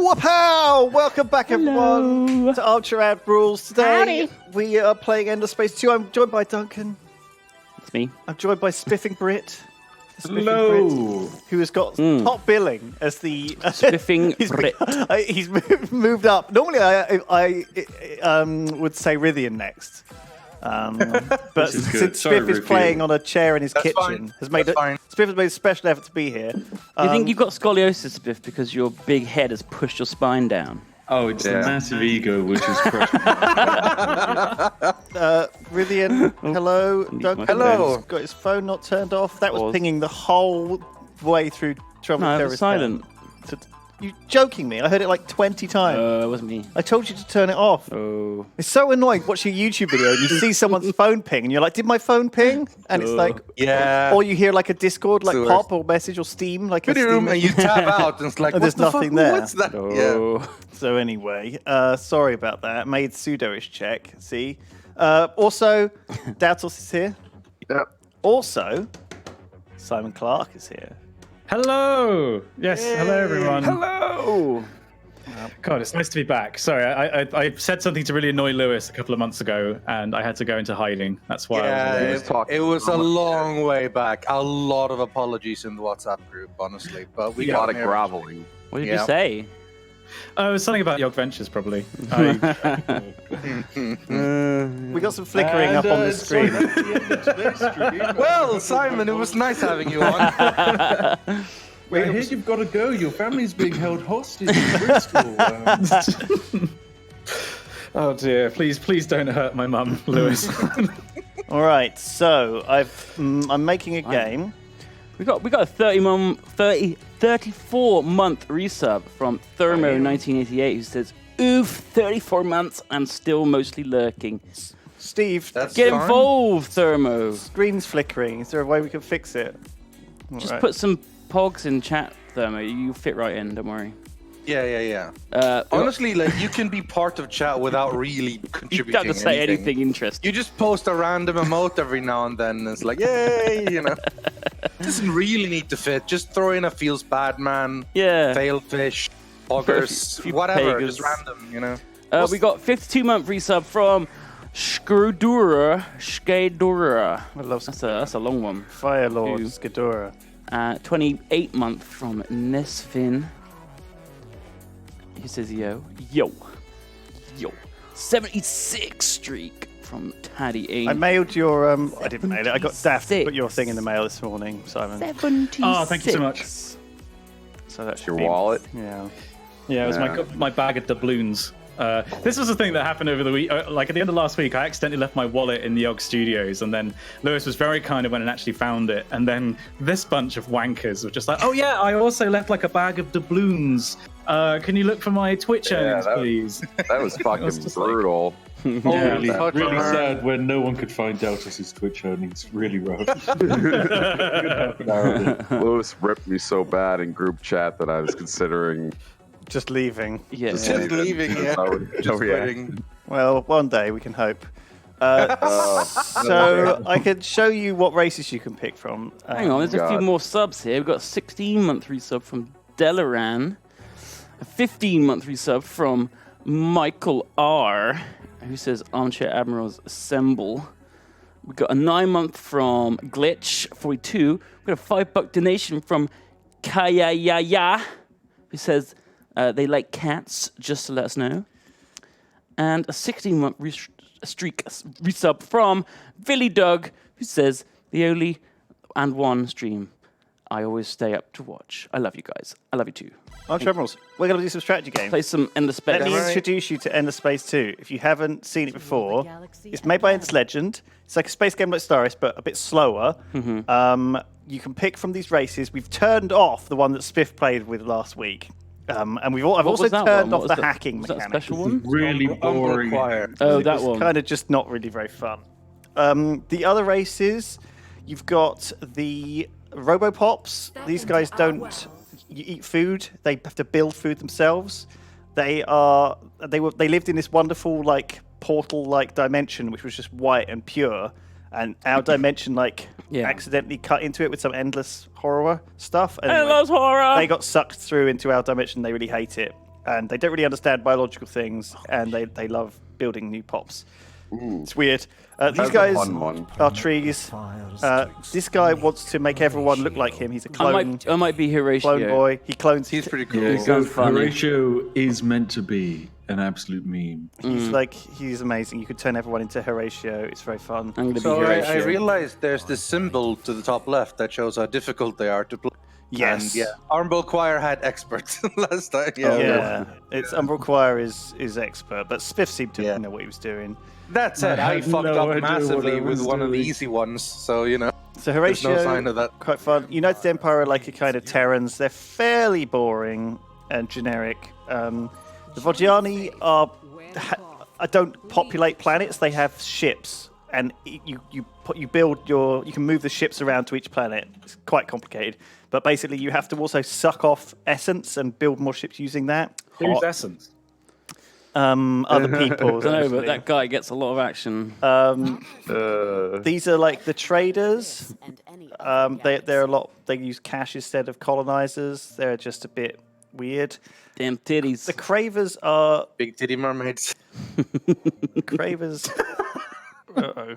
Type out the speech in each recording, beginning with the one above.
Whoop-pow! Welcome back, everyone, to Armchair Admirals. Today, we are playing End of Space 2. I'm joined by Duncan. It's me. I'm joined by Spiffing Brit. Hello. Who has got top billing as the... Spiffing Brit. He's moved up. Normally, I would say Rithian next. But since Spiff is playing on a chair in his kitchen, Spiff has made a special effort to be here. You think you've got scoliosis, Spiff, because your big head has pushed your spine down? Oh, it's the massive ego which is crushing. Rithian, hello. Duncan Hello. got his phone not turned off. That was pinging the whole way through Trouble No, it Terrorist. was silent. You joking me? I heard it like 20 times. It wasn't me. I told you to turn it off. Oh. It's so annoying watching a YouTube video and you see someone's phone ping and you're like, did my phone ping? And it's like, or you hear like a Discord like pop or message or Steam like a Steam and you tab out and it's like, and there's nothing there. What's that? Oh. Yeah. So anyway, sorry about that. Made sudo-ish check. See. Also, Datos is here. Yep. Also, Simon Clark is here. Hello. Yes. Yay. Hello, everyone. Hello. God, it's nice to be back. Sorry, I said something to really annoy Lewis a couple of months ago, and I had to go into hiding. That's why it was a long way back. A lot of apologies in the WhatsApp group, honestly. But we got a lot of groveling. What did you say? Oh, it was something about Yogscast, probably. We got some flickering up on the screen. Well, Simon, it was nice having you on. Wait, I hear you've got to go. Your family's being held hostage in Bristol. Oh dear! Please don't hurt my mum, Lewis. All right, so I'm making a game. We got a 34-month resub from Thermo1988 who says, "Oof, 34 months and still mostly lurking." Steve, get involved, Thermo. Screen's flickering. Is there a way we can fix it? Just put some pogs in chat, Thermo. You fit right in. Don't worry. Yeah. Honestly, like you can be part of chat without really contributing. You don't have to say anything interesting. You just post a random emote every now and then, and it's like, yay, you know. Doesn't really need to fit. Just throw in a feels bad man, fail fish, augers, whatever, just random, you know. We got 52-month resub from Skadura. That's a long one. Firelord Skadura. 28-month from Nesvin. He says, yo. 76 streak from Taddy A. I mailed your, I didn't mail it. I got Daft to put your thing in the mail this morning, Simon. 76. Oh, thank you so much. So that's your wallet. Yeah. Yeah, it was my bag of doubloons. This was a thing that happened over the week. Like at the end of last week, I accidentally left my wallet in the Yog Studios, and then Lewis was very kind and went and actually found it. And then this bunch of wankers were just like, "Oh yeah, I also left like a bag of doubloons. Can you look for my Twitch earnings, please?" That was fucking brutal. Really sad when no one could find Deltus's Twitch earnings. Really rough. Lewis ripped me so bad in group chat that I was considering just leaving. Yeah, just leaving. Yeah, just quitting. Well, one day we can hope. So I could show you what races you can pick from. Hang on, there's a few more subs here. We've got a 16-month resub from Delaran, a 15-month resub from Michael R, who says Armchair Admirals Assemble. We've got a 9-month from Glitch42. We've got a $5 donation from Kayayaya, who says they like cats, just to let us know. And a 16-month resub from Billy Doug, who says the only and one stream I always stay up to watch. I love you guys. I love you too. Armchair Admirals, we're going to do some strategy games. Play some End of Space. Let me introduce you to End of Space 2. If you haven't seen it before, it's made by Endless Legend. It's like a space game like Star Race, but a bit slower. Mm-hmm. You can pick from these races. We've turned off the one that Spiff played with last week. And I've also turned off the hacking mechanic. Was that a special one? Really boring. Oh, that one. Kind of just not really very fun. The other races, you've got the Robopops. These guys don't eat food. They have to build food themselves. They lived in this wonderful like portal-like dimension, which was just white and pure. And our dimension accidentally cut into it with some endless horror stuff. Anyway, endless horror! They got sucked through into our dimension. They really hate it. and they don't really understand biological things, and they love building new pops. It's weird. These guys are trees. This guy wants to make everyone look like him. He's a clone. I might be Horatio. Clone boy. He clones. He's pretty cool. Yeah, sounds funny. Horatio is meant to be an absolute meme. He's amazing. You could turn everyone into Horatio. It's very fun. I'm gonna So be I Horatio. realized there's this symbol to the top left that shows how difficult they are to play. Yes. And Armbowl Choir had experts last time. It's Umbral Choir is expert, but Spiff seemed to know what he was doing. That said, I I had fucked no up idea massively what I with was one of the doing. easy ones, so So there's Horatio, no sign of that. quite fun. United Empire are like a kind of Terrans. They're fairly boring and generic. The Vojani don't populate planets. They have ships, and you can move the ships around to each planet. It's quite complicated, but basically you have to also suck off essence and build more ships using that. Who's Essence? Other people. I don't know, but that guy gets a lot of action. These are like the traders. They're a lot. They use cash instead of colonizers. They're just a bit weird. Damn titties. The Cravers are Big titty mermaids. Cravers. Uh-oh.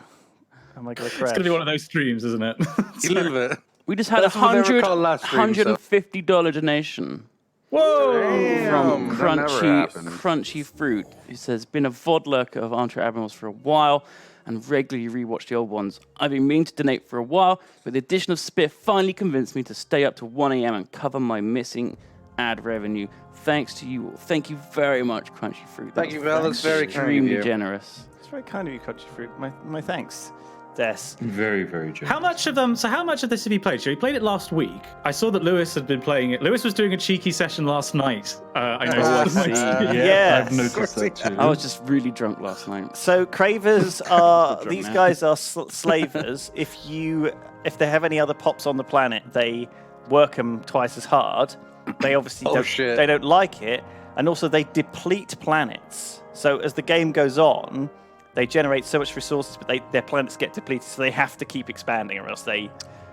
Am I gonna crash? It's going to be one of those streams, isn't it? A little bit. We just had That's what they were called last stream, so- $150 donation from Crunchy Fruit, who says, been a VOD lurker of Armchair Admirals for a while and regularly rewatch the old ones. I've been meaning to donate for a while, but the addition of Spiff finally convinced me to stay up to 1 a.m. and cover my missing ad revenue. Thanks to you all. Thank you very much, Crunchy Fruit. Thank you, Val. That's very kind of extremely you. generous. It's very kind of you, Country Fruit. My thanks, Des. Very, very generous. How much of them? So how much of this have you played? So you played it last week. I saw that Lewis had been playing it. Lewis was doing a cheeky session last night. I noticed. I see. Yes. I've noticed that too. I was just really drunk last night. So Cravers are Drunk these now. guys are slavers. If they have any other pops on the planet, they work them twice as hard. They obviously Shit. they don't like it, and also they deplete planets. So as the game goes on, they generate so much resources, but their planets get depleted, so they have to keep expanding, or else they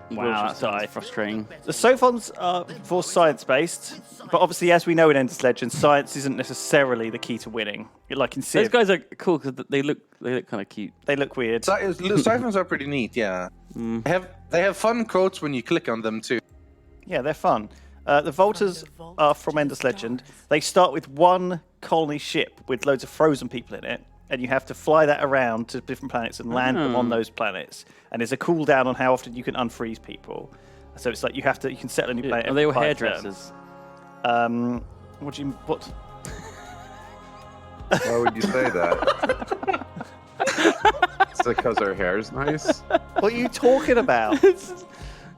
will Wow, that just die. sounds frustrating. The Sophons are for science-based, but obviously, as we know in Endless Legends, science isn't necessarily the key to winning. Like in Those Civ, guys are cool because they look kind of cute. they look weird. Siphons are pretty neat, yeah. They have fun quotes when you click on them too. Yeah, they're fun. The Volters are from Endless Legend. They start with one colony ship with loads of frozen people in it, and you have to fly that around to different planets and land them on those planets. And there's a cooldown on how often you can unfreeze people. So it's like you can settle a new planet. Are they all every 5 turns. hairdressers? What? Why would you say that? It's because her hair's nice. What are you talking about?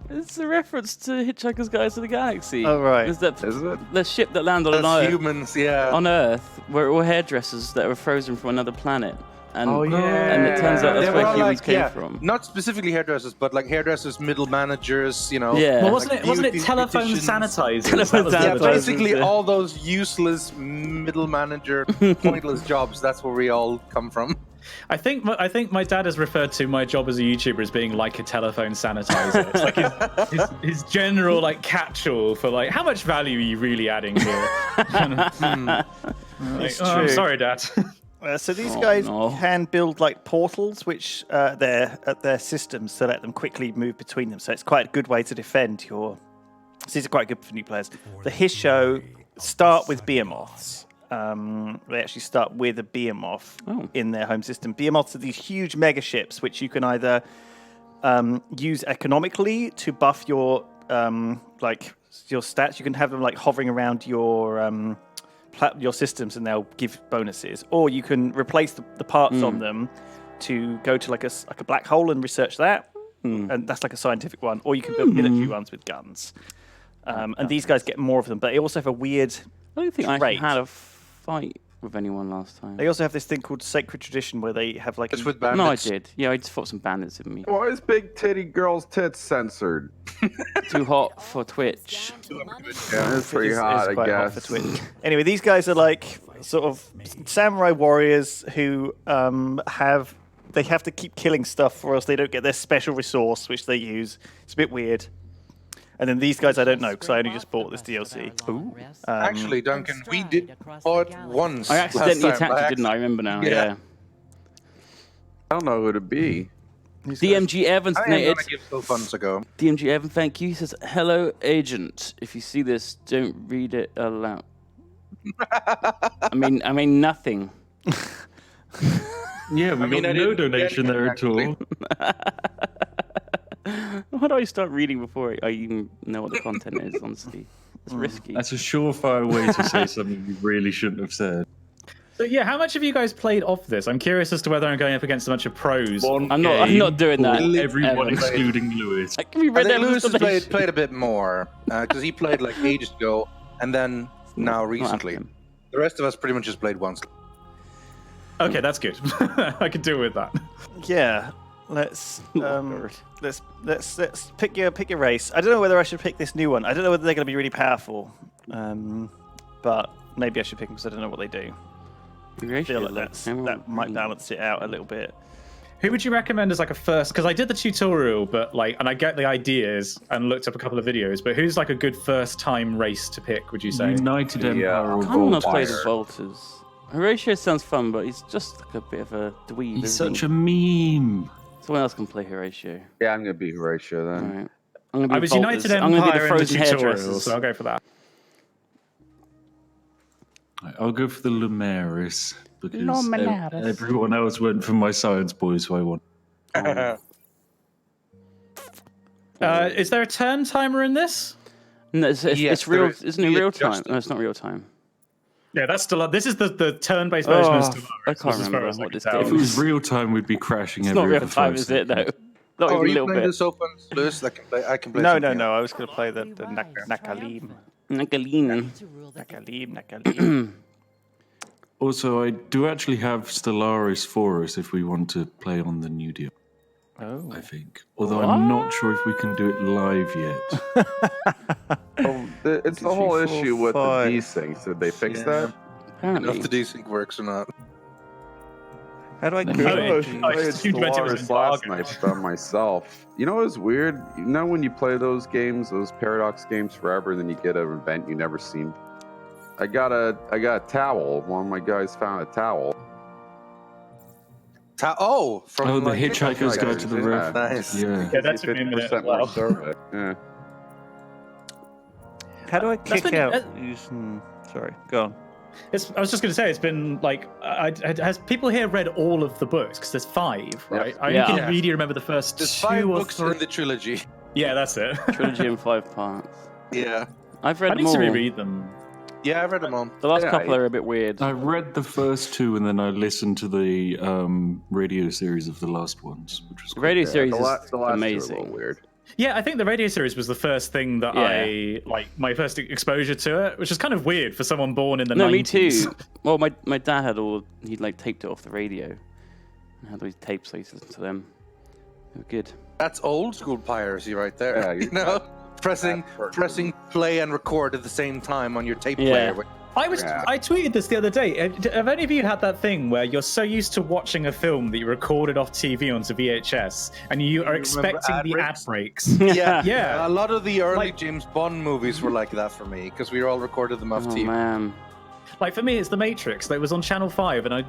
It's a reference to Hitchhiker's Guide to the Galaxy. Oh, right. Is that Is it? the ship that landed on That's Earth? humans, yeah. On Earth, were all hairdressers that were frozen from another planet. And, Oh, yeah. And it turns out that's They where were all humans like, came from. not specifically hairdressers, but like hairdressers, middle managers, Yeah. Well, wasn't Like it beauty telephone beauticians. sanitizers? Telephone That was the Yeah, other sanitizers. basically yeah. all those useless middle manager, pointless jobs. That's where we all come from. I think my dad has referred to my job as a YouTuber as being like a telephone sanitizer. It's like his general like catch-all for like how much value are you really adding here? It's I'm true. sorry, Dad. So these guys no. can build like portals, which they're at their systems to let them quickly move between them. So it's quite a good way to defend your. So these are quite good for new players. The Hisho start with behemoths. They actually start with a behemoth in their home system. Behemoths are these huge mega ships, which you can either use economically to buff your your stats. You can have them like hovering around your systems, and they'll give bonuses. Or you can replace the parts on them to go to like a black hole and research that, and that's like a scientific one. Or you can build military ones with guns. And these guys get more of them, but they also have a weird. I don't think I trait. had a fight with anyone last time. They also have this thing called Sacred Tradition, where they have like It's with bandits. No, I did. Yeah, I just fought some bandits with me. Why is big titty girls' tits censored? Too hot for Twitch. Yeah, it's pretty It is hot, I quite hot guess. for Twitch. Anyway, these guys are like sort of samurai warriors who have to keep killing stuff, or else they don't get their special resource, which they use. It's a bit weird. And then these guys I don't know because I only just bought this DLC. Ooh. Actually, Duncan, we did bought once. I accidentally last time. attacked you, didn't I? I remember now. Yeah. Yeah. I don't know who to be. DMG Evans I am donated. gonna give Phil fun to go. DMG Evan, thank you. He says, "Hello, agent. If you see this, don't read it aloud." I mean nothing. Yeah, we got no donation there at all. Why do I start reading before I even know what the content is? Honestly, it's risky. That's a surefire way to say something you really shouldn't have said. So yeah, how much have you guys played off this? I'm curious as to whether I'm going up against a bunch of pros. I'm not doing that. Everyone excluding Lewis. Can we I read think Lewis has donation? played a bit more because he played like ages ago, and then now recently. happening. The rest of us pretty much just played once. Okay, that's good. I can deal with that. Yeah, let's pick your race. I don't know whether I should pick this new one. I don't know whether they're going to be really powerful, but maybe I should pick them because I don't know what they do. I feel like that might balance it out a little bit. Who would you recommend as like a first? Because I did the tutorial, but and I get the ideas and looked up a couple of videos. But who's like a good first time race to pick? Would you say? United Empire or I don't want to play the Voltire. Volters. Horatio sounds fun, but he's just like a bit of a dweeb. He's such a meme. Someone else can play Horatio. Yeah, I'm gonna be Horatio then. All right. I'm gonna be I was Volters. United I'm gonna be the Empire in the frozen tutorial, hairdressers. so I'll go for that. I'll go for the Lumeris because Luminaris. everyone else went for my science boy, so I want. Is there a turn timer in this? No, it's Yes, real. there is. Isn't it real time? No, it's not real time. Yeah, that's still. This is the turn-based version of Stellaris. I can't as far remember as I what can this tell. If it was real time, we'd be crashing It's every not real other time, 5 is it? seconds. No. Not Oh, are even a you little playing bit. this open, Lewis? I can play. No, something no. else. I was going to play the Nakalim. Nagalina. Nakalim. Also, I do actually have Stellaris for us if we want to play on the new deal. Oh. I think. Although I'm not sure if we can do it live yet. It's the whole issue with the desyncs. Did they fix that? Apparently. If the desync works or not. How do I Oh, go? I played assumed it was Stellaris last night by myself. You know what's weird? You know when you play those games, those Paradox games forever, and then you get an event you never seen? I got a towel. One of my guys found a towel. From The Hitchhiker's Guide to the Rev. Nice. Yeah. Yeah, that took me a minute as 50% more well. survey. Yeah. How do I kick been- out? that- Sorry, go on. I was just going to say, it's been like, has people here read all of the books? Because there's 5, right? I Yeah. can really remember the first There's 2 5 or books 3. in the trilogy. Yeah, that's it. Trilogy in 5 parts. Yeah. I've I read them need to all. reread them. Yeah, I've read them all. The last Yeah, couple are a bit weird. I read the first 2 and then I listened to the radio series of the last ones, which was The radio cool. series the is last two are a amazing. little weird. Yeah, I think the radio series was the first thing that Yeah. my first exposure to it, which is kind of weird for someone born in the No, 90s. me too. Well, my dad had he'd like taped it off the radio. I had all these tapes, so I used to listen to them. They were good. That's old school piracy right there. Yeah, you know, pressing play and record at the same time on your tape Yeah. player. I tweeted this the other day. Have any of you had that thing where you're so used to watching a film that you recorded off TV onto VHS and you are expecting ad the breaks? ad breaks? Yeah, Yeah. A lot of the early Like- James Bond movies were like that for me because we all recorded them off Oh TV. man. Like for me, it's The Matrix. That was on Channel 5, and I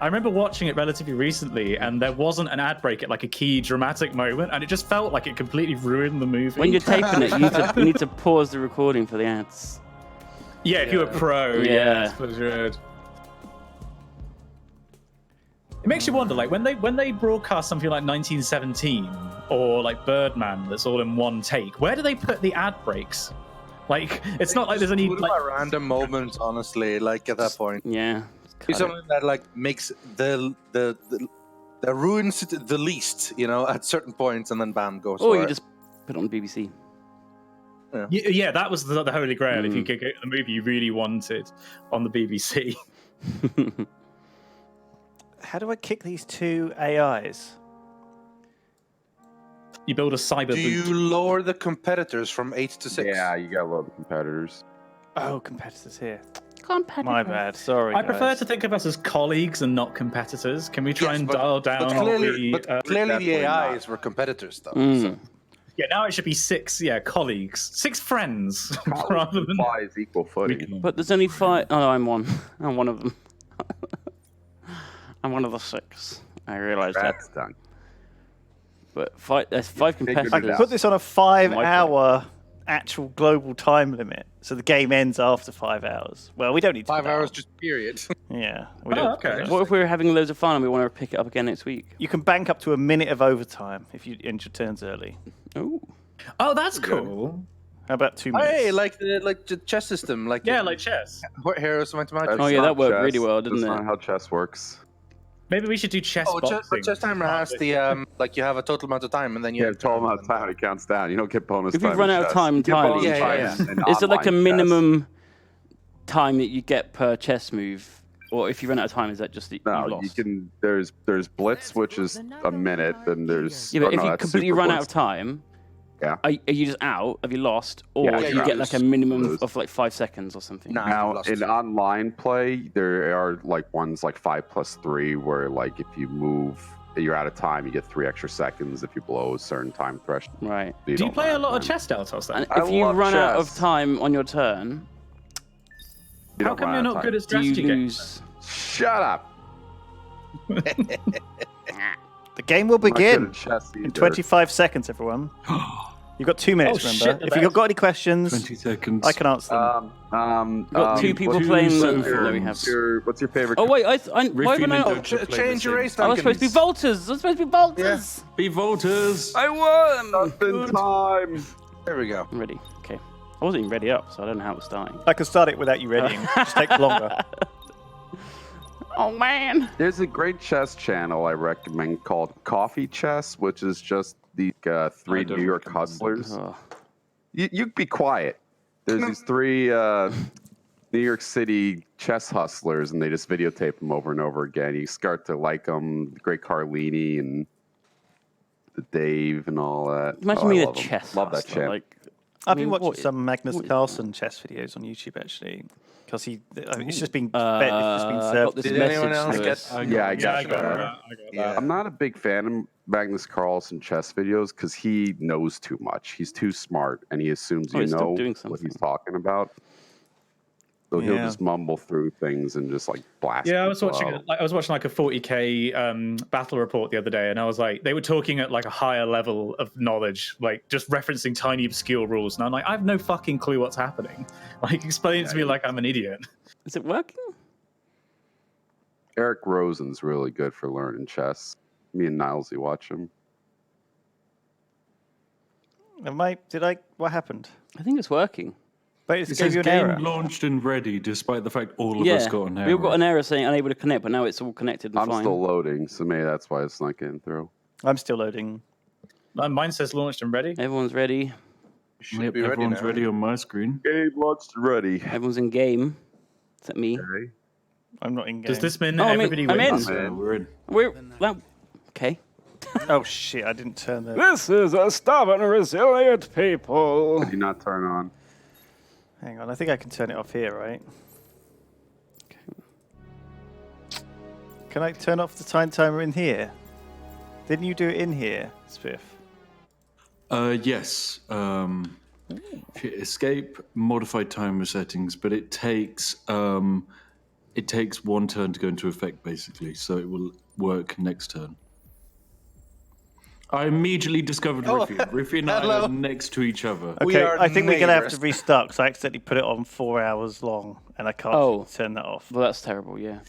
remember watching it relatively recently, and there wasn't an ad break at like a key dramatic moment, and it just felt like it completely ruined the movie. When you're taping it, you need to pause the recording for the ads. yeah, if you're a pro, Yeah. yeah, I suppose you would. It makes you wonder, like when they broadcast something like 1917 or like Birdman, that's all in one take. Where do they put the ad breaks? Like, it's not like there's any Put like. a random moment, honestly. Like at that point, Yeah. be Cut it. something that like makes the ruins it the least, you know, at certain points, and then bam goes. Or for you it. just put it on BBC. Yeah, that was the holy grail. If you could get the movie you really wanted on the BBC. How do I kick these 2 AIs? You build a cyber Do boot. you lower the competitors from 8 to 6? Yeah, you got a lot of competitors. Oh, competitors here. My bad. Sorry. I prefer guys. to think of us as colleagues and not competitors. Can we try Yes, and but- dial down But all clearly, the? clearly the Definitely AIs not. were competitors, though. Mm. So. Yeah, now it should be 6. Yeah, colleagues, 6 friends, rather than 5 equal footing. But there's only 5. Oh, no, I'm one. I'm one of them. I'm one of the 6. I realised that. That's done. But there's 5 competitors. I can put this on a 5-hour actual global time limit, so the game ends after 5 hours. Well, we don't need 5 hours, just period. Yeah. We don't. Okay. What if we're having loads of fun and we want to pick it up again next week? You can bank up to a minute of overtime if you end your turns early. Oh, that's cool. How about 2 minutes? Hey, like the chess system, like chess. What Heroes of Might and Magic? Oh yeah, that worked really well, didn't That's it? not how chess works. Maybe we should do chess boxing. But Chess Timer has the like you have a total amount of time, and then you Yeah, have 12 amount of time, it counts down. You don't get bonus If time. you run in out of chess. time You get entirely, bonus time in is there like a online minimum time that you get per chess move? Or if you run out of time, is that just that chess. you No, lost? you can. There's blitz, which is a minute. Then there's. Yeah, but if you that's completely super run out blitz. of time, Yeah. are you just out? Have you lost? Or Yeah, do you you get like a lose. minimum Lose. of like 5 seconds or something? Nah. Now, lost. in online play, there are like ones like 5+3, where like if you move, you're out of time, you get 3 extra seconds if you blow a certain time threshold. Right. Do you don't play a run lot of time. chess, Deltos, then? And I if you love run out of chess. time on your turn, You How don't come run you're out not of good time. at do you strategy games? lose? Shut up! The game will I'm not good begin at chess in either. 25 seconds, everyone. You've got 2 minutes, Oh, remember? shit, If you've got any questions, 20 seconds. I can answer them. Got 2 people what's playing. so No, far. we have. What's your favorite? Oh wait, why haven't I? don't you play change the your same? race, I was supposed to be Duncan. Volters. I was supposed to be Volters. Be voters. I won. in time. There we go. I'm ready. Okay. I wasn't even ready up, so I don't know how it's starting. I can start it without you readying. Just takes longer. Oh man. There's a great chess channel I recommend called Coffee Chess, which is just the 3 don't New York recommend it. hustlers. Oh. You be quiet. There's these 3 New York City chess hustlers, and they just videotape them over and over again. You start to like them. The great Carlini and the Dave and all that. Imagine Oh, I me a love 'em. chess. Love that hustler, channel. Like, I've I mean, been watching what- some Magnus what- Carlsen chess videos on YouTube, actually. Because it's just been, it's just been I served. got this Did anyone message, else Lewis. get- Yeah, I I got got that. that. Yeah. I'm not a big fan of Magnus Carlsen chess videos because he knows too much. He's too smart, and he assumes Oh, you he's still know doing what something. he's talking about. So he'll Yeah. just mumble through things and just like blast. Yeah, I was people watching. out. I was watching like a 40k battle report the other day, and I was like, they were talking at like a higher level of knowledge, like just referencing tiny obscure rules, and I'm like, I have no fucking clue what's happening. Like, explain it to me like I'm an idiot. Is it working? Eric Rosen's really good for learning chess. Me and Nilesy watch him. What happened? I think it's working. But it It gave says you an game error. launched and ready, despite the fact all of Yeah, us got an error. we've got an error saying unable to connect, but now it's all connected and I'm fine. still loading, so maybe that's why it's not getting through. I'm still loading. Mine says launched and ready. Everyone's ready. Should Yep, be ready everyone's now. ready on my screen. Game launched and ready. Everyone's in game. Except me. Okay. I'm not in game. Does this mean Oh, I'm in- everybody I'm in. wins? So we're in. We're well, okay. Oh shit! I didn't turn the. This is a stubborn, resilient people. Did you not turn on? Hang on, I think I can turn it off here, right? Can I turn off the time timer in here? Didn't you do it in here, Spiff? Yes. If you escape, modify timer settings, but it takes 1 turn to go into effect, basically, so it will work next turn. I immediately discovered Riffy. Riffy and I hello. are next to each other. We Okay, are I think we're gonna have to neighbours. restart because I accidentally put it on 4 hours long and I can't Oh. turn that off. Well, that's terrible. Yeah.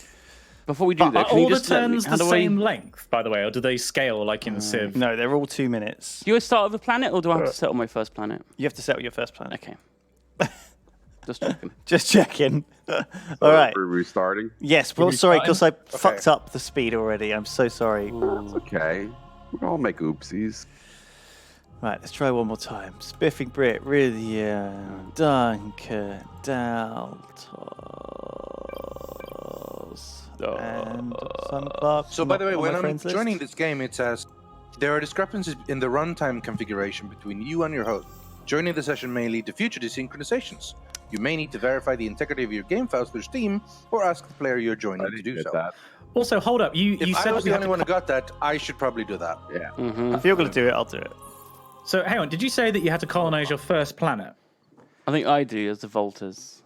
Before we do Are that, can you all the just let me- turns how the do I- same length, by the way, or do they scale like in Civ? No, they're all 2 minutes. Do you start with a planet, or do I have to settle my first planet? You have to settle your first planet. Okay. Just checking. Just checking. All right. We're restarting. Yes, well, we sorry, start because I fucked up the speed already. I'm so sorry. It's okay. We all make oopsies. Right, let's try one more time. Spiffing Brit, Riddian, Duncan, Daltos, and Sun Clark. So, by not the way, on when my I'm friends list. joining this game, it says there are discrepancies in the runtime configuration between you and your host. Joining the session may lead to future desynchronizations. You may need to verify the integrity of your game files through Steam, or ask the player you're joining I to didn't do get so. that. Also, hold up. You If I said was we the had only to one who got that, I should probably do that. Yeah. Mm-hmm. If you're going to do it, I'll do it. So hang on, did you say that you had to colonize your first planet? I think I do as the Volters.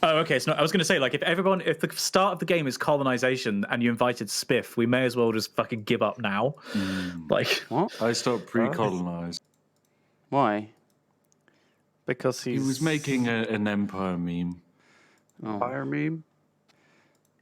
Oh, okay. So I was going to say, like, if the start of the game is colonization and you invited Spiff, we may as well just fucking give up now. Like, what? I stopped pre-colonized. Why? Because he was making an Empire meme. Empire meme?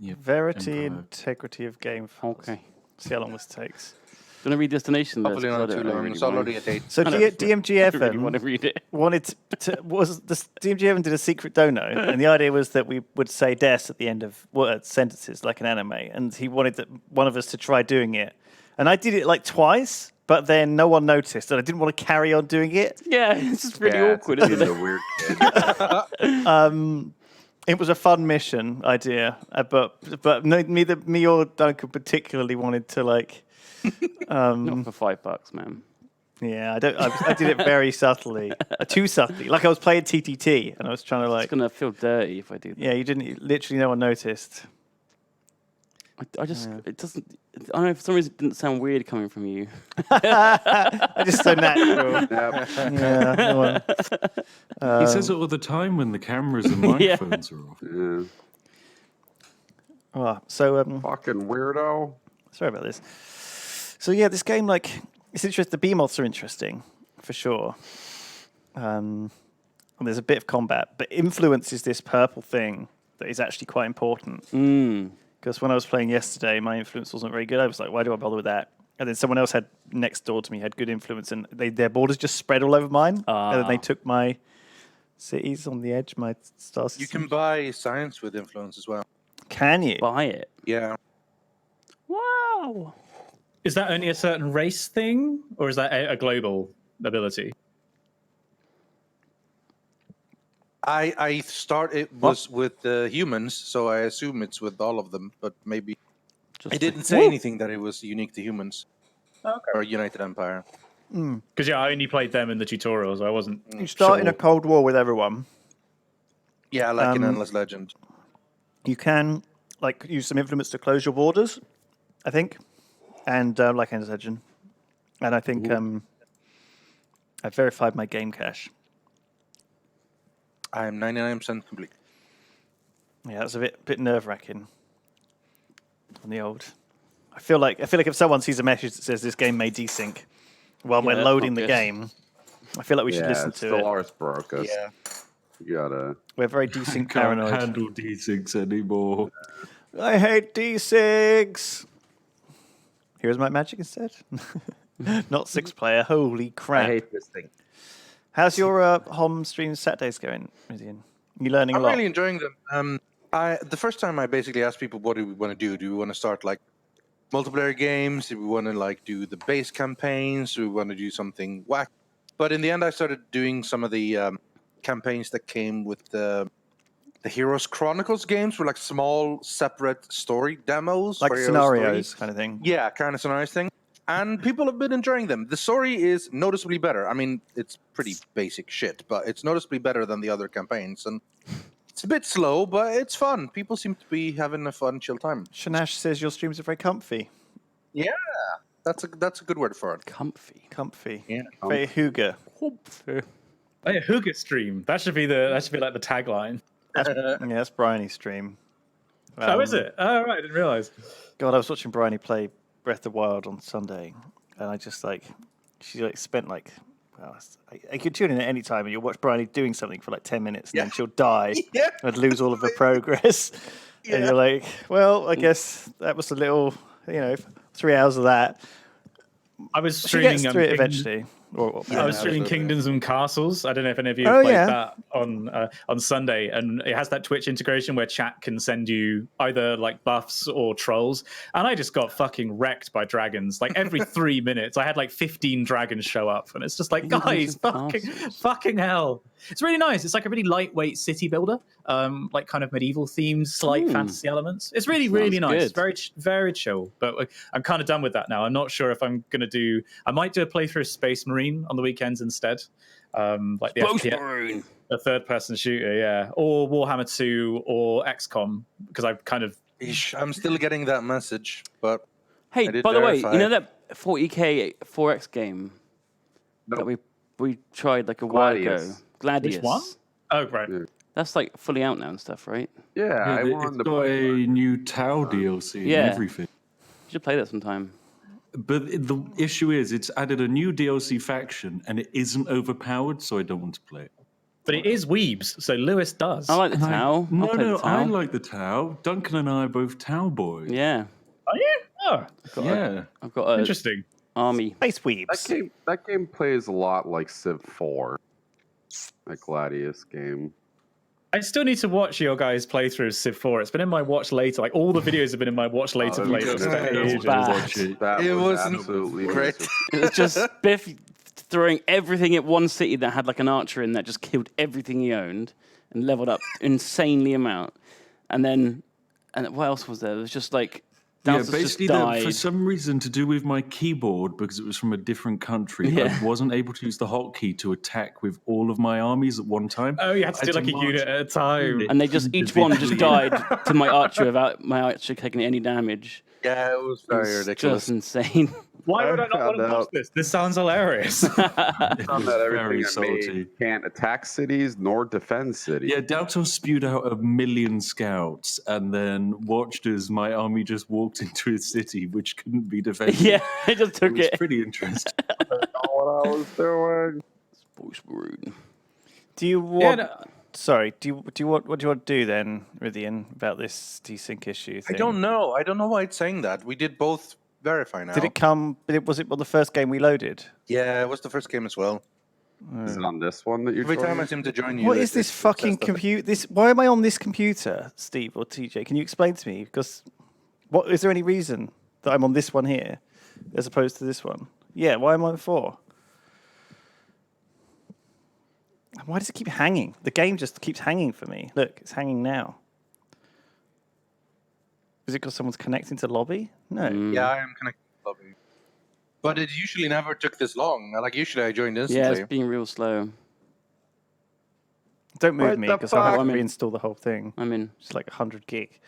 Yep, Verity, Empire. integrity of game. Okay. See how long this takes. Do you want to read destination list? Hopefully not too long. It's already a date. So DMG Evan really want to read it. wanted DMG Evan did a secret dono, and the idea was that we would say "des" at the end of sentences like an anime, and he wanted one of us to try doing it, and I did it like twice, but then no one noticed, and I didn't want to carry on doing it. Yeah, it's just really awkward, isn't it? A weird kid. It was a fun mission idea, but neither me or Duncan particularly wanted to like. Not for $5, man. Yeah, I did it very subtly, too subtly. Like I was playing TTT, and I was trying to like. It's gonna feel dirty if I do that. Yeah, you didn't. Literally, no one noticed. I just it doesn't. I don't know, for some reason it didn't sound weird coming from you. I just so natural. Yep. Yeah. No one, He says it all the time when the cameras and microphones are off. Yeah. Fucking weirdo. Sorry about this. So yeah, this game, like, it's interesting. The behemoths are interesting, for sure. And there's a bit of combat, but influence is this purple thing that is actually quite important. Because when I was playing yesterday, my influence wasn't very good. I was like, why do I bother with that? And then someone else had next door to me had good influence, and their borders just spread all over mine. And then they took my cities on the edge, my star system. You can buy science with influence as well. Can you? Buy it. Yeah. Wow. is that only a certain race thing, or is that a global ability? I start it was with the humans, so I assume it's with all of them, but maybe it didn't say anything that it was unique to humans or United Empire. Because I only played them in the tutorials. I wasn't. You start in a Cold War with everyone. Yeah, like in Endless Legend. You can like use some influence to close your borders, I think, and like Endless Legend, and I think I verified my game cache. I am 99% complete. Yeah, that's a bit nerve wracking. On the old, I feel like if someone sees a message that says this game may desync while we're loading the game, I feel like we should listen to it. Stellaris broke us. Yeah. You gotta. We're very desync Can't paranoid. handle D6 anymore. I hate D6. Here's my magic instead. Not 6-player. Holy crap! I hate this thing. How's your home stream Saturdays going, Rizian? You learning a lot? I'm really enjoying them. The first time I basically asked people, what do we want to do? Do we want to start like multiplayer games? Do we want to like do the base campaigns? Do we want to do something whack? But in the end, I started doing some of the campaigns that came with the Heroes Chronicles games, were like small, separate story demos, like for Heroes scenarios 3. kind of thing. Yeah, kind of scenarios thing. And people have been enjoying them. The story is noticeably better. I mean, it's pretty basic shit, but it's noticeably better than the other campaigns. And it's a bit slow, but it's fun. People seem to be having a fun, chill time. Shanash says your streams are very comfy. Yeah, that's a good word for it. Comfy. Yeah. Very hygge. Oh yeah, Hooga stream. That should be like the tagline. Yeah, that's Bryony's stream. Oh, is it? Oh, right. I didn't realize. God, I was watching Bryony play Breath of the Wild on Sunday, and I just she spent I could tune in at any time, and you'll watch Bryony doing something for like 10 minutes, and then she'll die and lose all of her progress. And you're like, well, I guess that was a little, 3 hours of that. I was She streaming gets through it eventually. I was streaming Kingdoms and Castles. I don't know if any of you played that on Sunday, and it has that Twitch integration where chat can send you either like buffs or trolls. And I just got fucking wrecked by dragons. Like every 3 minutes, I had like 15 dragons show up, and it's just like, guys, fucking hell. It's really nice. It's like a really lightweight city builder, like kind of medieval themes, slight fantasy elements. It's really, really nice. Very, very chill. But I'm kind of done with that now. I'm not sure if I'm going to do. I might do a playthrough of Space Marine on the weekends instead, like the FPS, a third-person shooter, or Warhammer 2 or XCOM, because I've kind of. I'm still getting that message, but hey, by the way, you know that 40k 4X game that we tried like a while ago. Gladius. Which one? Oh, right. Yeah. That's like fully out now and stuff, right? Yeah, I it's wanted to got play. a new Tau DLC and everything. You should play that sometime. But the issue is, it's added a new DLC faction, and it isn't overpowered, so I don't want to play it. But it is Weebs, so Lewis does. I like the Tau. I like the Tau. Duncan and I are both Tau boys. Yeah. Are you? Oh, I've got a interesting. army. Space Weebs. That game plays a lot like Civ 4, that Gladius game. I still need to watch your guys' playthrough of Civ 4. It's been in my watch later. Like all the videos have been in my watch later playlist. It was absolutely great. It was just Biff throwing everything at one city that had like an archer in that just killed everything he owned and leveled up insanely amount. And what else was there? It was just like basically for some reason to do with my keyboard, because it was from a different country, I wasn't able to use the hotkey to attack with all of my armies at one time. Oh, you had to do like a unit at a time. And they just each one just died to my archer without my archer taking any damage. Yeah, it was very ridiculous. Just insane. Why would I not want to watch this? This sounds hilarious. Found that very everything I made can't attack cities nor defend cities. Yeah, Daltos spewed out 1 million scouts and then watched as my army just walked into a city which couldn't be defended. Yeah, I just took it. It's pretty interesting. I don't know what I was doing. Do you want? Sorry. Do you want? What do you want to do then, Rythian, about this desync issue thing? I don't know. I don't know why it's saying that. We did both verify now. Did it come? Was it on the first game we loaded? Yeah, it was the first game as well. Is it on this one that you're Every time I joining? seem to join you. What is this fucking computer? Why am I on this computer, Steve or TJ? Can you explain to me? Because what is there any reason that I'm on this one here as opposed to this one? Yeah, why am I on 4? Why does it keep hanging? The game just keeps hanging for me. Look, it's hanging now. Is it because someone's connecting to lobby? No. Yeah, I am connected to the lobby. But it usually never took this long. Like, usually I joined instantly. Yeah, it's being real slow. Don't move What me, the because I'll have to fuck? reinstall the whole thing. I'm in. It's like 100 gig.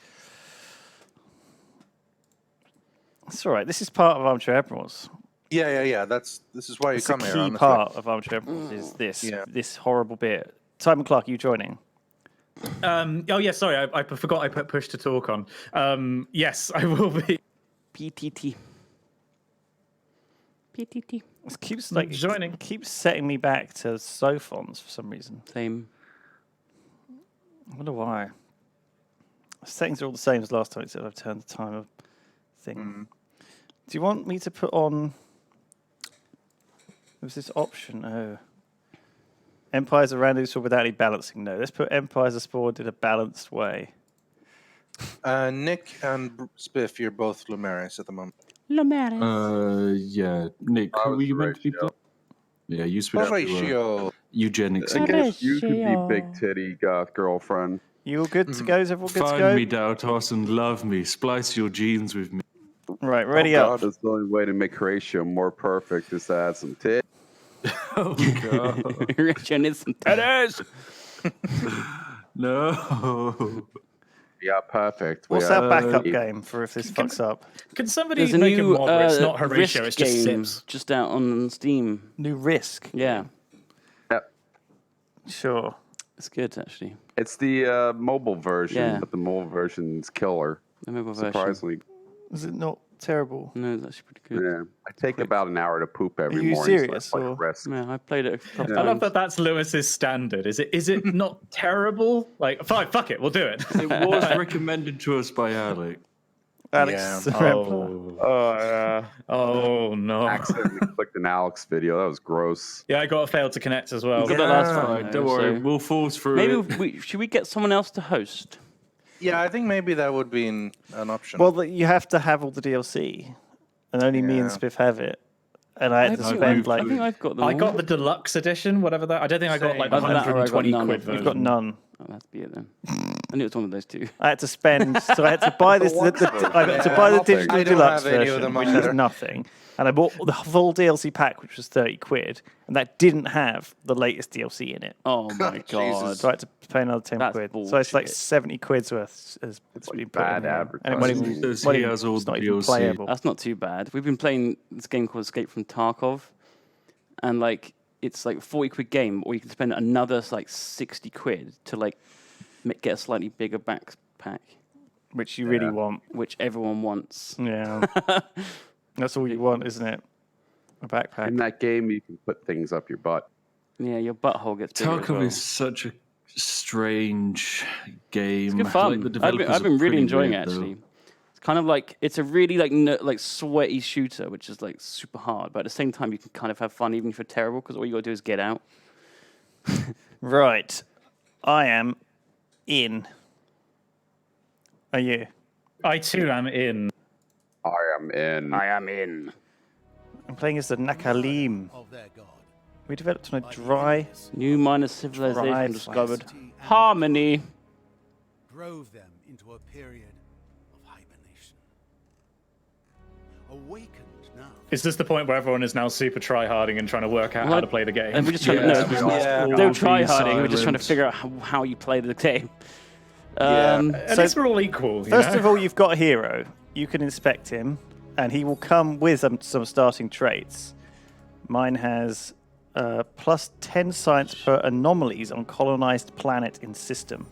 It's all right. This is part of Armchair Admirals. Yeah. This is why you It's a come here. key honestly. part of Armchair Admirals is this horrible bit. Simon Clark, are you joining? Sorry, I forgot I put push to talk on. Yes, I will be. PTT. It keeps like joining. It keeps setting me back to Sophons for some reason. Same. I wonder why. The settings are all the same as last time, except I've turned the timer thing. Do you want me to put on? There was this option. Oh. Empires are randomly stored without any balancing. No, let's put empires are spawned in a balanced way. Nick and Spiff, you're both Lumeris at the moment. Yeah. Nick, who were you meant to be playing? Yeah, you spit out Horatio. eugenics. I guess you could be big titty goth girlfriend. You all good to go? Is everyone good to go? Find me, Daltos, and love me. Splice your genes with me. Right, ready up. That's the only way to make Horatio more perfect is to add some tits. Oh, God. Richard needs some tennis. No. Yeah, perfect. What's our backup game for if this fucks up? Can somebody There's a make new a mod where it's not Risk Horatio, it's just game Sips? just out on Steam. New Risk. Yeah, Yep. Sure. it's good actually. It's the mobile version, Yeah. but the mobile version's killer. The mobile version. Surprisingly. Is it not terrible? No, it's actually pretty good. Yeah. I take about an hour to poop every Are you morning. serious, So it's or- like a risk. Yeah, I played it a couple I love times. that that's Lewis's standard. Is it not terrible? Like, fine, fuck it, we'll do it. It was recommended to us by Alec. Alex. Yeah. Rempler. Oh no. Accidentally clicked an Alex video. That was gross. Yeah, I got a fail to connect as well. Got that last All time. right, don't worry. We'll force through Maybe it. should we get someone else to host? Yeah, I think maybe that would be an option. Well, you have to have all the DLC, and only me and Yeah. Spiff have it. And I had to spend like I think I've got them. I all. got the deluxe edition, whatever that. I don't think I got like the Either that or I got 120 none. quid You've version. you've got none. Oh, that's be it then. I knew it was one of those two. I had to spend, so I had to buy this. I had to buy the digital I don't deluxe have any of version, them which has either. nothing, and I bought the full DLC pack, which was 30 quid, and that didn't have the latest DLC in it. Oh my god. Jesus. So I had to pay another 10 That's quid. So it's like bullshit. 70 quid's worth. It's like been bad put in here. And it advertising. won't even, Says won't he even- has all it's not the even DLC. playable. That's not too bad. We've been playing this game called Escape from Tarkov, and like it's like £40 game, or you can spend another like £60 to like get a slightly bigger backpack, which you really want, which everyone wants. Yeah, that's all you want, isn't it? A backpack. In that game, you can put things up your butt. Yeah, your butthole gets bigger. Tarkov is such a strange game. It's good fun. Like, I've been really enjoying weird, it actually. Though. It's kind of like it's a really like sweaty shooter, which is like super hard, but at the same time you can kind of have fun even if you're terrible, because all you got to do is get out. Right, I am in. Are you? I too am in. I am in. I am in. I'm playing as the Nakalim. We developed on a dry. New minor civilization Dried discovered. Harmony. Drove them into a period of hibernation. Awakened now. Is this the point where everyone is now super try-harding and trying to work out how to play the game? And we're just trying no try-harding. We're just trying to figure out how you play the game. At least we're all equal. First of all, you've got a hero. You can inspect him, and he will come with some starting traits. Mine has plus 10 science per anomalies on colonized planet in system.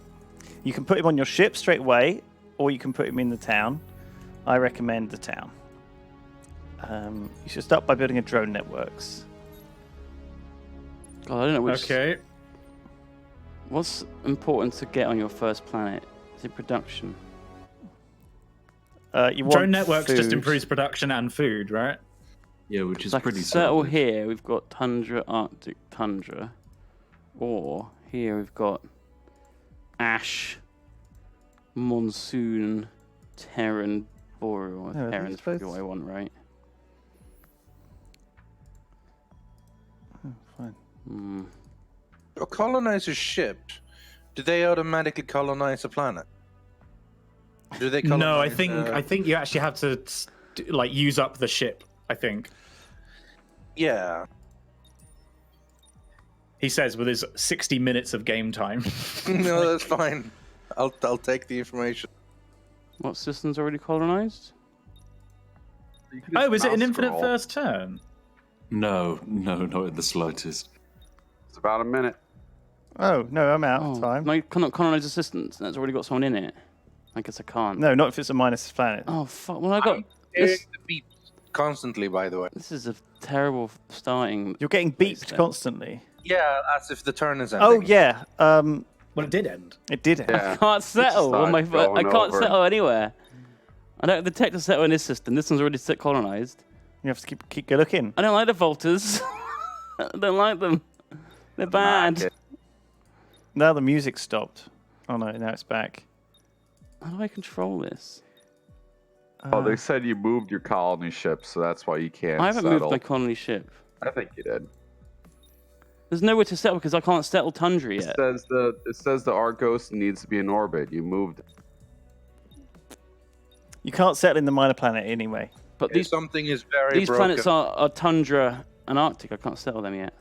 You can put him on your ship straight away, or you can put him in the town. I recommend the town. You should start by building a drone networks. God, I don't know which. Okay. What's important to get on your first planet? Is it production? You want drone networks just food. improves production and food, right? Yeah, which is Like pretty settle solid. here. We've got tundra, Arctic tundra, or here we've got ash, monsoon, Terran, boreal. No, I think Terran's it's probably both. what I want, right? Oh, fine. A colonizer's ship, do they automatically colonize a planet? Do they colonize, No, I think you actually have to like use up the ship. I think Yeah. he says with his 60 minutes of game time. No, that's fine. I'll take the information. What system's already colonized? Oh, is it an mouse infinite scroll. first turn? No, not in the slightest. It's about a minute. Oh, no, I'm out of time. No, you cannot colonize assistance. That's already got someone in it. I guess I can't. No, not if it's a minus planet. Oh fuck! Well, I got Hearing this. the beep constantly, by the way. This is a terrible starting. You're getting beeped constantly. Yeah, as if the turn is ending. Oh, yeah. Well, it did end. It did. Yeah. I can't settle on my. started I going can't over. settle anywhere. I don't detect a settle in this system. This one's already colonized. You have to keep looking. I don't like the Volters. I don't like them. They're bad. Now the music stopped. Oh no, now it's back. How do I control this? Oh, they said you moved your colony ship, so that's why you can't I haven't settle. moved my colony ship. I think you did. There's nowhere to settle because I can't settle Tundra yet. It says the Argos needs to be in orbit. You moved it. You can't settle in the minor planet anyway. But If these something is very broken, planets are Tundra and Arctic. I can't settle them yet.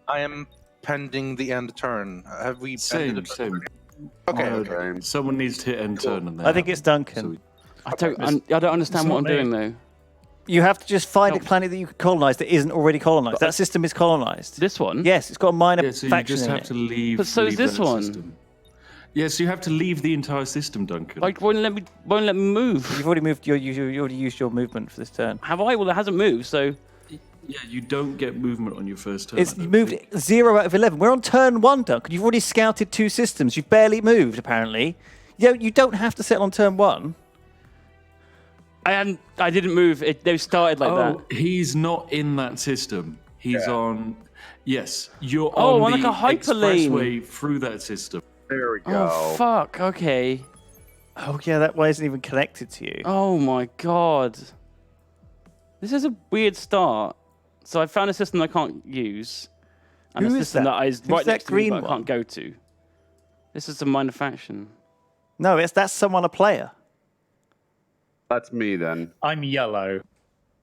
I am pending the end turn. Have we pended Same. it? Okay, Oh, okay. Someone needs to hit end turn, and then I think it's Duncan. I don't understand what I'm not me. doing though. You have to just find a planet that you can colonize that isn't already colonized. That system is colonized. This one? Yes, it's got a minor Yeah, so you faction just in have it. to leave. But so is leave this that one. System. Yeah, so you have to leave the entire system, Duncan. Like won't let me move. You've already moved. You already used your movement for this turn. Have I? Well, it hasn't moved. So Yeah, you don't get movement on your first turn. It's I don't moved think. 0 out of 11. We're on turn 1, Duncan. You've already scouted 2 systems. You've barely moved, apparently. You don't have to settle on turn 1. I didn't move. They started like that. Oh, he's not in that system. He's on. Yes, you're Oh, on on the like a hyperlane. expressway through that system. There we go. Oh fuck. Okay. Oh, yeah, that way isn't even connected to you. Oh my god. This is a weird start. So I found a system I can't use, and Who a is system that? that is Who's right that next to me green but I one? can't go to. This is a minor faction. No, that's someone, a player. That's me then. I'm yellow.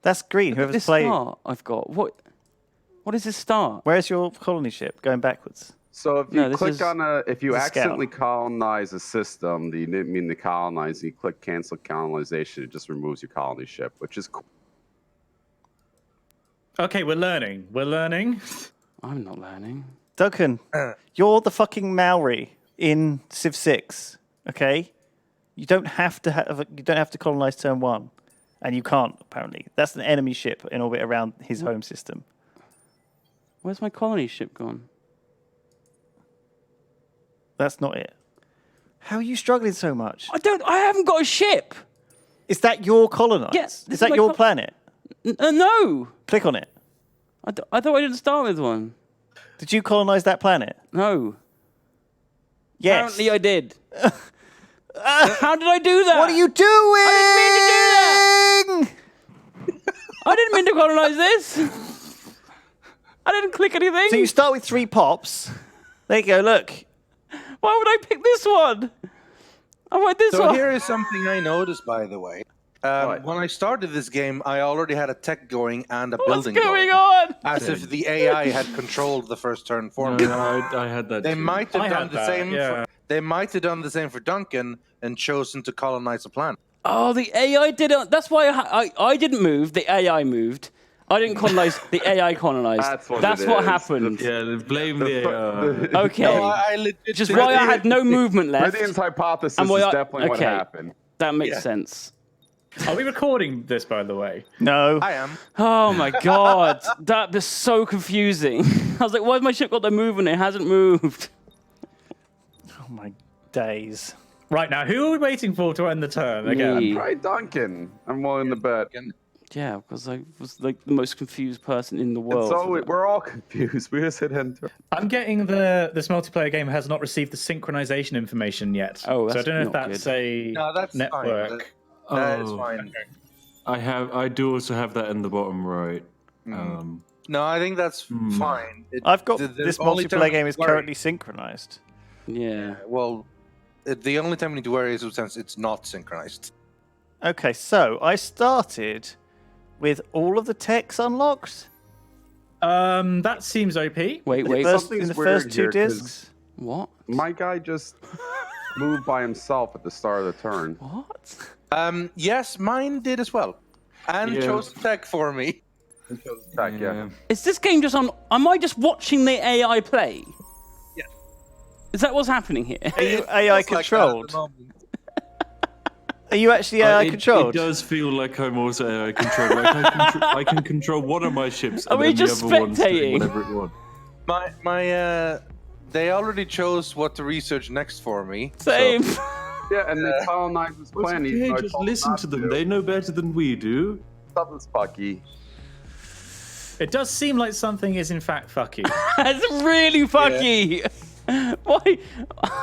That's green, whoever's This playing. start I've got. What is this start? Where's your colony ship? Going backwards. So if No, you this click is- if you this is scout. accidentally colonize a system that you didn't mean to colonize, you click cancel colonization, it just removes your colony ship, which is cool. Okay, we're learning. We're learning. I'm not learning. Duncan, you're the fucking Maori in Civ 6, okay? You don't have to colonize turn 1, and you can't apparently. That's an enemy ship in orbit around his home system. Where's my colony ship gone? That's not it. How are you struggling so much? I haven't got a ship. Is that your colonize? Yes. Is that your planet? No. Click on it. I thought I didn't start with one. Did you colonize that planet? No. Yes. Apparently I did. How did I do that? What are you doing? I didn't mean to do that. I didn't mean to colonize this. I didn't click anything. So you start with 3 pops. There you go, look. Why would I pick this one? I want this So one. here is something I noticed, by the way. When I started this game, I already had a tech going and a building What's going going. on? As if the AI had controlled the first turn for me. I had that. They too. might have done the same. Yeah. They might have done the same for Duncan and chosen to colonize a planet. Oh, the AI did it. That's why I didn't move. The AI moved. I didn't colonize. The AI colonized. That's what it is. happened. Yeah, blame the. Okay. No, I legit Just did why I it. had no movement left. Meridian's hypothesis And is why I- definitely what okay. happened. That makes Yeah. sense. Are we recording this, by the way? No. I am. Oh my god, that is so confusing. I was like, why has my ship got the movement? It hasn't moved. Oh my days. Right, now, who are we waiting for to end the turn again? Me. Right, Duncan. I'm willing to bet. Yeah, because I was like the most confused person in the world. So we're all confused. We just hit enter. I'm getting this multiplayer game has not received the synchronization information yet. Oh, so I that's don't know if not that's good. a No, that's network. fine. That is Oh. fine. I do also have that in the bottom right. No, I think that's fine. I've got the this only time multiplayer we game is worry- currently synchronized. Yeah. Well, the only time we need to worry is since it's not synchronized. Okay, so I started with all of the techs unlocked. That seems OP. Wait. In Something's the weird first 2 here, 'cause- discs. What? My guy just moved by himself at the start of the turn. What? Yes, mine did as well, and Yeah. chose tech for me. Back, yeah. Is this game just on? Am I just watching the AI play? Yeah. Is that what's happening here? Are you AI Feels like that at the controlled? moment. Are you actually AI It controlled? does feel like I'm also AI controlled. Like I can control one of my ships. Are And we then just the other one's doing spectating? whatever it wants. They already chose what to research next for me. Same. Yeah, and they colonized his planet. even Okay, though I just told listen not to them. They know better than we do. Something's fucky. It does seem like something is in fact fucky. It's really fucky. Why?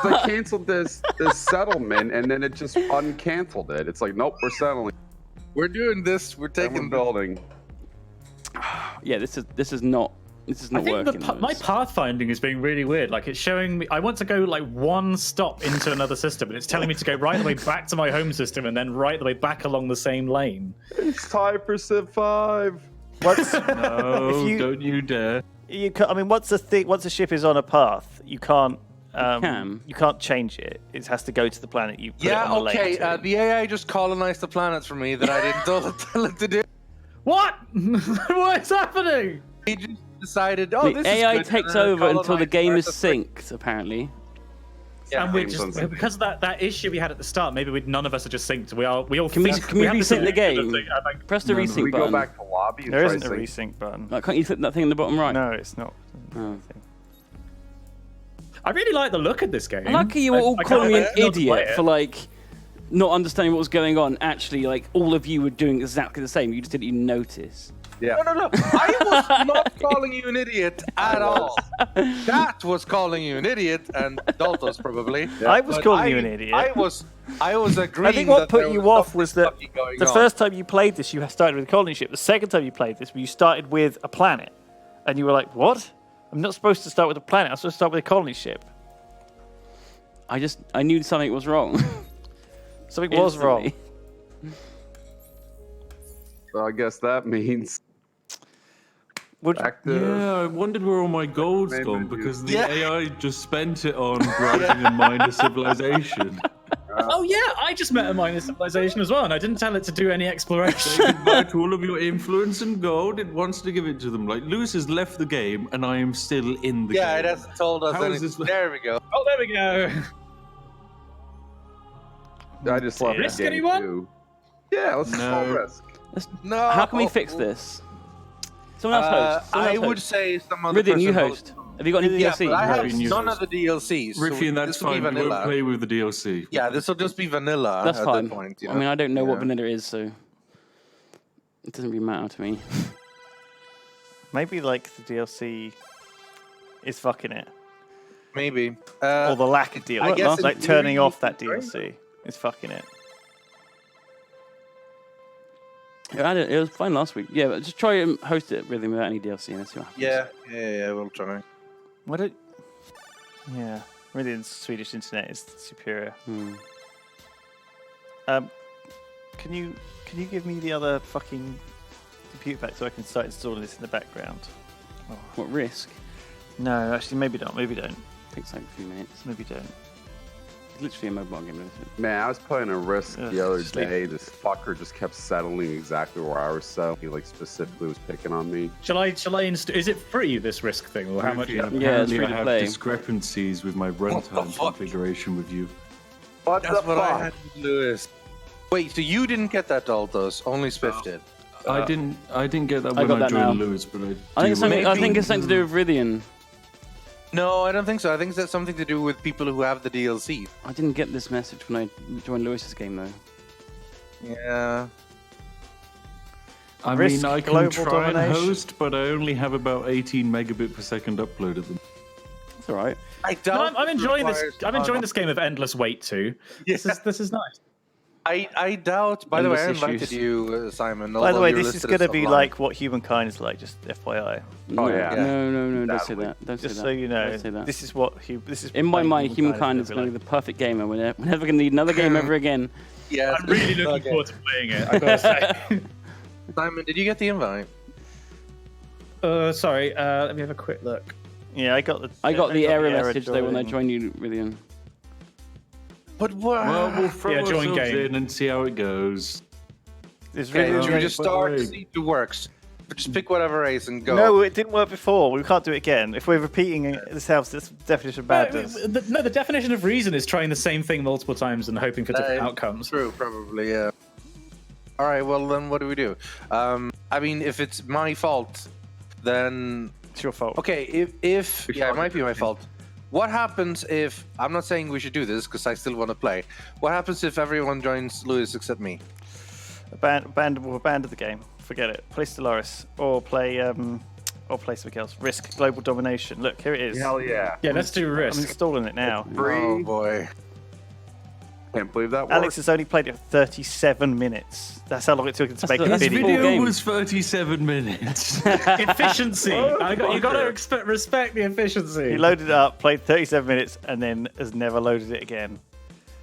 They canceled this settlement, and then it just uncanceled it. It's like, nope, we're settling. We're doing this. We're And we're taking building. Yeah, this is not I think working. my pathfinding is being really weird. Like it's showing me, I want to go like one stop into another system, and it's telling me to go right the way back to my home system, and then right the way back along the same lane. It's time for Civ 5. What's, No, If you- don't you dare. I mean, once a ship is on a path, you can't. can. You can't change it. It has to go to the planet you put it Yeah, on the okay. lane to. The AI just colonized the planets for me that I didn't tell it to do. What? What is happening? He just decided, oh, The this AI is good. takes and over until the colonized game is Earth. synced, apparently. Yeah, And we're game's just unsynced. because of that issue we had at the start. Maybe none of us are just synced. We all Can we think- can we have the resync the solution game? of I think. Press the No, no, resync We button. go back to lobby and There try isn't a sync. resync button. Like, can't you click that thing in the bottom right? No, it's not. Oh. I really like the look of this game. Lucky you were all I calling me can't an wait to play idiot it. for like not understanding what was going on. Actually, like all of you were doing exactly the same. You just didn't even notice. Yeah. No. I was not calling you an idiot at all. That was calling you an idiot, and Daltos probably. I was But calling you an idiot. I was agreeing. I think what that put there you off was that something going the on. first time you played this, you started with a colony ship. The second time you played this, you started with a planet, and you were like, "What? I'm not supposed to start with a planet. I'm supposed to start with a colony ship." I knew something was wrong. Something was wrong. Instantly. So I guess that means Would, active. Yeah, I wondered where all my gold's Maybe gone you- because the Yeah. AI just spent it on writing a minor civilization. Oh yeah, I just met a minor civilization as well, and I didn't tell it to do any exploration. Goodbye to all of your influence and gold. It wants to give it to them. Like Lewis has left the game, and I am still in the game. Yeah, it hasn't told us How is anything. this- There we go. Oh, there we go. I just left Risk the game anyone? too. Yeah, let's small risk. No. How can we fix this? Someone else host. Someone I else would host. say some other Ridian, person you host. Have you got any Yeah, DLC? but I have Ridian, you none host. of the DLCs. so Riffian, that's this will be fine. We won't vanilla. play with the DLC. Yeah, this will just be vanilla That's at fine. that point. I mean, I don't know what Yeah. vanilla is, so it doesn't really matter to me. Maybe like the DLC is fucking it, Maybe. or the lack of DLC. I guess in like theory turning you off that could try. DLC is fucking it. It was fine last week. Yeah, but just try and host it really without any DLC and let's see what happens. Yeah, we'll try. What did? Yeah, really, the Swedish internet is superior. Hmm. Can you give me the other fucking computer pack so I can start installing this in the background? What risk? No, actually, maybe not. Maybe don't. Takes like a few minutes. Maybe don't. It's literally a mobile game, isn't it? Man, I was playing a Risk Ugh, the other sleep. day. This fucker just kept settling exactly where I was set. He like specifically was picking on me. Shall I is it free, this Risk thing, or how much? Riffian, Yeah, it's apparently free I to have play. discrepancies with my runtime fuck? configuration with you. What That's the what I fuck? had with Lewis. Wait, so you didn't get that, Daltos? Only Spiff did. I didn't get that I when got I that joined now. Lewis, but I think it's something. I Maybe- think it's something to do with Ridian. No, I don't think so. I think that's something to do with people who have the DLC. I didn't get this message when I joined Lewis's game though. Yeah. I Risk mean, I can global try and domination. host, but I only have about 18 megabit per second uploaded them. That's all right. I No, doubt I'm enjoying this. requires- I'm enjoying this game of endless wait too. This is nice. I doubt. By the way, I Endless invited issues. you, Simon. By the although way, you're this is listed going to as be online. like what humankind is like. Just FYI, No, yeah. no, don't say Exactly. that. Don't say just that. so you know, Don't say that. this is what this is. In my like mind, humankind is gonna going to be the perfect gamer. We're never going to need another game ever again. Yes. I'm really looking Okay. forward to playing it. I gotta say. Simon, did you get the invite? Sorry. Let me have a quick look. Yeah, I got the error message though when I joined. joined you, Ridian. But what? Well, we'll throw Yeah, join ourselves game. in and see how it goes. It's Okay, really should we just by the start way- to see if it works? Just pick whatever race and go. No, it didn't work before. We can't do it again. If we're repeating this house, this definition of badness. The definition of reason is trying the same thing multiple times and hoping for different outcomes. True, probably, yeah. All right, well then, what do we do? I mean, if it's my fault, then It's your fault. okay. If yeah, it might be my fault. What happens if I'm not saying we should do this because I still want to play? What happens if everyone joins Lewis except me? We'll abandon the game. Forget it. Play Stellaris or play something else. Risk global domination. Look, here it is. Hell yeah. Yeah, let's do I'm Risk. installing it now. Oh boy. Can't believe that worked. Alex has only played it for 37 minutes. That's how long it took him to make a that's This full video. video game. was 37 minutes. Efficiency. You got to fucker. respect the efficiency. He loaded it up, played 37 minutes, and then has never loaded it again.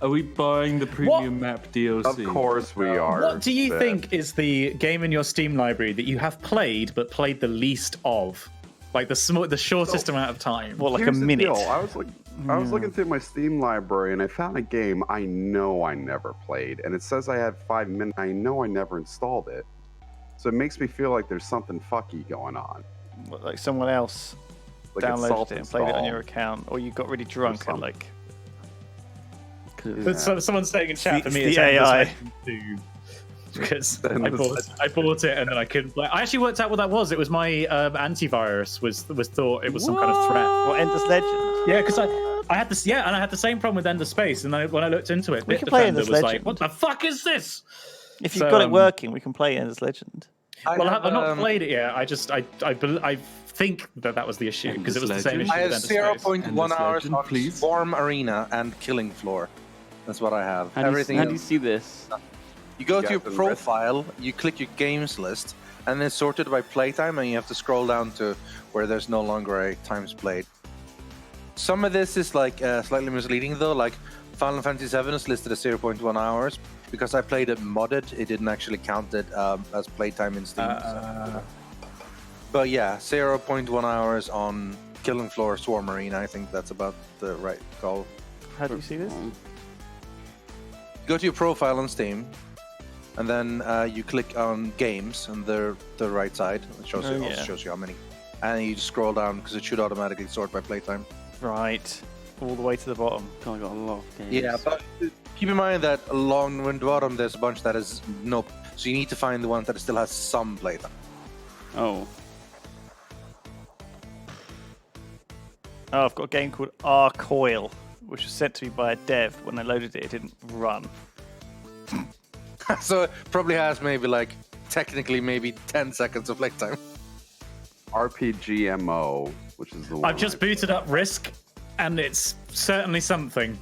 Are we buying the premium map DLC? Of course we are. What do you Seth. think is the game in your Steam library that you have played but played the least of? Like the shortest amount of time? What, like Here's a the minute? deal. I was looking through my Steam library and I found a game I know I never played, and it says I had 5 minutes. I know I never installed it, so it makes me feel like there's something fucky going on. What, like someone else Like it's downloaded it and played it on your self-installed. account, or you got really drunk and something. like. But someone's saying in chat It's for me the it's endless AI. Legend 2 because Endless I bought it and then I couldn't play. I actually worked out what that was. It was my antivirus was thought it was some kind of threat. What, Endless Legend? Yeah, because I had this. Yeah, and I had the same problem with Ender Space. And then when I looked into it, We can play Endless was like, Legend. "What the fuck is this?" If you've So, got it working, we can play Endless Legend. I Well, have, I've not played it yet. I think that was the issue because it was the same issue Endless I have with Ender Space. 0.1 Endless hours Legend, on please. Swarm Arena and Killing Floor. That's what I have. How do Everything. you, how do you else- see this? You go to Yeah, your the rest- profile, you click your games list, and then sorted by playtime, and you have to scroll down to where there's no longer a times played. Some of this is like slightly misleading though, like Final Fantasy VII is listed as 0.1 hours. Because I played it modded, it didn't actually count it as playtime in Steam. But yeah, 0.1 hours on Killing Floor Swarm Arena. I think that's about the right call. How do you see this? Go to your profile on Steam, and then you click on games on the right side. It shows you, also shows you how many. And you just scroll down because it should automatically sort by playtime. Right. All the way to the bottom. God, I got a lot of games. Yeah, but keep in mind that along the bottom there's a bunch that is nope. So you need to find the one that still has some playtime. Oh. Oh, I've got a game called Arcoil, which was sent to me by a dev. When I loaded it, it didn't run. So it probably has maybe like technically maybe 10 seconds of playtime. RPGMO, which is the one I've just booted up Risk, and it's certainly something.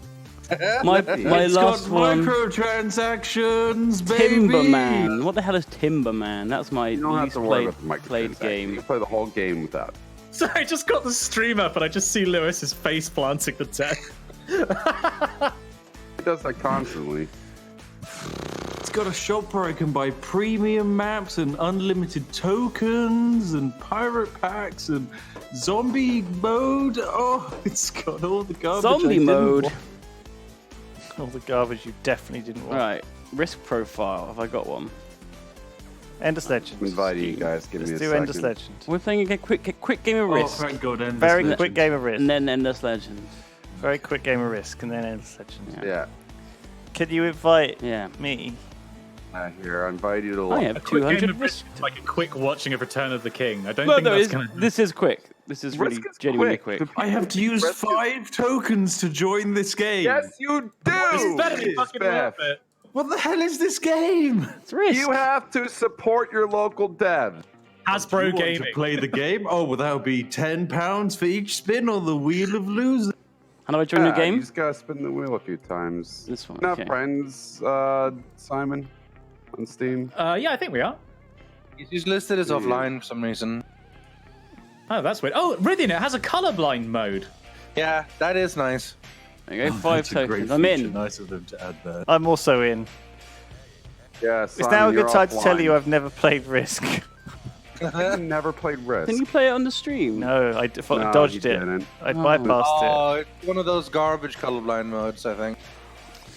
My It's last got one. microtransactions, baby. Timberman. What the hell is Timberman? That's my You don't have least to worry about the played microtransactions. game. You can play the whole game with that. So I just got the stream up, and I just see Lewis's face planting the deck. It does that constantly. It's got a shop where I can buy premium maps and unlimited tokens and pirate packs and zombie mode. Oh, it's got all the garbage. I Zombie didn't mode. want. All the garbage you definitely didn't want. Right. Risk profile. Have I got one? Endless Legend. I'm inviting you guys. Give me Let's a do second. Endless Legend. We're playing a quick game of Oh, Risk. thank God. Endless Very Legend. quick game of Risk. And then Endless Legend. Very quick game of Risk, and then Endless Legend. Yeah. Can you invite Yeah. me? Here, I invite you to I have Quick game 200 of Risk. Risk, like a quick watching of Return of the King. I don't No, think no, that's gonna. this is quick. This is really Risk is genuinely quick. quick. I have to use Risk is- 5 tokens to join this game. Yes, you do. This better be fucking worth it. What the hell is this game? It's Risk. You have to support your local dev. Hasbro You want Gaming. to play the game? Oh, well, that'll be £10 for each spin on the Wheel of Losing. How do I join the You game? just gotta spin the wheel a few times. This one, Not okay. friends, Simon, on Steam. Yeah, I think we are. He's listed as offline for some reason. Oh, that's weird. Oh, Rythian, it has a colorblind mode. Yeah, that is nice. There you go, 5 That's a great tokens. I'm feature. in. Nice of them to add that. I'm also in. Yeah, It's now a good time to tell you I've I've never played Risk. never played Risk. Can you play it on the stream? No, I No, dodged you it. didn't. I bypassed it. Oh, it's one of those garbage colorblind modes, I think.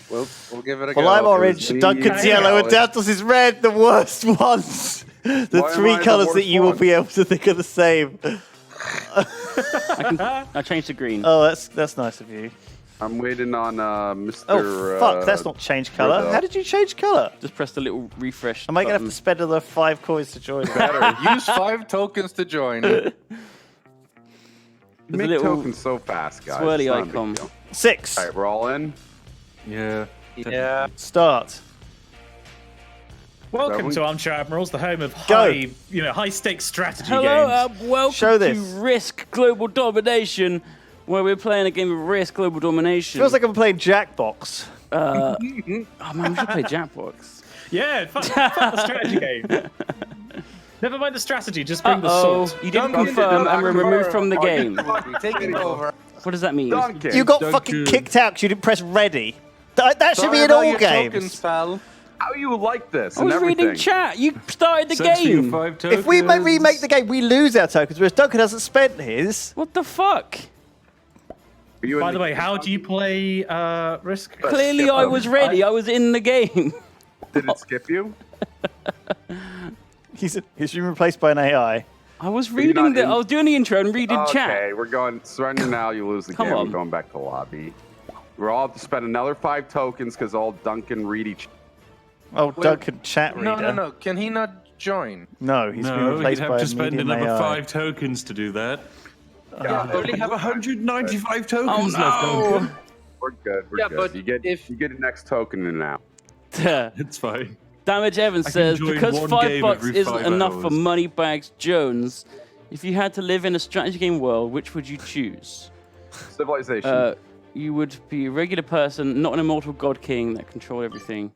We'll give it a go. Well, I'm was orange, me. Duncan's Yeah, yellow, and it's- Dantos is red, the worst ones. The Why am three I the colours that worst you will one? be able to think are the same. I changed to green. Oh, that's nice of you. I'm waiting on Mr. Oh, fuck, that's not change colour. Rizzo. How did you change colour? Just press the little refresh Am I going to have button. to spend another 5 coins to join? Better. Use 5 tokens to join. You There's make a little tokens so fast, guys. swirly It's not a big icon. deal. 6. All right, we're all in. Yeah. Yeah. Start. Welcome we- to Armchair Admirals, the home of Go. high stakes strategy Hello, games. welcome Show this. to Risk Global Domination, where we're playing a game of Risk Global Domination. Feels like I'm playing Jackbox. Oh man, we should play Jackbox. Yeah, fuck the strategy game. Never mind the strategy, just bring the Oh, salt. you didn't Duncan confirm did and were not removed from the confirm. game. Taking over. What does that mean? Duncan. You got Duncan. fucking kicked out because you didn't press ready. That should Sorry be in about all your games. tokens, pal. How you like this I and was everything? reading chat. You started the Thanks for your game. 5 tokens. If we remake the game, we lose our tokens, whereas Duncan hasn't spent his. What the fuck? Are you in By the way, how do you play Risk? Clearly, skip I him. was ready. I was in the game. Did it skip you? He's been replaced by an AI. I was you reading not the. in- I was doing the intro and reading Okay, chat. we're going. Surrender now. You lose the Come game. on. We're going back to lobby. We're all to spend another 5 tokens because all Duncan read each. Oh, Duncan chat reader. No. Can he not join? No, he's been No, you'd replaced by have a to spend medium another AI. 5 tokens to do that. Yeah, I only have 195 tokens Oh, left, no. Duncan. We're good. We're Yeah, good. but You get if- you get the next token in now. It's fine. Damage Evans I can says, join because one $5 game bucks every isn't 5 enough for hours." Moneybags Jones, if you had to live in a strategy game world, which would you choose? Civilization. You would be a regular person, not an immortal god king that control everything.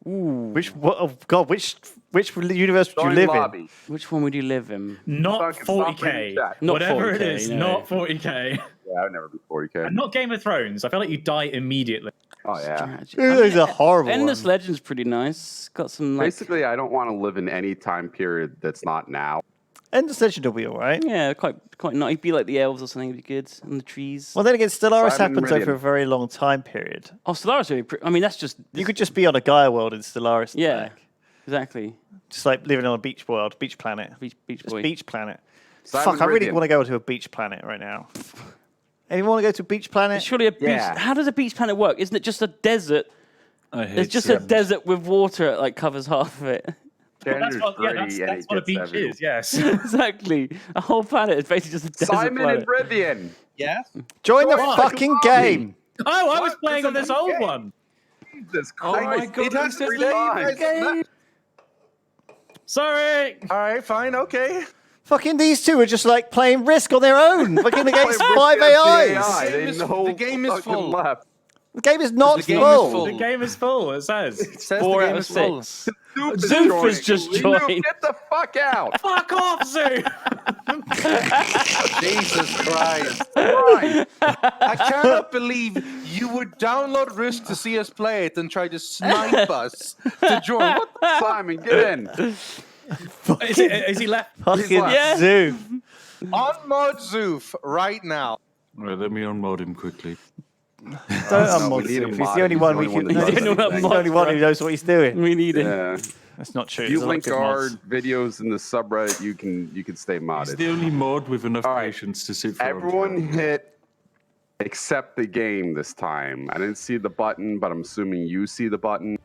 Ooh. Oh God, which universe would Join you live lobby. Which one would you live in? Not Duncan, stop 40k. reading chat. Not Whatever 40K, it is, no. not 40k. Yeah, I'd never be 40k. And not Game of Thrones. I feel like you die immediately. Oh yeah. Strategy. in? Those are horrible. Endless ones. Legend's pretty nice. Got some like. Basically, I don't want to live in any time period that's not now. Endless Legend will be alright. Yeah, quite nice. He'd be like the elves or something. It'd be good. And the trees. Well, then again, Stellaris Simon happens Meridian. over a very long time period. Oh, Stellaris would be I mean, that's just... You could just be on a Gaia world in Stellaris. Yeah, like, exactly. just like living on a beach world, beach planet. Beach Just boy. beach planet. Simon Fuck, I really Meridian. want to go to a beach planet right now. Anyone want to go to a beach planet? It's surely a beach... Yeah. How does a beach planet work? Isn't it just a desert? I hate It's just a sand. desert with water that like covers half of it. That's what, yeah, that's Gritty, what a and it beach gets everywhere. is. Yes. Exactly. A whole planet is basically just a desert Simon planet. and Brithian. Yeah. Join the What? fucking game. Oh, I was What? playing on this old one. Jesus Oh my Christ. god, It has he says to be leave. Sorry. All right, fine, okay. Fucking these two are just like playing Risk on their own. Fucking against Play 5 Risk against the AIs. AI. The game They is- know the game is fucking full. left. The game is not The game is full. full. The game is full. It says. It says 4 the out game of is full. 6. Zoof is Zoof has joining. just Zoof, joined. Get the fuck out. Fuck off, Zoo. Jesus Christ. Right. I cannot believe you would download Risk to see us play it and try to snipe us to join. What the Simon, get in. Is he left? Fucking Yeah. Zoo. Unmod Zoof right now. Right, let me unmod him quickly. Don't we unmod need a Zoo. He's mod. the only He's one the we only one can. that He's does the anything. only one who knows what he's doing. We need it. Yeah. That's not true. If you There's a lot of link good our mods. videos in the subreddit, you can stay He's modded. the only mod with enough All right. patience to sit for Everyone hit accept the game this time. I didn't see the button, but I'm assuming you see the button.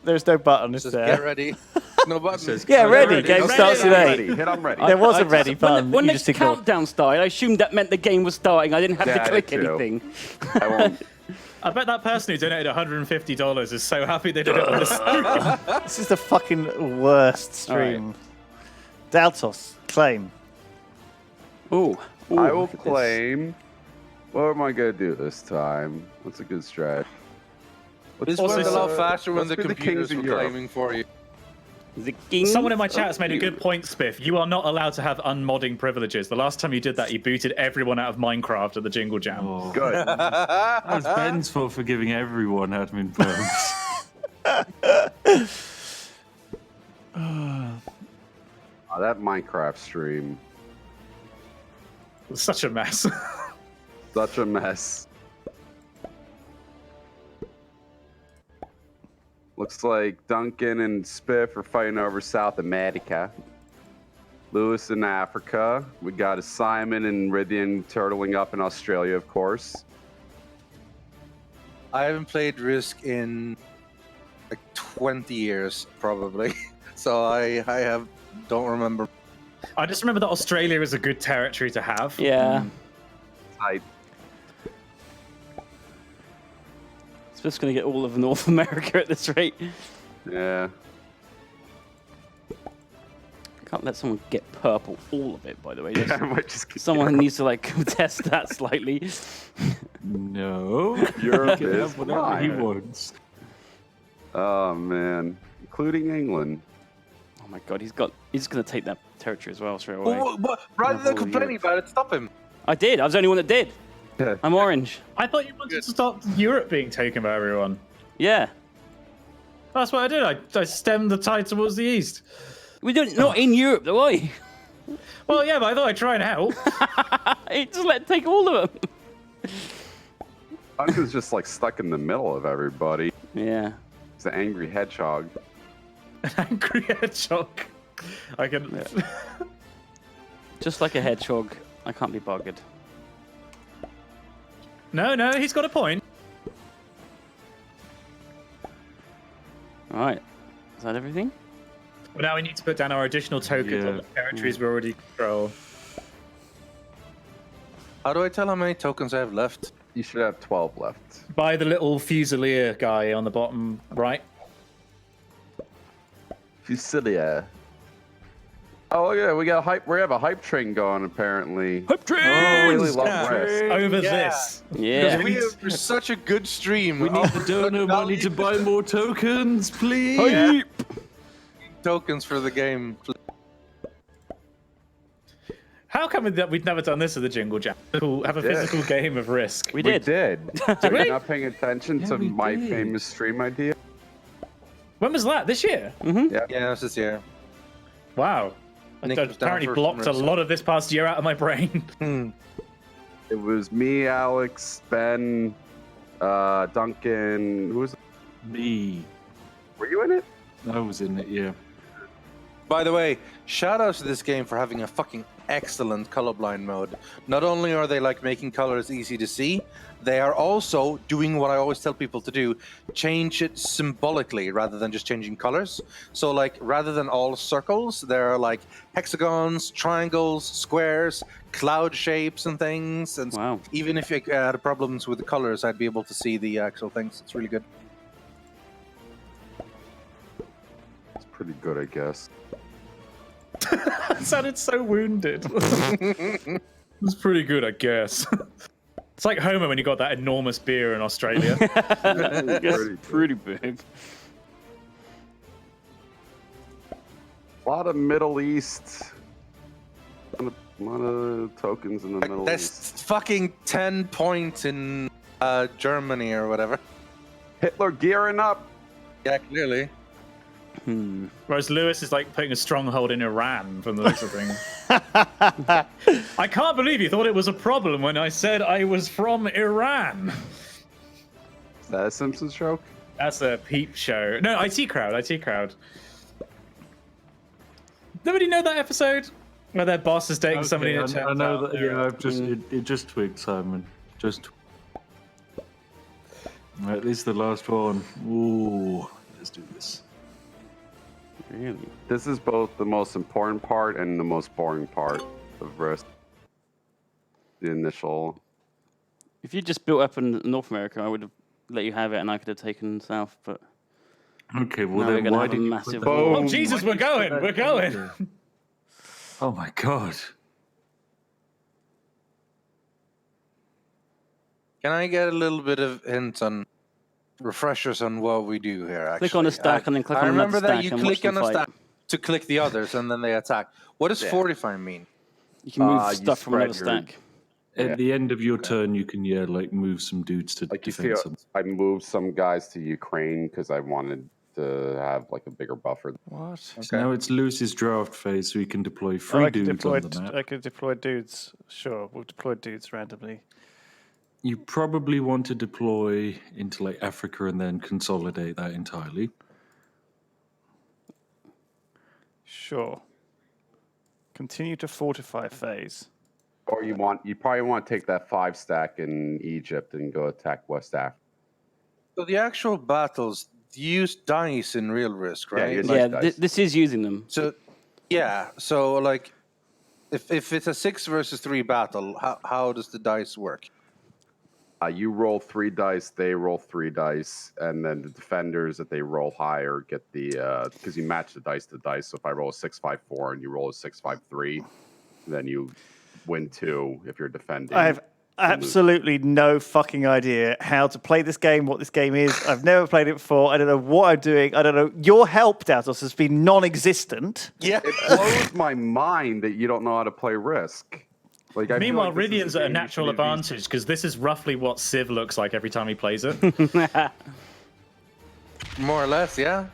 There's no button, is Just there? get ready. No button. Yeah, ready. Ready. Game Okay, starts in I'm 8. ready. Hit I'm ready. There was a I just- ready button. When you the just ignored. countdown started, I assumed that meant the game was starting. I didn't have Yeah, I to did click too. anything. I won't. I bet that person who donated $150 is so happy they did it on the stream. This is the fucking worst stream. Daltos, claim. Ooh. Ooh, I will look at this. claim. What am I gonna do this time? What's a good strat? This Also, went a lot faster when let's the be the computers kings of were Europe. claiming for you. The king. Someone in my chat has made a good point, Spiff. You are not allowed to have unmodding privileges. The last time you did that, you booted everyone out of Minecraft at the Jingle Jam. Oh, Good. that's Ben's fault for giving everyone admin perms. Oh, that Minecraft stream, It's such a mess. such a mess. Looks like Duncan and Spiff are fighting over South America. Lewis in Africa. We got a Simon and Rithian turtling up in Australia, of course. I haven't played Risk in like 20 years, probably. So I don't remember. I just remember that Australia is a good territory to have. Yeah. I Spiff's going to get all of North America at this rate. yeah. Can't let someone get purple all of it, by the way. I might just Someone needs to like contest that slightly. No. Europe He can is have whatever he fine. wants. Oh man, including England. Oh my god, he's going to take that territory as well straight away. Rather than Oh, complaining about it, stop him. I did. I was the only one that did. I'm orange. I thought you wanted to stop Europe being taken by everyone. Yeah. That's what I did. I stemmed the tide towards the east. We don't not in Europe, though, are you? Well, yeah, but I thought I'd try and help. Just take all of them. Duncan's just like stuck in the middle of everybody. Yeah. He's an angry hedgehog. Angry hedgehog. I can. Just like a hedgehog, I can't be buggered. No, he's got a point. All right. Is that everything? But now we need to put down our additional tokens on the territories we already control. How do I tell how many tokens I have left? You should have 12 left. By the little Fusilier guy on the bottom right. Fusilia. Oh yeah, we have a hype train going apparently. Hype I really trains! love Risk. Over Yeah. this. Yeah. We have such a good stream. We need the donor money to buy more tokens, please. Hype! tokens for the game. How come we've never done this at the Jingle Jam? We'll have a did. physical game of Risk. We We did. did. Are you not paying attention Yeah, to we my did. famous stream idea? When was that? This year? Yeah, this is here. Wow. I apparently blocked a lot of this past year out of my brain. It was me, Alex, Ben, Duncan. Who was it? Me. Were you in it? I was in it, yeah. By the way, shout out to this game for having a fucking excellent colorblind mode. Not only are they like making colors easy to see, they are also doing what I always tell people to do, change it symbolically rather than just changing colors. So like rather than all circles, there are like hexagons, triangles, squares, cloud shapes and things. And wow. Even if you had problems with the colors, I'd be able to see the actual things. It's really good. It's pretty good, I guess. It sounded so wounded. It's pretty good, I guess. It's like Homer when he got that enormous beer in Australia. Pretty big. A lot of Middle East. A lot of tokens in the Middle There's East. fucking 10 points in Germany or whatever. Hitler gearing up. Yeah, clearly. Whereas Lewis is like putting a stronghold in Iran from the looks of things. I can't believe you thought it was a problem when I said I was from Iran. Is that a Simpsons joke? That's a peep show. No, IT Crowd. Nobody know that episode? Where their boss is dating somebody in a I know that, yeah, I've just, it just twigged, Simon. Right, this is the last one. Ooh, let's do this. Really? This is both the most important part and the most boring part of Risk. The initial. If you just built up in North America, I would have let you have it, and I could have taken South. But okay, well now then we're why gonna have did a you massive put that? war. Oh Jesus, we're going. Oh my god. Can I get a little bit of hints on refreshers on what we do here? Actually, Click on a stack and then click on another remember that stack you and watch click on them a fight. stack to click the others, and then they attack. What does fortify mean? You can move You stuff from another spread stack. At the end of your turn, you can like move some dudes to Like you see, defend some. I moved some guys to Ukraine because I wanted to have like a bigger buffer. What? So now it's Lewis's draft phase, so he can deploy Oh, three I could dudes deploy. on the map. I could deploy dudes. Sure, we'll deploy dudes randomly. You probably want to deploy into like Africa and then consolidate that entirely. Sure. Continue to fortify phase. Or you probably want to take that 5 stack in Egypt and go attack West Africa. So the actual battles use dice in Real Risk, right? use Yeah, dice. this is using them. So, yeah. So like, if it's a 6 versus 3 battle, how does the dice work? You roll 3 dice, they roll 3 dice, and then the defenders that they roll higher get the because you match the dice to dice. So if I roll a 6-5-4 and you roll a 6-5-3, then you win 2 if you're defending. I have absolutely no fucking idea how to play this game, what this game is. I've never played it before. I don't know what I'm doing. I don't know. Your help, Datos, has been non-existent. Yeah. It blows my mind that you don't know how to play Risk. Like, I feel Meanwhile, like this is Rydian's at a game you natural should be- advantage because this is roughly what Civ looks like every time he plays it. More or less, yeah.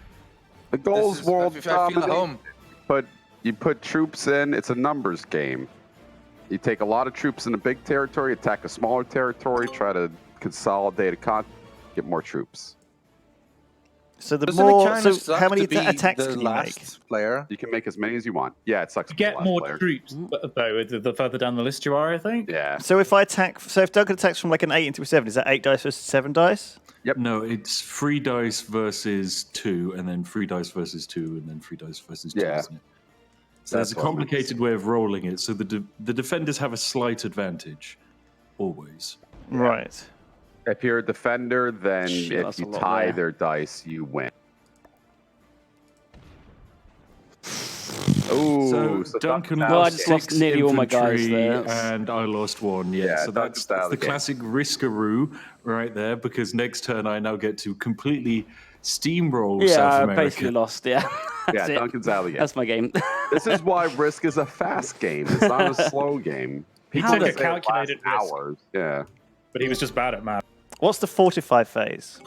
The goals world I feel at home. But you put troops in, it's a numbers game. You take a lot of troops in a big territory, attack a smaller territory, try to consolidate get more troops. So the Doesn't more, it kind of so suck how many to be attacks the can you make? last player? You can make as many as you want. Yeah, it sucks. You for the get last more player. troops, though, the further down the list you are, I think. Yeah. So if Duncan attacks from like an 8 into a 7, is that 8 dice versus 7 dice? No, it's 3 dice versus 2, and then 3 dice versus 2, and then 3 dice versus 2, Yeah. isn't it? So there's a That's what it complicated way of rolling it. So the defenders have a slight advantage, always. Right. If you're a defender, then Shit, if that's a you lot tie there. their dice, you win. Oh, So Duncan Well, I lost just lost 6 nearly all my guys infantry, there. and I lost 1. Yeah, Yeah, so Duncan's that's out of the the game. classic Riskaroo right there. Because next turn I now get to completely steamroll Yeah, South I America. basically lost. Yeah, Yeah, That's it. Duncan's out of the game. That's my game. This is why Risk is a fast game. It's not a slow game. He People took a say it lasts calculated risk, hours. Yeah. but he was just bad at math. What's the fortify phase?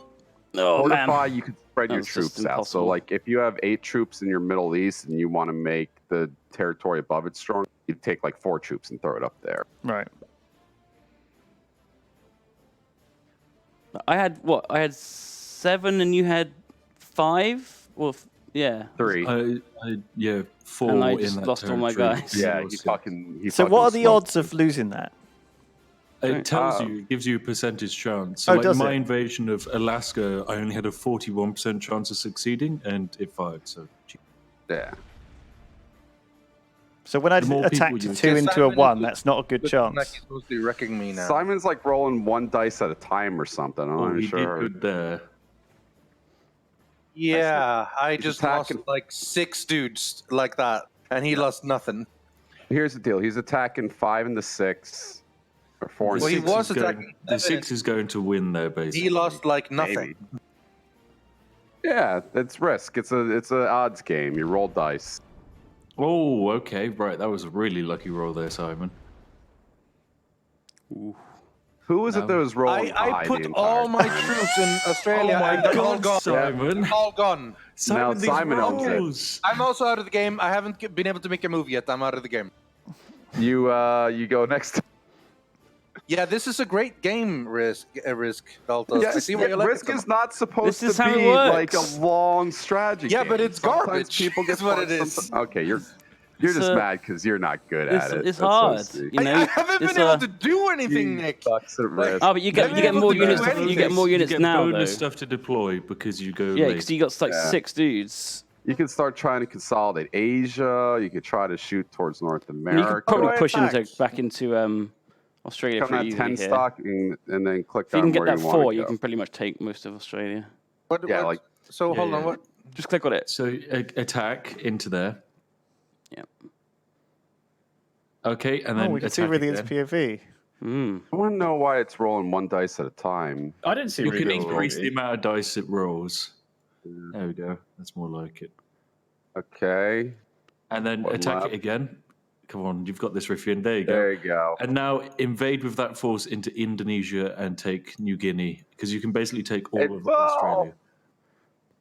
Oh, man. Fortify, you can spread your That's just troops out. So, impossible. like, if you have 8 troops in your Middle East and you want to make the territory above it strong, you take like 4 troops and throw it up there. Right. I had what? I had 7 and you had 5? Well, yeah. 3. Yeah, 4 And I in just that lost all my territory. guys. Yeah, lost he it. fucking. So what are the smoked odds of losing that? It tells you, it gives you a percentage chance. So Oh, like does my it? invasion of Alaska, I only had a 41% chance of succeeding, and it fired. So Yeah. So when I The more people attacked a you- 2 Yeah, into a Simon 1, is- that's not a good Like chance. he's supposed to be wrecking me now. Simon's like rolling 1 dice at a time or something. I'm not he sure. did good there. Yeah, I He's just attacking- lost like 6 dudes like that, and he lost nothing. Here's the deal. He's attacking 5 and the 6. Or 4 and Well, he 6. was is going, attacking the 7. 6 is going to win there, basically. He lost like nothing. Maybe. Yeah, it's risk. It's a odds game. You roll dice. Oh, okay, right. That was a really lucky roll there, Simon. Who was it that was rolling I high put the entire all my time? troops in Australia, Oh my and they're all God, gone. Simon! All gone. Simon, these Simon owns it. rolls. I'm also out of the game. I haven't been able to make a move yet. I'm out of the game. You go next. Yeah, this is a great game, Risk, Daltos. I Yes, see why you like risk it. is not supposed This is to how it be like works. a long strategy. Yeah, game. but it's Sometimes garbage, People get is what it fucked is. sometimes. Okay, you're just a- mad because you're not good at it. It's That's what I hard. see. You know, I haven't it's been able to do anything, Nick. Sucks at risk. Oh, but you get Never more able to do units. You get anything. more You units get now, bonus though. stuff to deploy because you go Yeah, late. because you got like Yeah. 6 dudes. You can start trying to consolidate Asia. You could try to shoot towards North And you America. could probably Alright, push into thanks. back into Australia Come pretty at 10 easily here. stock and then click If you on can get where that you want 4, to you go. can pretty much take most of Australia. Yeah, like So hold on. yeah. What? Just click on it. So attack into there. Yep. Okay, and Oh, then we can see attack really its again. POV. Mm. I want to know why it's rolling 1 dice at a time. I didn't see You can Regal increase roll. the amount of dice it rolls. There we go. That's more like it. Okay, And then One attack lap. it again. Come on, you've got this, Riffian. There you go. there you go. And now invade with that force into Indonesia and take New Guinea because you can basically take all Hey, of Bo! Australia.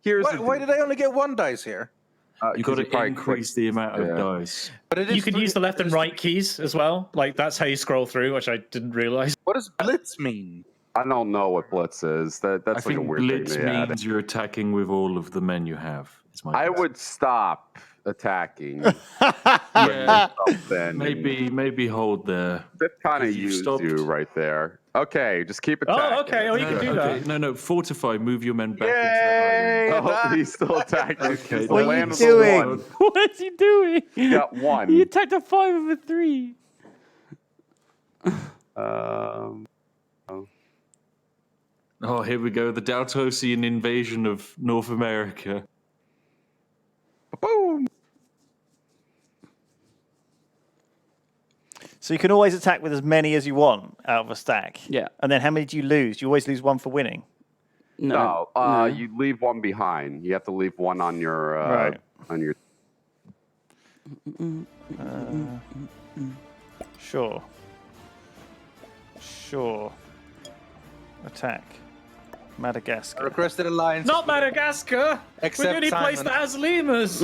Here's Why did I only get 1 dice here? You got to increase the amount of dice. But it is You can three- use the left it and is- right keys as well. Like that's how you scroll through, which I didn't realize. What does blitz mean? I don't know what blitz is. That's I like a think weird blitz thing they added. means you're attacking with all of the men you have. Is my I guess. would stop attacking. Yeah, then maybe hold there. that kind of If you've used stopped- you right there. Okay, just keep attacking. Oh, okay. Oh, you can do that. No, fortify. Move your men back Yay! into the island. Oh, he's still attacking. Okay, He's the What are land you of the doing? one. What is he doing? He got 1. He attacked a 5 of a 3. Oh, here we go. The Daltosian invasion of North America. Boom. So you can always attack with as many as you want out of a stack. Yeah. And then how many do you lose? You always lose 1 for winning. No, no. you leave 1 behind. You have to leave 1 on your Right. on your. Sure. Sure. Attack. I Madagascar. requested alliance. Not Madagascar. Except We're the only place Simon. that has lemurs.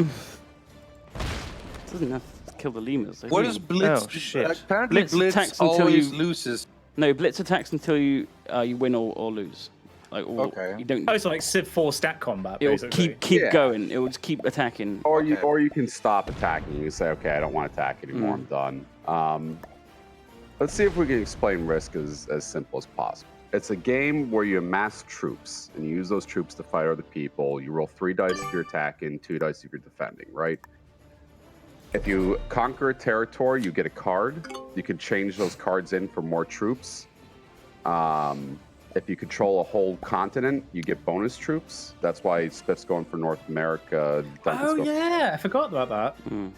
Doesn't have to kill the lemurs. What is blitz? Oh, shit. Apparently, Blitz blitz attacks until always you- loses. No, blitz attacks until you win or lose. Like, or Okay. you don't. Oh, it's like Civ 4 stat combat. It'll Basically. keep Yeah. going. It will just keep attacking. Or you Okay. or you can stop attacking. You say, okay, I don't want to attack anymore. I'm done. Let's see if we can explain risk as simple as possible. It's a game where you amass troops and you use those troops to fight other people. You roll 3 dice if you're attacking, 2 dice if you're defending, right? If you conquer a territory, you get a card. You can change those cards in for more troops. If you control a whole continent, you get bonus troops. That's why Spiff's going for North America. Duncan's Oh going- yeah, I forgot about that. I'm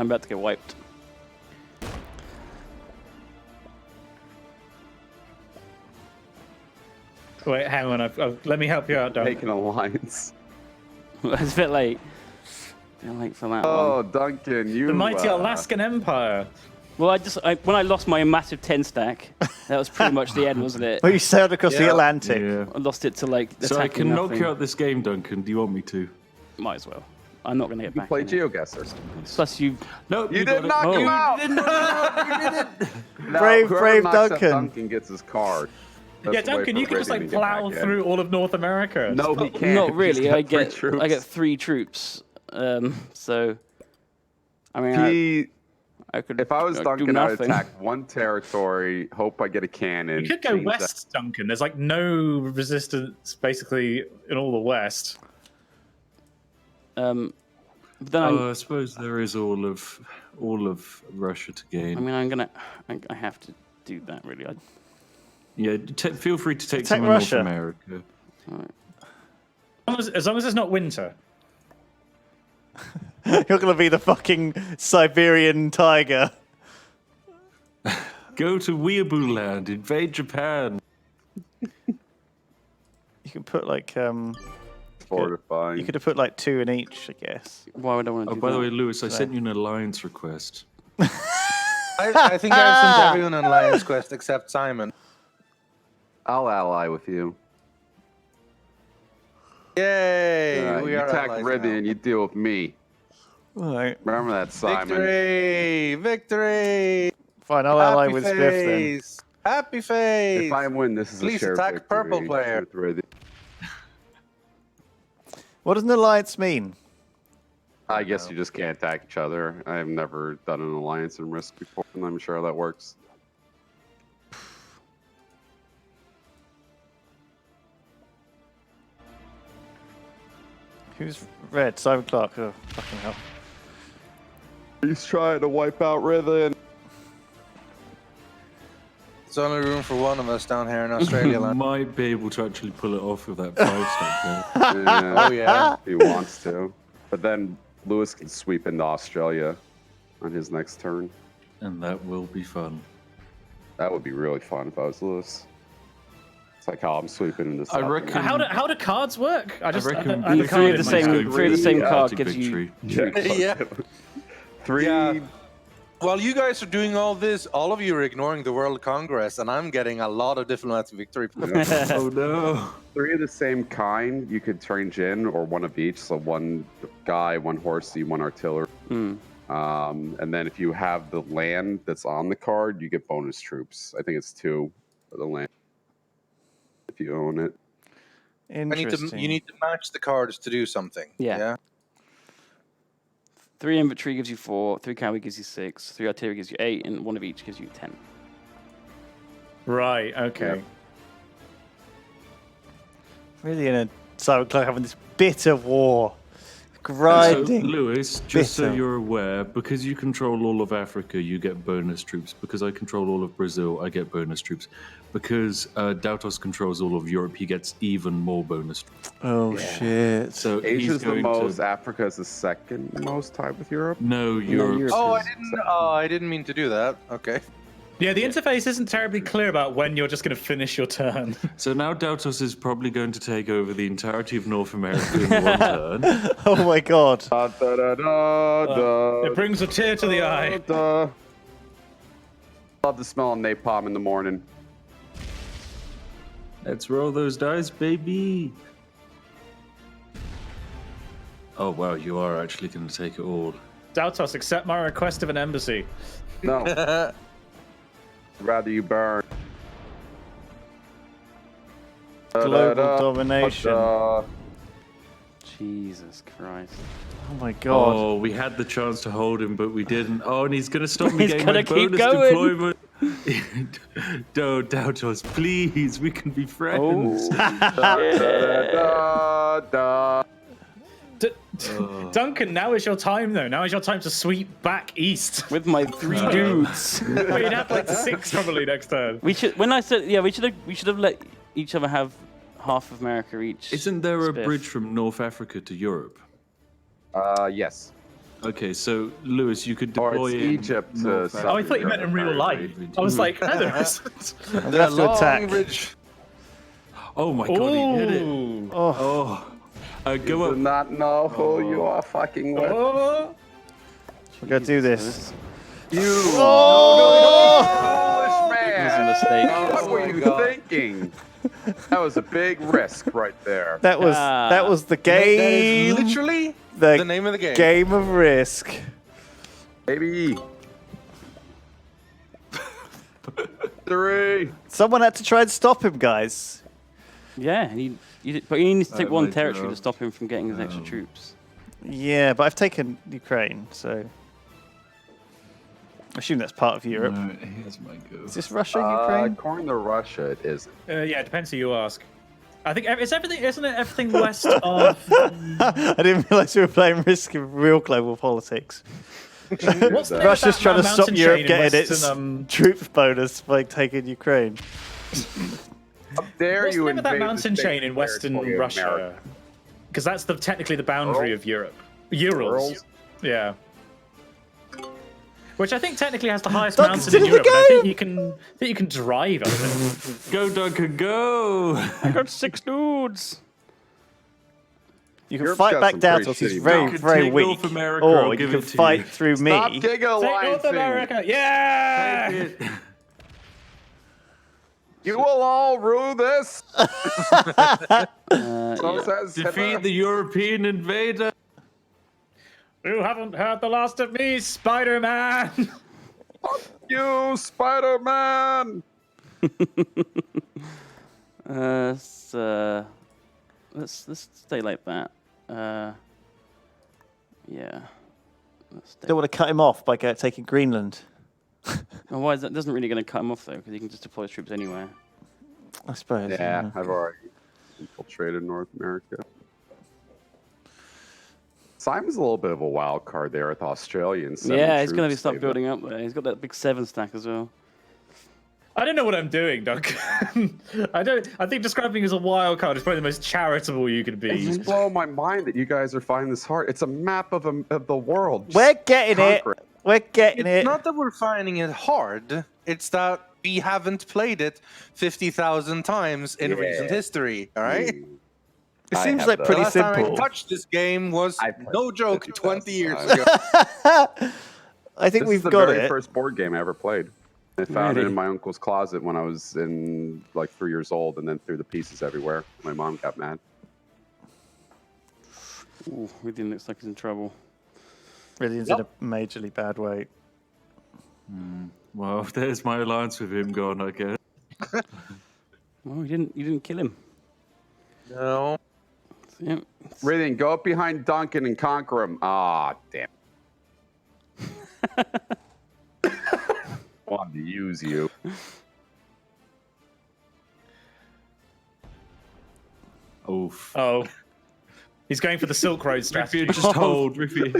about to get wiped. Wait, hang on. Let me help you out, Doug. Make an alliance. It's a bit late. A bit late for that one. Oh, Duncan, you. The mighty Alaskan Empire. Well, when I lost my massive 10 stack, that was pretty much the end, wasn't it? Well, you sailed across the Atlantic. Yeah. I lost it to like. So I can knock nothing. you out this game, Duncan. Do you want me to? Might as well. I'm not going to get You back. play in it. GeoGuessr. Plus, you. No, You did knock him out. No, Brave whoever knocks out Duncan. Duncan gets his card. That's Yeah, the way Duncan, for you can just Brittany like to get plow back in. through all of North America. No, he can't. Not He's really. got I three get troops. 3 troops. So. I mean, I could. If I was do Duncan, I'd nothing. attack one territory, hope I get a cannon. You could go change that- west, Duncan. There's like no resistance basically in all the west. But then I suppose there is all of Russia to gain. I mean, I have to do that really. Yeah, feel free to take Attack some of North Russia. America. As long as it's not winter. You're going to be the fucking Siberian tiger. Go to Weeaboo Land, invade Japan. You can put like fortifying. you could have put like 2 in each, I guess. Why would I want to Oh, do by that? the way, Lewis, I sent you an alliance request. I think I've sent everyone an alliance quest except Simon. I'll ally with you. Yay! We you are attack allies Rivian, now. you deal with me. All right. Remember that, Simon. Victory! Victory! Fine, I'll ally Happy with Swift then. face! Happy face! If I win, this is Please a shared attack victory purple player. with Rivian. What does an alliance mean? I guess you just can't attack each other. I've never done an alliance in Risk before, and I'm sure how that works. Who's red? Simon Clark. Oh, fucking hell. He's trying to wipe out Rivian. There's only room for one of us down here in Australia land. Might be able to actually pull it off with that 5-stack there. Oh yeah. He wants to. But then Lewis can sweep into Australia on his next turn. And that will be fun. That would be really fun if I was Lewis. It's like how I'm sweeping into I South reckon- America. How do cards work? I reckon I You can't three of the imagine. same, three of the same card gives victory. you. Yeah. Three. Yeah. While you guys are doing all this, all of you are ignoring the World Congress, and I'm getting a lot of diplomatic victory points. Oh no. Three of the same kind you could change in, or one of each. So one guy, one horsey, one artillery. And then if you have the land that's on the card, you get bonus troops. I think it's 2 for the land if you own it. Interesting. You need to match the cards to do something. Yeah. 3 infantry gives you 4, 3 cavalry gives you 6, 3 artillery gives you 8, and 1 of each gives you 10. Right. Okay. Yep. Really in a Simon Clark having this bitter war. Grinding. So, Lewis, just so bitter. you're aware, because you control all of Africa, you get bonus troops. Because I control all of Brazil, I get bonus troops. Because Dautos controls all of Europe, he gets even more bonus troops. Oh shit. So Asia's he's the going most, to... Africa is the second most tied with Europe. No, Europe. Europe. Oh, I didn't mean to do that. Okay. Yeah, the interface isn't terribly clear about when you're just going to finish your turn. So now Dautos is probably going to take over the entirety of North America in one turn. Oh my god. Da, da, da, da, da, It brings a tear to the eye. da. Love the smell of napalm in the morning. Let's roll those dice, baby. Oh wow, you are actually going to take it all. Dautos, accept my request of an embassy. No. Rather you burn. Global Da, da, da, domination. da. Jesus Christ. Oh my god. Oh, we had the chance to hold him, but we didn't. Oh, and he's going to stop me He's getting gonna my keep bonus going. deployment. Don't doubt us, please. We can be friends. Da, da, da. Duncan, now is your time, though. Now is your time to sweep back east. With my 3 dudes. Well, you'd have like 6 probably next turn. We should. When I said, yeah, we should have let each other have half of America each. Isn't there a spiff. bridge from North Africa to Europe? Yes. Okay, so Lewis, you could Or deploy it's in Egypt to North South Oh, I thought you meant in real life. I was like, no, there isn't. I'm gonna have to attack. Oh my god, he hit it. Ooh. Oh. You Go do up. not know who you are fucking with. Oh. We're gonna do this. You Oh! foolish man! That was a mistake. What were you thinking? That was a big risk right there. That was the game. That is literally the name of the game. Game of Risk. Baby. 3. Someone had to try and stop him, guys. Yeah, but he needs to take one my territory God. to stop him from getting his extra troops. Yeah, but I've taken Ukraine, so I assume that's part of Europe. No, here's my go. Is this Russia, Ukraine? According to Russia, it isn't. Yeah, it depends who you ask. I think it's everything, isn't it? Everything west of. I didn't realize we were playing Risk in real global politics. What's the name of Russia's that trying to stop mountain Europe chain in getting Western, its troops bonus by taking Ukraine. How dare What's you the name of that invade the mountain state chain in Western territory of Russia? America? Because that's technically the boundary of Europe. Urals. Urals? Yeah. Which I think technically has the highest Duncan, mountain in did it Europe. And I think again! you can drive up it. Go, Duncan, go! I got 6 dudes. You can Europe's fight got back some down pretty till he's shitty very, mountains. very Take weak. North America, Or I'll you give can it to fight you. through Stop me. giga Take North alliancing. America. Yeah! Take it. You will all rule this. So says Defeat Hitler. the European invader. You haven't heard the last of me, Spider-Man! You, Spider-Man. Let's stay like that. Yeah. Let's stay. Don't want to cut him off by taking Greenland. Oh, why is that? Doesn't really going to cut him off though, because he can just deploy his troops anywhere. I suppose. Yeah, I've already infiltrated North America. Simon's a little bit of a wild card there with Australians. Yeah, he's going to be start building up there. He's got that big 7 stack as well. I don't know what I'm doing, Doug. I think describing as a wild card is probably the most charitable you could It's be. just blowing my mind that you guys are finding this hard. It's a map of the world. Just We're getting conquer it. We're getting It's it. not that we're finding it hard. It's that we haven't played it 50,000 times in recent history. All right. It I seems have like the- pretty Last time I simple. touched this game was I played no it joke 50,000 20 years times. ago. I think This we've is the got very it. first board game I ever played. I found it Really? in my uncle's closet when I was in like 3 years old, and then threw the pieces everywhere. My mom got mad. Ooh, Ridian looks like he's in trouble. Brilliant's in a majorly bad way. Well, there's my alliance with him gone, I guess. Oh, you didn't kill him. No. Yep. Radiant, go up behind Duncan and conquer him. Ah, damn. Wanted to use you. Oof. Oh. He's going for the Silk Road strategy. Riffian, just hold. Riffian.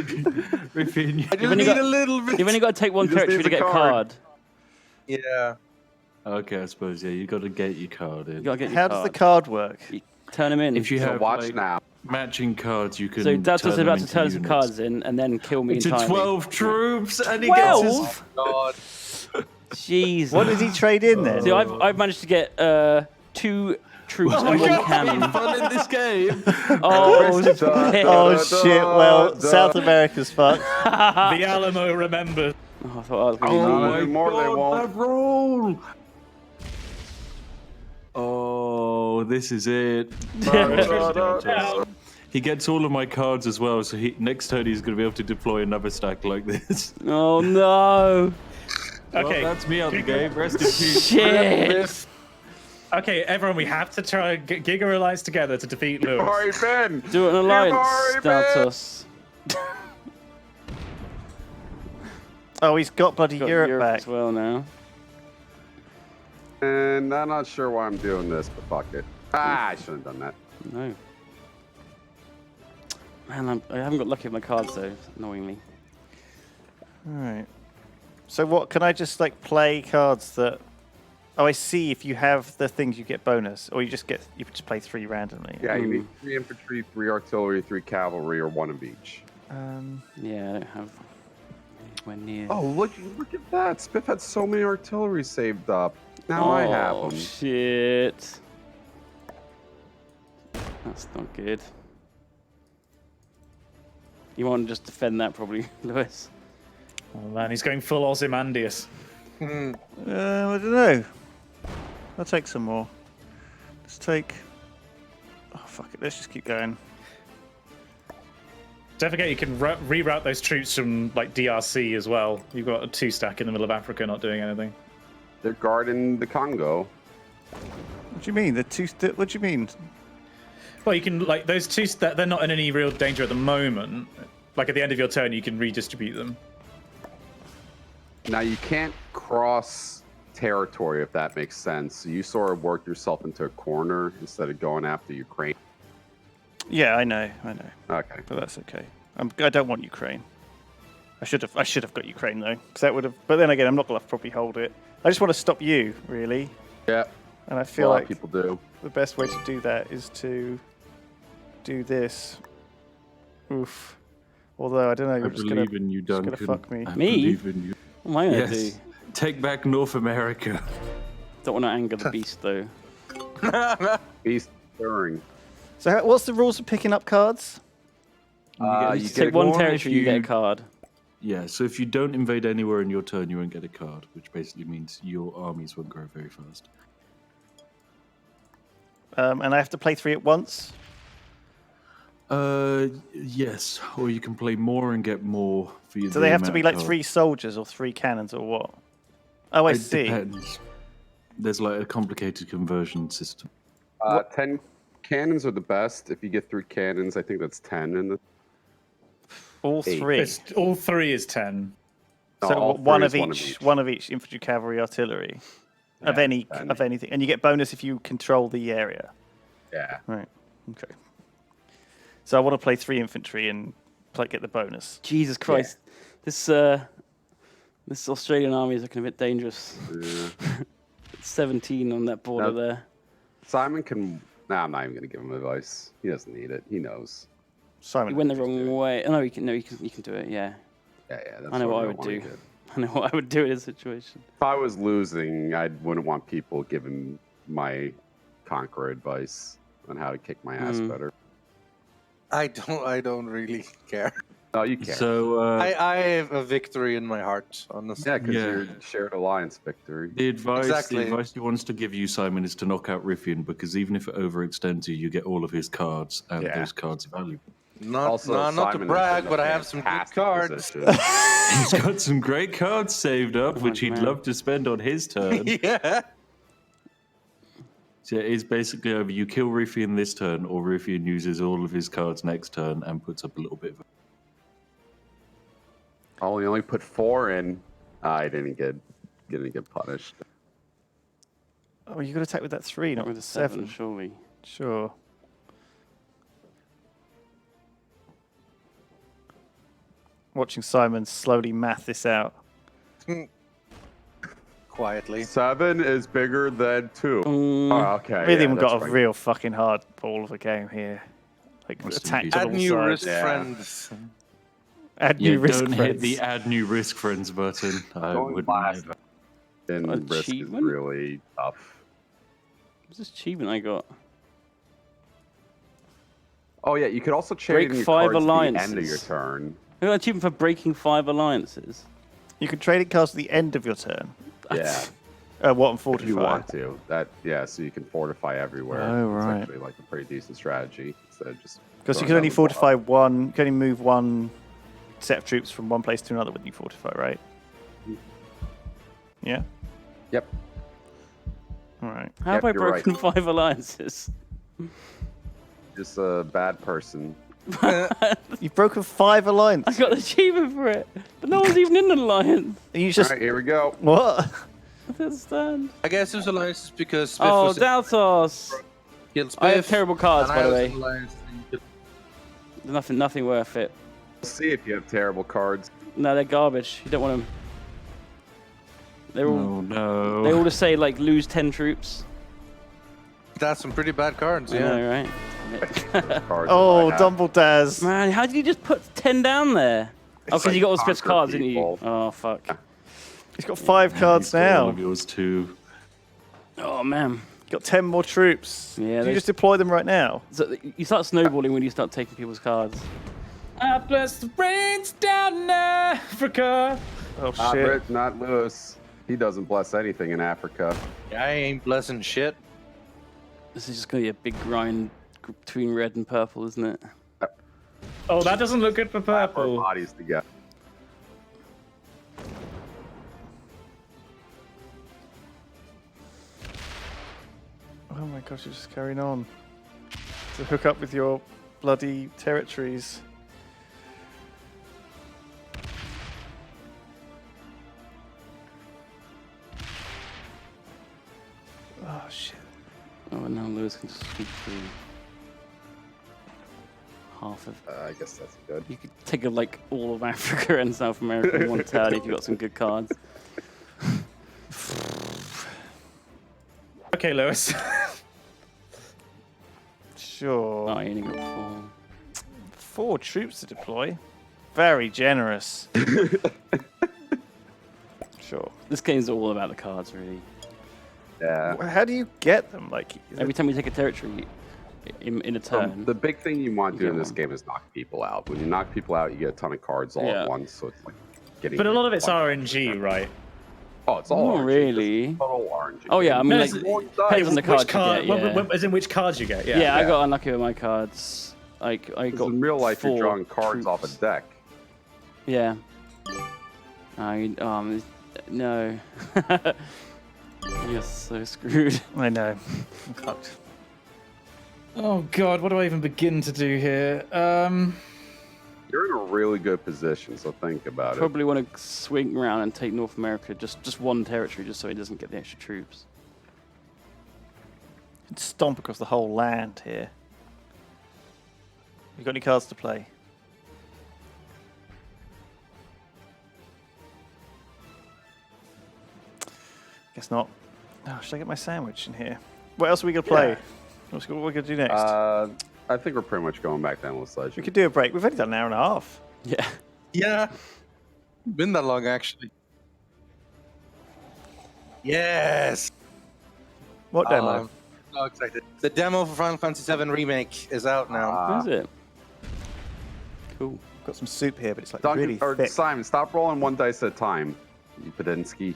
Riffian. I just only need got- a little bit. You've only got to take one just territory needs to a get a card. card. Yeah. Okay, I suppose, yeah, you got to get your card in. You got to get your How card. does the card work? You turn him in. If you So have watch like, now. matching cards, you can. so Delta's turn them about to into turn some units. cards in and then kill me To entirely. 12 troops, and he gets his. 12? God. Jeez. What did he trade in then? See, I've managed to get 2 troops and 1 cannon. Fun in this game. Oh, shit. Oh shit! Well, South America's fucked. The Alamo remembered. Oh, I thought I was going Oh to my lose. anymore, they won't. that roll. Oh, this is it. He gets all of my cards as well, so next turn he's going to be able to deploy another stack like this. Oh, no. Okay. Well, that's me out the game. Rest in peace. Shit. Okay, everyone, we have to try and get Giga Alliance together to defeat Lewis. Alright, Ben. Do an alliance, already been. Deltas. Oh, he's got bloody Got Europe back. as well now. And I'm not sure why I'm doing this, but fuck it. Ah, I shouldn't have done that. No. Man, I haven't got lucky with my cards though, annoyingly. All right. So what? Can I just like play cards that? Oh, I see. If you have the things, you get bonus, or you just play 3 randomly. Yeah, you need 3 infantry, 3 artillery, 3 cavalry, or 1 of each. Yeah, I don't have anywhere near. Oh, look at that. Spiff had so many artillery saved up. Now I have them. Shit. That's not good. You want to just defend that probably, Lewis. Oh man, he's going full Ozymandias. I don't know. I'll take some more. Let's take... Oh, fuck it. Let's just keep going. Don't forget you can reroute those troops from like DRC as well. You've got a 2-stack in the middle of Africa not doing anything. They're guarding the Congo. What do you mean? What do you mean? Well, you can like those they're not in any real danger at the moment. Like at the end of your turn, you can redistribute them. Now you can't cross territory if that makes sense. So you sort of worked yourself into a corner instead of going after Ukraine. Yeah, I know. Okay, But that's okay. I don't want Ukraine. I should have got Ukraine though, because that would have. But then again, I'm not gonna probably hold it. I just want to stop you, really. yeah, And I a feel lot like of people do. the best way to do that is to do this. Oof. Although I don't know, I you're just gonna, believe in you, just Duncan. gonna fuck me. I Me? believe in you. What am I gonna Yes. do? Take back North America. Don't want to anger the beast though. Beast stirring. So what's the rules of picking up cards? You You take get one one if territory, you get a you- card. Yeah, so if you don't invade anywhere in your turn, you won't get a card, which basically means your armies won't grow very fast. And I have to play 3 at once. Yes, or you can play more and get more for your. Do they have to be like 3 soldiers or 3 cannons or what? Oh, I It see. depends. There's like a complicated conversion system. 10 cannons are the best. If you get 3 cannons, I think that's 10 in the. All 3. All 3 is 10. No, So all one three of is each. One of each infantry, cavalry, artillery. Of Yeah, any 10. of anything, and you get bonus if you control the area. Yeah. Right. Okay. So I want to play 3 infantry and get the bonus. Jesus Christ, this Australian army is looking a bit dangerous. Yeah. 17 on that border No. there. Simon can. Nah, I'm not even gonna give him advice. He doesn't need it. He knows. Simon. He went the wrong way. Oh, no, you can do it. Yeah, Yeah, yeah. That's I know what I don't would want do. to I know what I would do in this situation. If I was losing, I wouldn't want people giving my conqueror advice on how to kick my ass better. I don't really care. No, you can't. So I have a victory in my heart, honestly. Yeah, because Yeah. you're shared alliance victory. the advice Exactly. he wants to give you, Simon, is to knock out Riffian, because even if it overextends you, you get all of his cards, and Yeah. those cards are valuable. Not to Simon is brag, in but a I have some good fantastic cards. position. He's got some great cards saved up, which he'd man. love to spend on his turn. Yeah. So it is basically over. You kill Riffian this turn, or Riffian uses all of his cards next turn and puts up a little bit of. Oh, he only put 4 in. I didn't get punished. Oh, you got to attack with that 3, not With with a the 7, 7. surely. Sure. Watching Simon slowly math this out. Quietly. 7 is bigger than 2. Mm. Oh, okay. Really, yeah, we've got that's a right. real fucking hard ball of a game here. Like Rest in attacked peace. on Add all new sides. risk Yeah. friends. Add Yeah, new risk don't hit friends. the add new risk friends button. I Going would last never. in risk is Achievement? really tough. What's this achievement I got? Oh yeah, you could also Break trade in your 5 cards at the end of alliances. your turn. I got an achievement for breaking 5 alliances. You can trade in cards at the end of your turn. Yeah, What, and if fortify? you want to. So you can fortify everywhere. Oh, right. It's actually like a pretty decent strategy instead of just. Because you throwing can only down the wall. fortify one. You can only move one set of troops from one place to another when you fortify, right? Yeah. Yep. All right. How Yep, have I you're right. broken 5 alliances? Just a bad person. You've broken 5 I alliances. got an achievement for it, but no one's even in an alliance. You just All right, here we go. what? I don't understand. I guess there's alliances because Spiff Oh, was Daltos! killed Spiff. I have terrible cards, and by I the was way. in alliance and you Nothing worth it. Let's see if you have terrible cards. No, they're garbage. You don't want them. They're all. Oh no. They all just say like lose 10 troops. That's some pretty bad cards, I yeah. know, right? Cards Oh, I have. Dumbledaz. Man, how did you just put 10 down there? Oh, because like you got all Spiff's conquer cards, didn't you? people. Oh, fuck. He's got 5 cards He's got all now. of yours too. Oh, man. Got 10 more troops. Yeah, Do you they- just deploy them right now? So you start snowballing when you start taking people's cards. I bless the rains down in Africa. Oh Not shit! Rich, not Lewis. He doesn't bless anything in Africa. I ain't blessing shit. This is just going to be a big grind between red and purple, isn't it? Oh, that doesn't look good for Our purple. bodies together. Oh my gosh, you're just carrying on to hook up with your bloody territories. Oh shit! Oh, and now Lewis can just sweep through half of. I guess that's good. You could take like all of Africa and South America in one turn if you got some good cards. Okay, Lewis. Sure. Oh, you only got 4 troops to deploy. Very generous. Sure. This game's all about the cards, really. Yeah. How do you get them? Like Every time you take a territory in a turn. The big thing you want to do You in get this one. game is knock people out. When you knock people out, you get a ton of cards all Yeah. at once. So it's like getting. But a lot of it's RNG, right? Oh, it's all Not RNG. really. It's total RNG. Oh yeah, I mean No, like it's- depends on the cards you get. Yeah. As in which cards you get? Yeah. Yeah, I got unlucky with my cards. Like I 'Cause got. in real life, 4 you're drawing cards off troops. a deck. Yeah. No. You're so screwed. I know. I'm fucked. Oh God, what do I even begin to do here? You're in a really good position, so think about it. Probably want to swing around and take North America, just one territory, just so he doesn't get the extra troops. Stomp across the whole land here. You got any cards to play? Guess not. Oh, should I get my sandwich in here? What else are we gonna play? Yeah. What are we gonna do next? I think we're pretty much going back to Endless we Legend. could do a break. We've only done an hour and a half. Yeah. Yeah. Been that long, actually. Yes. What demo? So excited. The demo for Final Fantasy VII Remake is out now. What is it? Cool. Got some soup here, but it's like Duncan, really or thick. Simon, stop rolling one dice at a time. You Padinsky.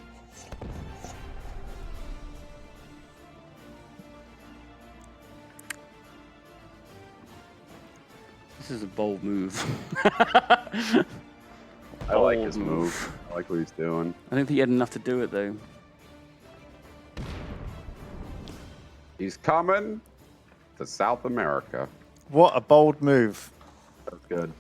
This is a bold move. I like Bold his move. I like what he's doing. I don't think he had enough to do it though. He's coming to South America. What a bold move! That's good.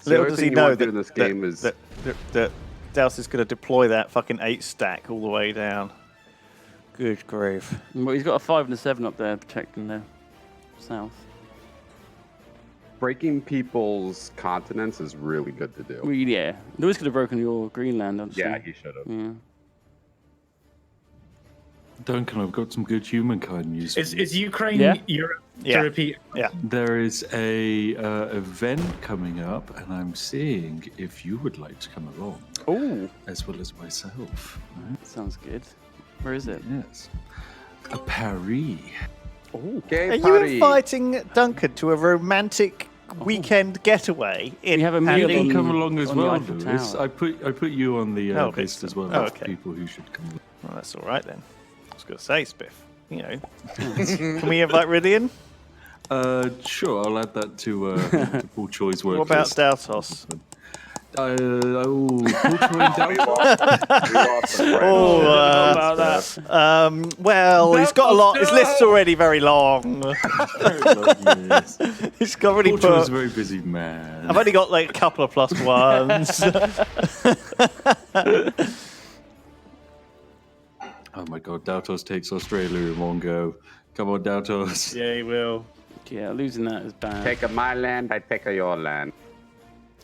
Little does he know that in this game is that Douse is going to deploy that fucking 8 stack all the way down. Good grief! Well, he's got a 5 and a 7 up there protecting the south. breaking people's continents is really good to do. Well, yeah. Lewis could have broken your Greenland, honestly. Yeah, he should have. Yeah. Duncan, I've got some good humankind news. Is for you. is Ukraine Yeah. Europe? Yeah. To repeat. Yeah. There is a event coming up, and I'm seeing if you would like to come along, Oh, as well as myself. Right? sounds good. Where is it? Yes, a Paris. Oh, Gay Are you party. inviting Duncan to a romantic weekend getaway in We have a You meal Andy? can on- come along as on the well, Eiffel Lewis. Tower. I put you on the Oh, okay. list as well Oh, of okay. people who should come along. Well, that's all right then. I was going to say, Spiff. You know, can we invite Rydian? Sure, I'll add that to Paul Choi's work What about list. Daltos? Paul Choi and Dalton? Oh, about that. well, he's got a lot. His list's already very long. Yes. He's got already Paul Choi's a put. very busy man. I've only got like a couple of plus ones. Oh my god, Daltos takes Australia in one go. Come on, Daltos. Yeah, he will. Yeah, losing that is bad. Take a my land, I take a your land.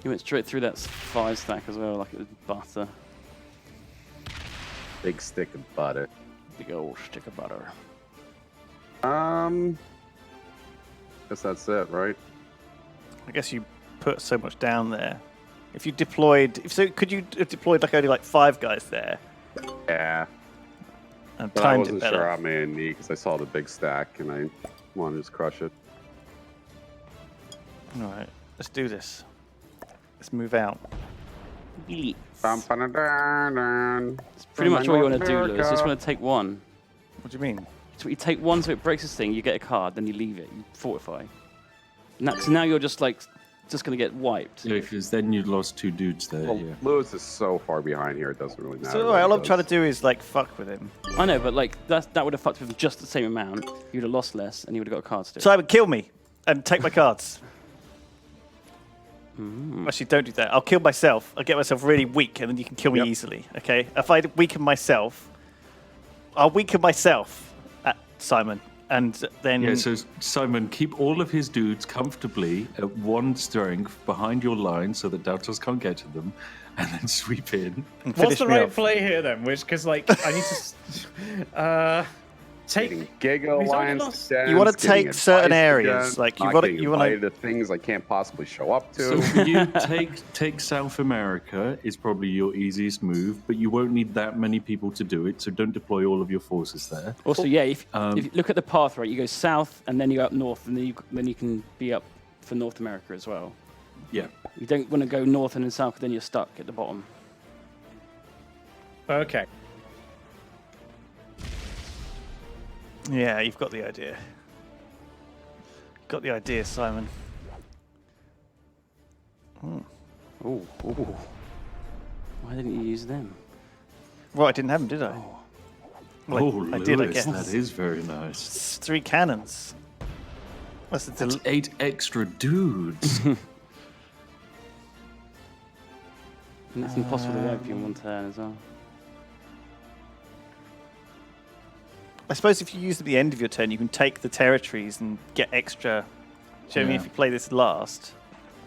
He went straight through that 5 stack as well, like it was butter. Big stick of butter. Big old stick of butter. Guess that's it, right? I guess you put so much down there. If you deployed, could you have deployed like only like 5 guys there Yeah. and But I timed it wasn't better? sure how many I need because I saw the big stack and I wanted to just crush it. All right, let's do this. Let's move out. Elite. It's It's pretty much all you want to do, Lewis. You just want to take one. What do you mean? So you take one, so it breaks this thing. You get a card, then you leave it. You fortify. So now you're just like, just gonna get wiped. Yeah, because then you lost 2 dudes there. Well, Yeah. Lewis is so far behind here, it doesn't really matter. So what all he I'm trying to does. do is like fuck with him. I know, but like that would have fucked with him just the same amount. You'd have lost less, and you would have got cards to. Simon, kill me and take my cards. Actually, don't do that. I'll kill myself. I'll get myself really weak, and then you can kill me easily. Okay? If I weaken myself, I'll weaken myself, Simon, and then. Yeah, so Simon, keep all of his dudes comfortably at 1 strength behind your line so that Doubters can't get to them, and then sweep in. and What's finish the me right off. play here then? Because like I need to take. Giga He's already Alliance lost. to You wanna dance, getting take certain advice areas, again, like, you not wanna- getting you wanna- invited to things I can't possibly show up to. So for you, take South America is probably your easiest move, but you won't need that many people to do it, so don't deploy all of your forces there. Also, yeah, if you look at the path, right, you go south, and then you go up north, and then you can be up for North America as well. Yeah. You don't want to go north and then south, 'cause then you're stuck at the bottom. Okay. Yeah, you've got the idea. Got the idea, Simon. Oh, why didn't you use them? Well, I didn't have them, did I? Well, Oh, I Lewis, did, I guess. that is very nice. It's 3 cannons. That's a That's 8 extra dudes. And it's impossible to wipe you in 1 turn as well. I suppose if you use them at the end of your turn, you can take the territories and get extra. Do you know what I mean? Yeah. If you play this last,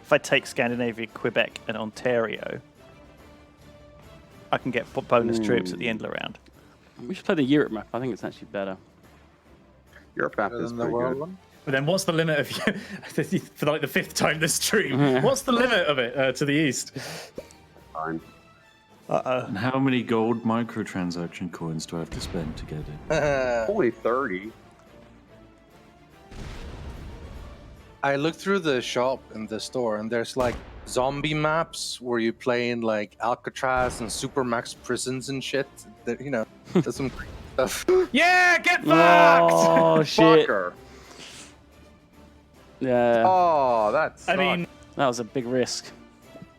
if I take Scandinavia, Quebec, and Ontario, I can get bonus troops at the end of the round. We should play the Europe map. I think it's actually better. Your map is the pretty world good. one. But then what's the limit of for like the 5th time this stream? What's the limit of it to the east? Fine. And how many gold microtransaction coins do I have to spend to get it? Only 30. I looked through the shop in the store, and there's like zombie maps where you play in like Alcatraz and Supermax prisons and shit. That, you know, there's some great stuff. Yeah, get fucked! Oh shit! Fucker. Yeah, Oh, that's. I mean, that was a big risk.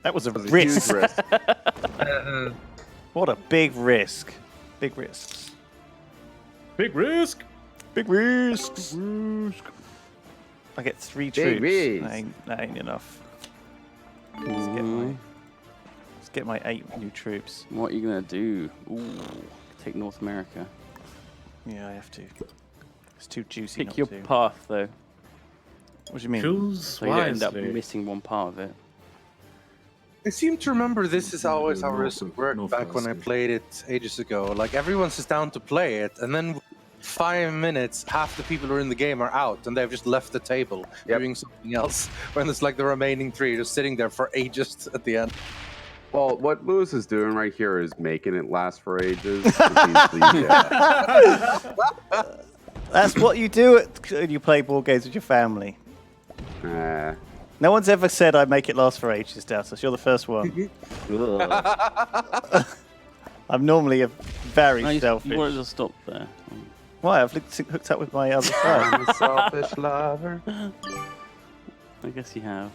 That was a huge risk. risk. What a big risk. Big risks. big risk. Big risks. I get 3 Big troops. risk. That ain't enough. Let's get my 8 new troops. What are you gonna do? Ooh, take North America. Yeah, I have to. It's too juicy Pick not your to. path though, What do you mean? Choose so you don't end up wisely. missing one part of it. I seem to remember this is always how North- it worked North back when I West. played it ages ago. Like everyone sits down to play it, and then 5 minutes, half the people who are in the game are out, and they've just left the table doing something else. When it's like the remaining 3 just sitting there for ages at the end. Well, what Lewis is doing right here is making it last for ages. Yeah. That's what you do when you play board games with your family. No one's ever said I make it last for ages, Doubtless. You're the first one. I'm normally a very No, you selfish. wanted to stop there. Why? I've hooked up with my other side. I'm a selfish lover. I guess you have.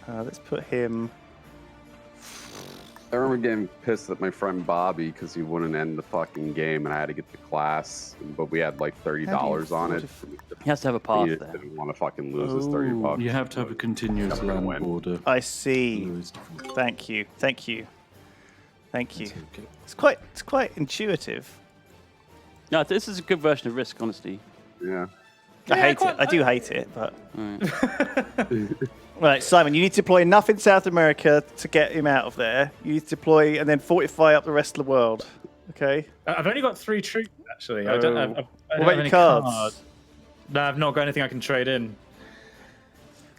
Let's put him. I remember getting pissed at my friend Bobby because he wouldn't end the fucking game, and I had to get the class, but we had like $30 on it. He has to have a path He there. didn't want to fucking lose his $30. You have to have a continuous Never gonna land win. border. I see. Lewis to- Thank you. Thank you. Thank you. That's okay. It's quite intuitive. No, this is a good version of Risk, honestly. Yeah. I hate quite- it. I do hate it, but. Right. Right, Simon, you need to deploy enough in South America to get him out of there. You need to deploy and then fortify up the rest of the world. Okay? I've only got 3 troops actually. I don't have. I What don't about have your any cards? No, I've not got anything I can trade in. Do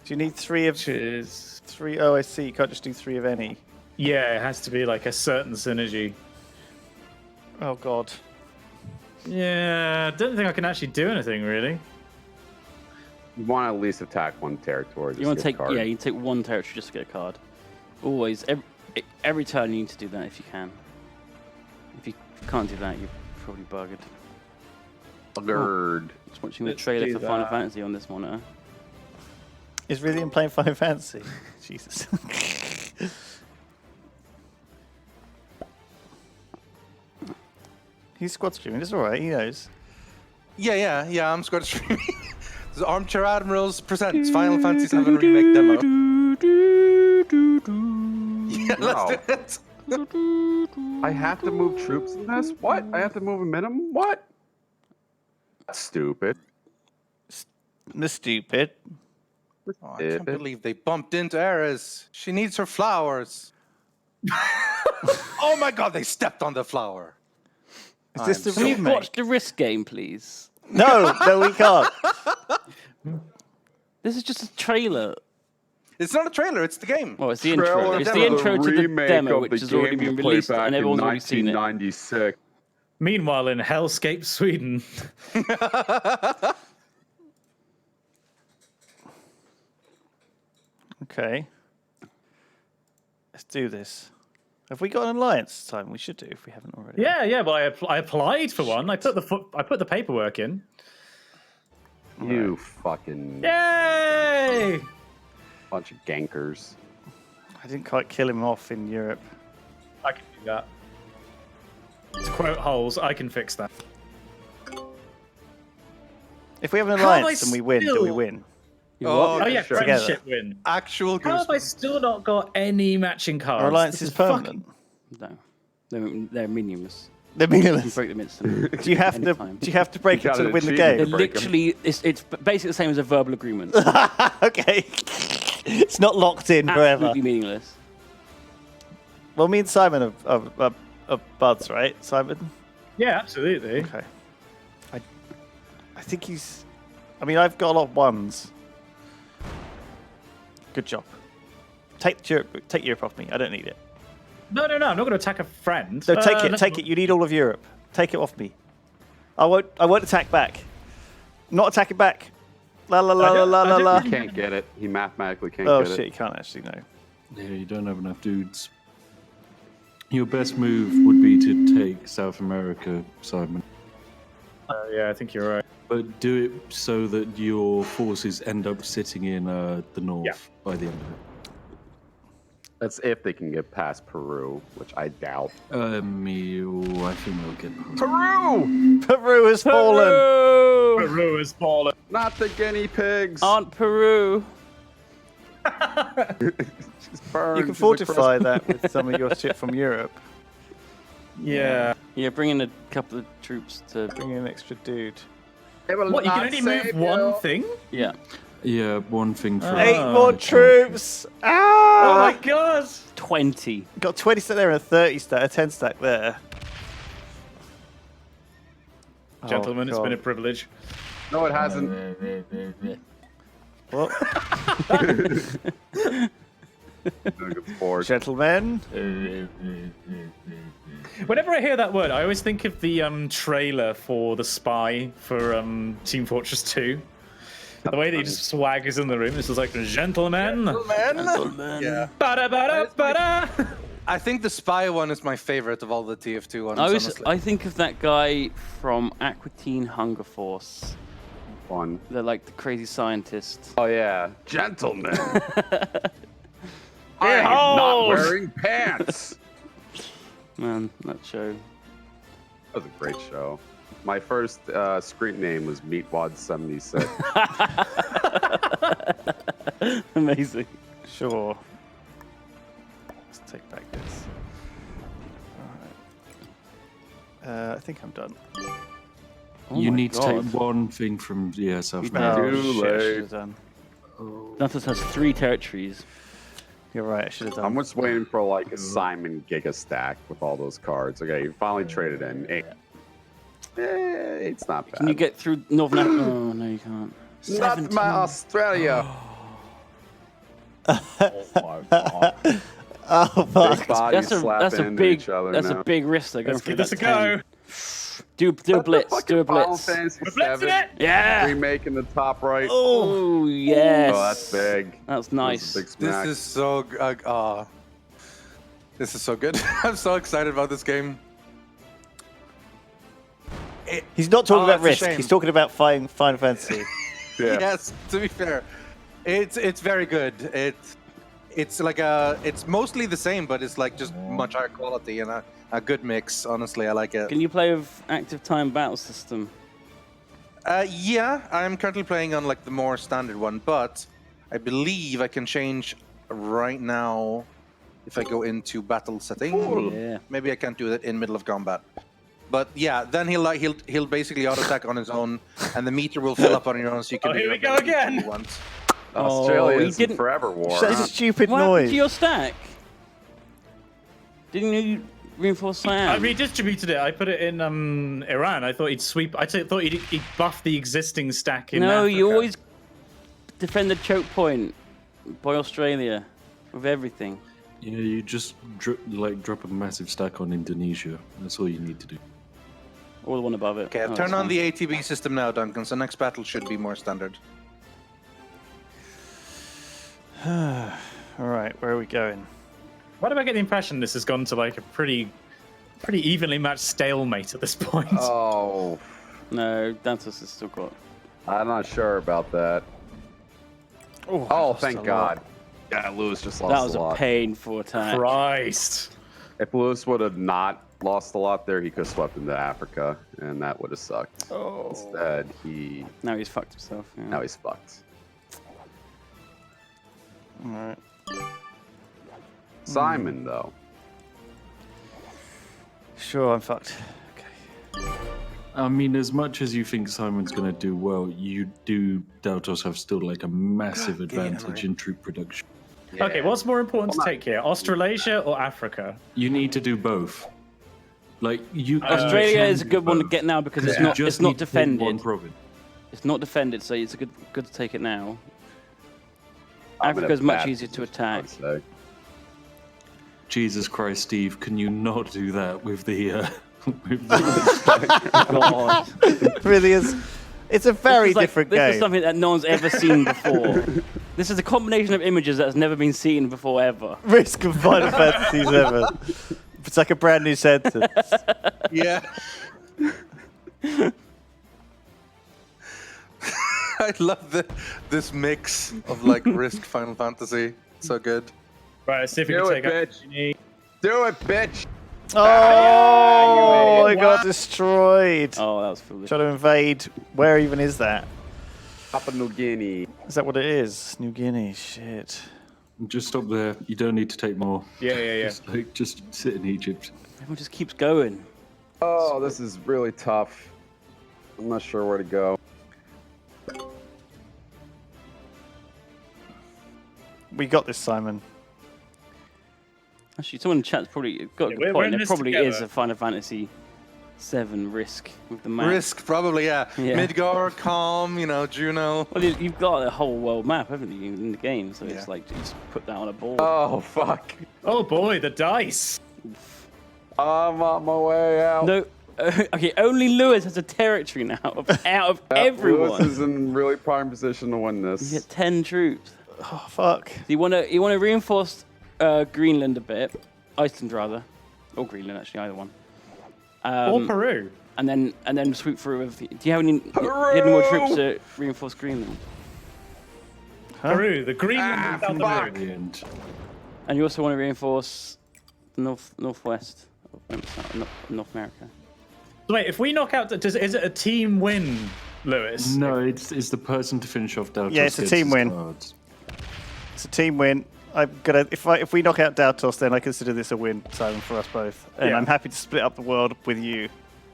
you need 3 of. Which is 3? Oh, I see. You can't just do 3 of any. yeah, it has to be like a certain synergy. Oh, God. Yeah, I don't think I can actually do anything really. You want to at least attack one territory. You want to to take, yeah, you take 1 territory just to get a card. Always, Every turn you need to do that if you can. If you can't do that, you're probably buggered. Buggered. Just watching the Let's trailer do for Final that. Fantasy on this monitor. Is Rillian playing Final Fantasy? Jesus. He's squad streaming. It's all right. He knows. Yeah. I'm squad streaming. This is Armchair Admirals presents Final Fantasy VII Remake demo. Yeah, let's do it. I have to move troops in this? What? I have to move a minimum? What? That's stupid. The stupid. Oh, I can't believe they bumped into Eris. She needs her flowers. Oh my god, they stepped on the flower. Is this the Can you remake? watch the Risk game, please? No, we can't. This is just a trailer. It's not a trailer, it's the game. Oh, it's the intro. It's the intro to the demo, which has already been released, and everyone's already seen it. 1996. Meanwhile, in Hellscape, Sweden. Okay. Let's do this. Have we got an alliance this time? We should do if we haven't already. Yeah. Well, I applied for one. I put the paperwork in. You fucking Yay! bunch of gankers. I didn't quite kill him off in Europe. I can do that. To quote Holes, I can fix that. If we have an How have alliance I and we win, do we still- win? Oh, Oh yeah, sure. friendship win. Actual How have I goosebumps. still not got any matching cards? Our alliance This is permanent. No, they're meaningless. They're You can meaningless. break them instantly. Do you have to? Anytime. Do you have to break You it to got win the an They're game? break 'em. literally, it's basically the same as a verbal agreement. Okay. It's not locked in forever. Absolutely meaningless. Well, me and Simon are buds, right? Simon. Yeah, absolutely. Okay. I think he's. I mean, I've got a lot of ones. Good job. Take Europe off me. I don't need it. No. I'm not going to attack a friend. No, take it. no. Take it. You need all of Europe. Take it off me. I won't attack back. Not attack it back. La la la la la la la. He can't get it. He mathematically can't Oh get shit! it. You can't actually know. Yeah, you don't have enough dudes. Your best move would be to take South America, Simon. Yeah, I think you're right. But do it so that your forces end up sitting in the north Yeah. by the end of it. That's if they can get past Peru, which I doubt. I think they'll get past. Peru! Peru has fallen. Peru is fallen. Not the guinea pigs! Aunt Peru. She's burned. You can She's fortify across- that with some of your shit from Europe. Yeah. Yeah, bring in a couple of troops to. Bring in an extra dude. It will What, you can not only move save one you. thing? Yeah. Yeah, one thing for 8 more troops. Ah! Oh my god! 20. Got 20 stack there and a 30 stack, a 10 stack there. Gentlemen, it's God. been a privilege. No, it hasn't. What? No good sport. Gentlemen. Whenever I hear that word, I always think of the trailer for The Spy for Team Fortress 2. The way that he just swaggers in the room, this is like, gentlemen. Man. Yeah. Ba-da-ba-da-ba-da. I think the spy one is my favorite of all the TF2 ones, honestly. I think of that guy from Aqua Teen Hunger Force. Fun. They're like the crazy scientist. Oh yeah, gentlemen. I'm not wearing pants. Man, that show. That was a great show. My first screen name was Meatwad76. Amazing. Sure. Let's take back this. Alright. I think I'm done. Oh you my need to God. take one thing from South Oh, America. Too shit, I late. should have done. Nathos has 3 territories. You're right, I should have done. I'm just waiting for like a Simon Giga stack with all those cards. Okay, you finally traded in 8. It's not bad. Can you get through Northern Africa? Oh, no, you can't. Not my Australia. Oh, fuck. Big bodies slapping into each other now. a big risk they're going Let's through. give this a that go. 10. Do a blitz. Fucking Do a Final blitz. Fantasy Blitz in VII it! Yeah. remake in the top right. Oh, yes. Oh, that's big. That's That's nice. a big smack. This is so... This is so good. I'm so excited about this game. He's not talking about it's a Risk. shame. He's talking about Final Fantasy. Yeah. Yes, to be fair, it's very good. It's like it's mostly the same, but it's like just much higher quality and a good mix. Honestly, I like it. Can you play with active time battle system? Yeah, I'm currently playing on like the more standard one, but I believe I can change right now if I go into battle setting. Yeah. Maybe I can't do that in middle of combat. But yeah, then he'll basically auto attack on his own, and the meter will fill up on your own, so you can. Oh, do here your we go abilities when again. you want. Australia he is didn't- in forever war. That huh? stupid What happened noise. to your stack? Didn't you reinforce Siam? I redistributed it. I put it in Iran. I thought he'd sweep. Thought he'd buff the existing stack in No, Africa. you always defend the choke point by Australia with everything. Yeah, you just drop a massive stack on Indonesia. That's all you need to do. Or the one above it. Okay, I've Oh, turned that's on fine. the ATB system now, Duncan. So next battle should be more standard. All right, where are we going? Why do I get the impression this has gone to like a pretty evenly matched stalemate at this point? Oh, No, Dantos has still got. I'm not sure about that. Oh, thank God. Yeah, Lewis just lost That was a a lot. painful attack. Christ. If Lewis would have not lost a lot there, he could have swept into Africa, and that would have sucked. Oh. Instead, Now he's fucked himself. Yeah. now he's fucked. All right. Simon, though. Sure, I'm fucked. Okay. I mean, as much as you think Simon's going to do well, you do Daltos have still like a massive advantage in troop production. Okay, what's more important to take here, Australasia or Africa? You need to do both. Like you, Australia can is a do good one to both. get now because You it's not just it's not need to take one defended. province. It's not defended, so it's good to take it now. I'm in a Africa's much bad easier to position, I attack. would say. Jesus Christ, Steve, can you not do that with the? God. Really is. It's a very different This game. is something that no one's ever seen before. This is a combination of images that's never been seen before ever. Risk of Final Fantasies ever. It's like a brand new sentence. Yeah. I love this mix of like Risk Final Fantasy. So good. Right, let's see if we Do can it, take out. bitch. Do it, bitch. Oh, you it idiot. got destroyed. Oh, that was foolish. Trying to invade. Where even is that? Papua New Guinea. Is that what it is? New Guinea. Shit. Just stop there. You don't need to take more. Yeah. Just sit in Egypt. Everyone just keeps going. Oh, this is really tough. I'm not sure where to go. We got this, Simon. Actually, someone in the chat's probably got a Yeah, good we're in point. There this probably together. is a Final Fantasy 7 Risk with the map. Risk, probably, yeah. Yeah. Midgar, Calm, Juno. Well, you've got a whole world map, haven't you, in the game? So Yeah. it's like you just put that on a board. Oh, fuck. Oh boy, the dice. I'm on my way out. No, okay. Only Lewis has a territory now out of everyone. Lewis is in really prime position to win this. You get 10 troops. Oh, fuck. So you want to reinforce Greenland a bit, Iceland rather, or Greenland actually, either one. Or Peru. And then sweep through with. Do you have any more troops to reinforce Greenland? Peru, the Greenland of South fuck. America. The end. And you also want to reinforce the northwest of North America. So wait, if we knock out, is it a team win, Lewis? No, it's the person to finish off Daltos. Yeah, it's a gets team his win. cards. It's a team win. I'm gonna if we knock out Daltos, then I consider this a win, Simon, for us both. And Yeah. I'm happy to split up the world with you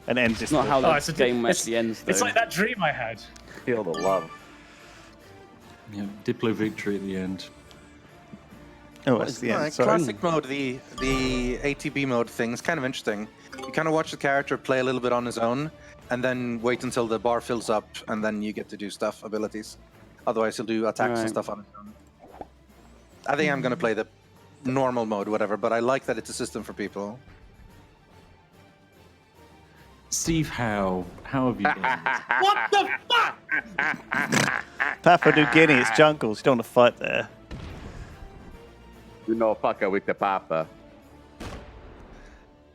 and end this. It's not how Oh, the game actually ends, though. It's like that dream I had. Feel the love. Yeah, Diplo victory at the end. Oh, it's the end. Alright, Sorry. classic mode, the ATB mode thing is kind of interesting. You kind of watch the character play a little bit on his own, and then wait until the bar fills up, and then you get to do stuff, abilities. Otherwise, he'll do attacks and Right. stuff on his own. I think I'm going to play the normal mode, whatever, but I like that it's a system for people. Steve, how have you done? What the fuck? Papua New Guinea, it's jungles. You don't want to fight there. You know, fucker with the papa.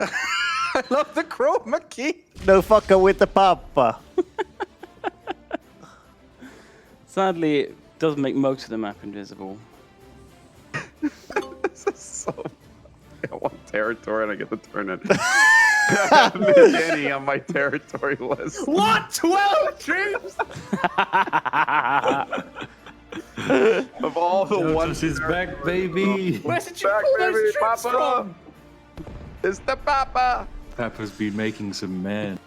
I love the chroma key. No fucker with the papa. Sadly, it does make most of the map invisible. This is so. I got one territory and I get to turn it. Any on my territory list. What? 12 troops? Of all the ones. is back, baby. Where's the Back, those baby, troops Papa. from? It's the Papa. Papa's been making some men.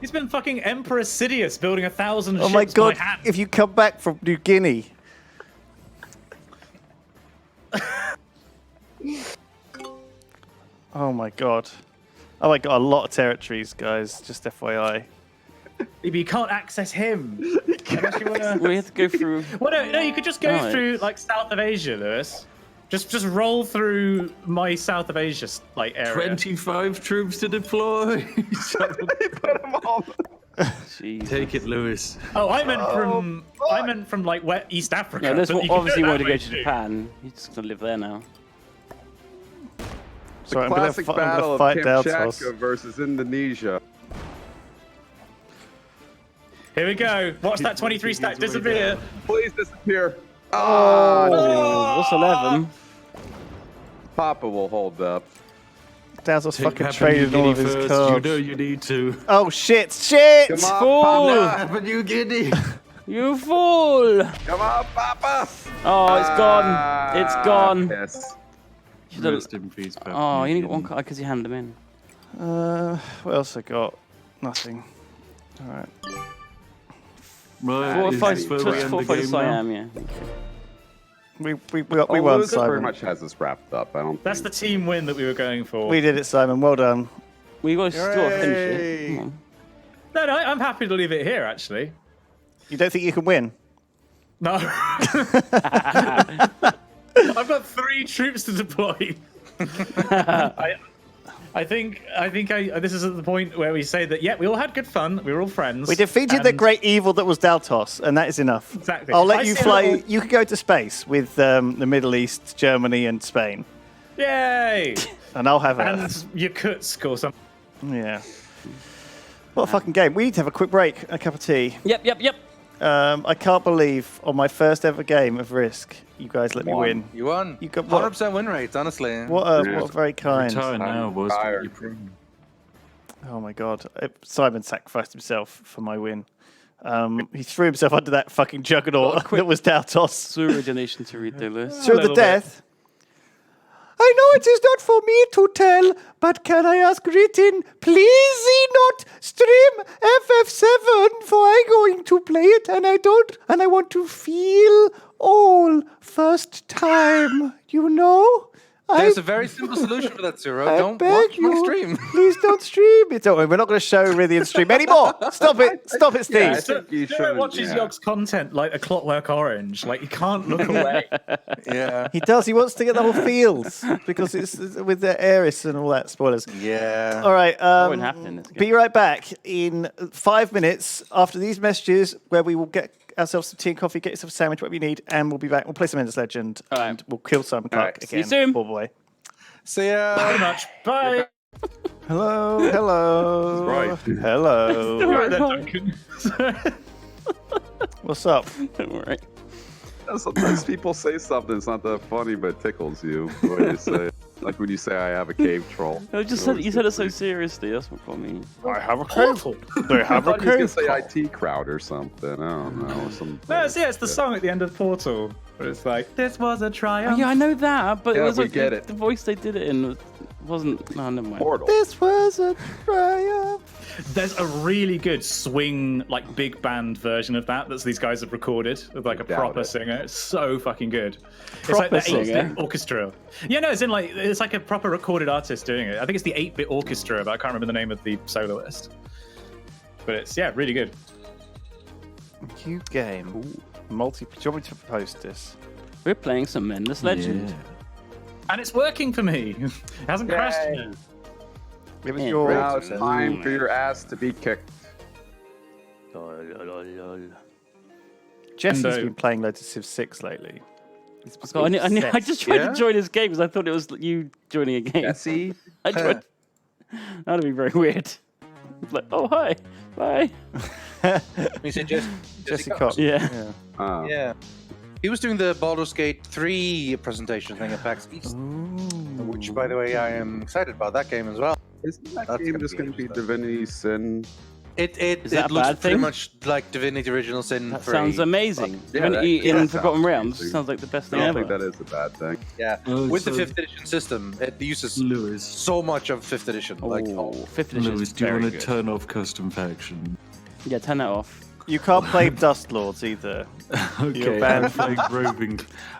He's been fucking Emperor Sidious building 1,000 Oh ships my god, by hand. if you come back from New Guinea. Oh my god. Oh, I got a lot of territories, guys, just FYI. You can't access him. Unless you wanna... We have to go through. Well, no, you could just go Right. through like South of Asia, Lewis. Just roll through my South of Asia like area. 25 troops to deploy. Put them all. Jeez. Take it, Lewis. Oh, I meant from like East Africa. Yeah, Liz but you can obviously go wanted that to go way to too. Japan. He's just gonna live there now. So I'm Classic gonna battle of fight Kamchatka Daltos. versus Indonesia. Here we go. Watch that 23 stack disappear. Please disappear. Oh, what's 11? Papa will hold up. Daltos Take fucking Papua New traded all Guinea of his first. cards. You know you need to. Oh shit, shit! Come on, Fool! Papa. Papua New Guinea. You fool! Come on, Papa. Oh, it's gone. It's gone. Yes. Should've- Rest in peace, Papua Oh, New you only got one Guinea. card because you handed him in. What else I got? Nothing. Alright. Right, Four is five, this where we end four the five game now? Siam, yeah. We Oh, won, Lewis pretty Simon. much has this wrapped up. I don't. That's the think. team win that we were going for. We did it, Simon. Well done. We got to still finish Hooray. it. Come on. No, I'm happy to leave it here, actually. You don't think you can win? No. I've got 3 troops to deploy. I think this is at the point where we say that, yeah, we all had good fun. We were all friends. We defeated the and- great evil that was Daltos, and that is enough. Exactly. I'll let I you see a fly. little- You could go to space with the Middle East, Germany, and Spain, Yay! and I'll have And Earth. Yakutsk or something. Yeah. What a fucking game. We need to have a quick break, a cup of tea. Yep. I can't believe on my first ever game of Risk, you guys let me win. You won. You got what? 100% win rate, honestly. What a very kind. Retire now, boys. tired. You're prone. Oh my god. Simon sacrificed himself for my win. He threw himself under that fucking juggernaut that was Daltos. Sewer donation to read the list. Through the little death. I know it is not for me to tell, but can I ask written, please not stream FF7 for I'm going to play it and I want to feel all first time, you know? There's a very simple solution for that, Zero. I Don't beg watch you, my stream. please don't stream it. Don't worry, we're not going to show Rithian stream anymore. Stop it, Steve. Yeah, I think you Zero should. watches Yogg's content like a Clockwork Orange. Like, you can't look away. Yeah. He does. He wants to get the whole fields because it's with the heiress and all that. Spoilers. Yeah. All right. won't happen in this game. Be right back in 5 minutes after these messages, where we will get ourselves some tea and coffee, get yourself a sandwich, whatever you need, and we'll be back. We'll play some Endless Legend, All right. and we'll kill Simon Clark right. again. See you soon. Poor boy. See ya. Pretty much. Bye. Hello. Right. Hello. Right there, Duncan. What's up? Don't worry. Sometimes people say something, it's not that funny, but it tickles you. The way they say it. Like when you say, I have a cave troll. I just said you said it so seriously. That's what got me. I have a cave. They I have a thought you were going cave. to say IT crowd or something. I don't know. No, it's the song at the end of Portal. Where it's like, this was a triumph. Oh, yeah, I know that, but Yeah, it was we like get it. the voice they did it in wasn't. No, never mind. Portal. This was a triumph. There's a really good swing, like big band version of that these guys have recorded with like a Doubt proper it. singer. It's so fucking good. It's Proper like the singer? 8-bit orchestra. Yeah, no, it's like a proper recorded artist doing it. I think it's the 8-bit orchestra, but I can't remember the name of the soloist. But it's really good. New game. Do you want me to post this? We're playing some Endless Legend. And it's working for me. It hasn't crashed yet. It was Yeah, your. Now it's time for your ass to be kicked. Jesse's Endo. been playing loads of Civ 6 lately. I just tried to join this game because I thought it was you joining a game. Jesse? I tried. That'd be very weird. It's like, oh hi, bye. You said Jesse Cox. Yeah. Yeah. He was doing the Baldur's Gate 3 presentation thing at PAX East, which, by the way, I am excited about that game as well. Isn't that game just going to be Divinity Sin? It that a looks bad pretty thing? much like Divinity Original Sin That 3. sounds amazing. Yeah, Divinity in that Forgotten sounds Realms amazing. sounds like the best I thing don't ever. think that is a bad thing. Yeah, Oh, with the so- 5th edition system, it uses Lewis. so much of 5th edition. Oh, Like, 5th edition Lewis, is do you very want to good. turn off custom faction? Yeah, turn that off. You can't play Dust Lords either. Okay, banned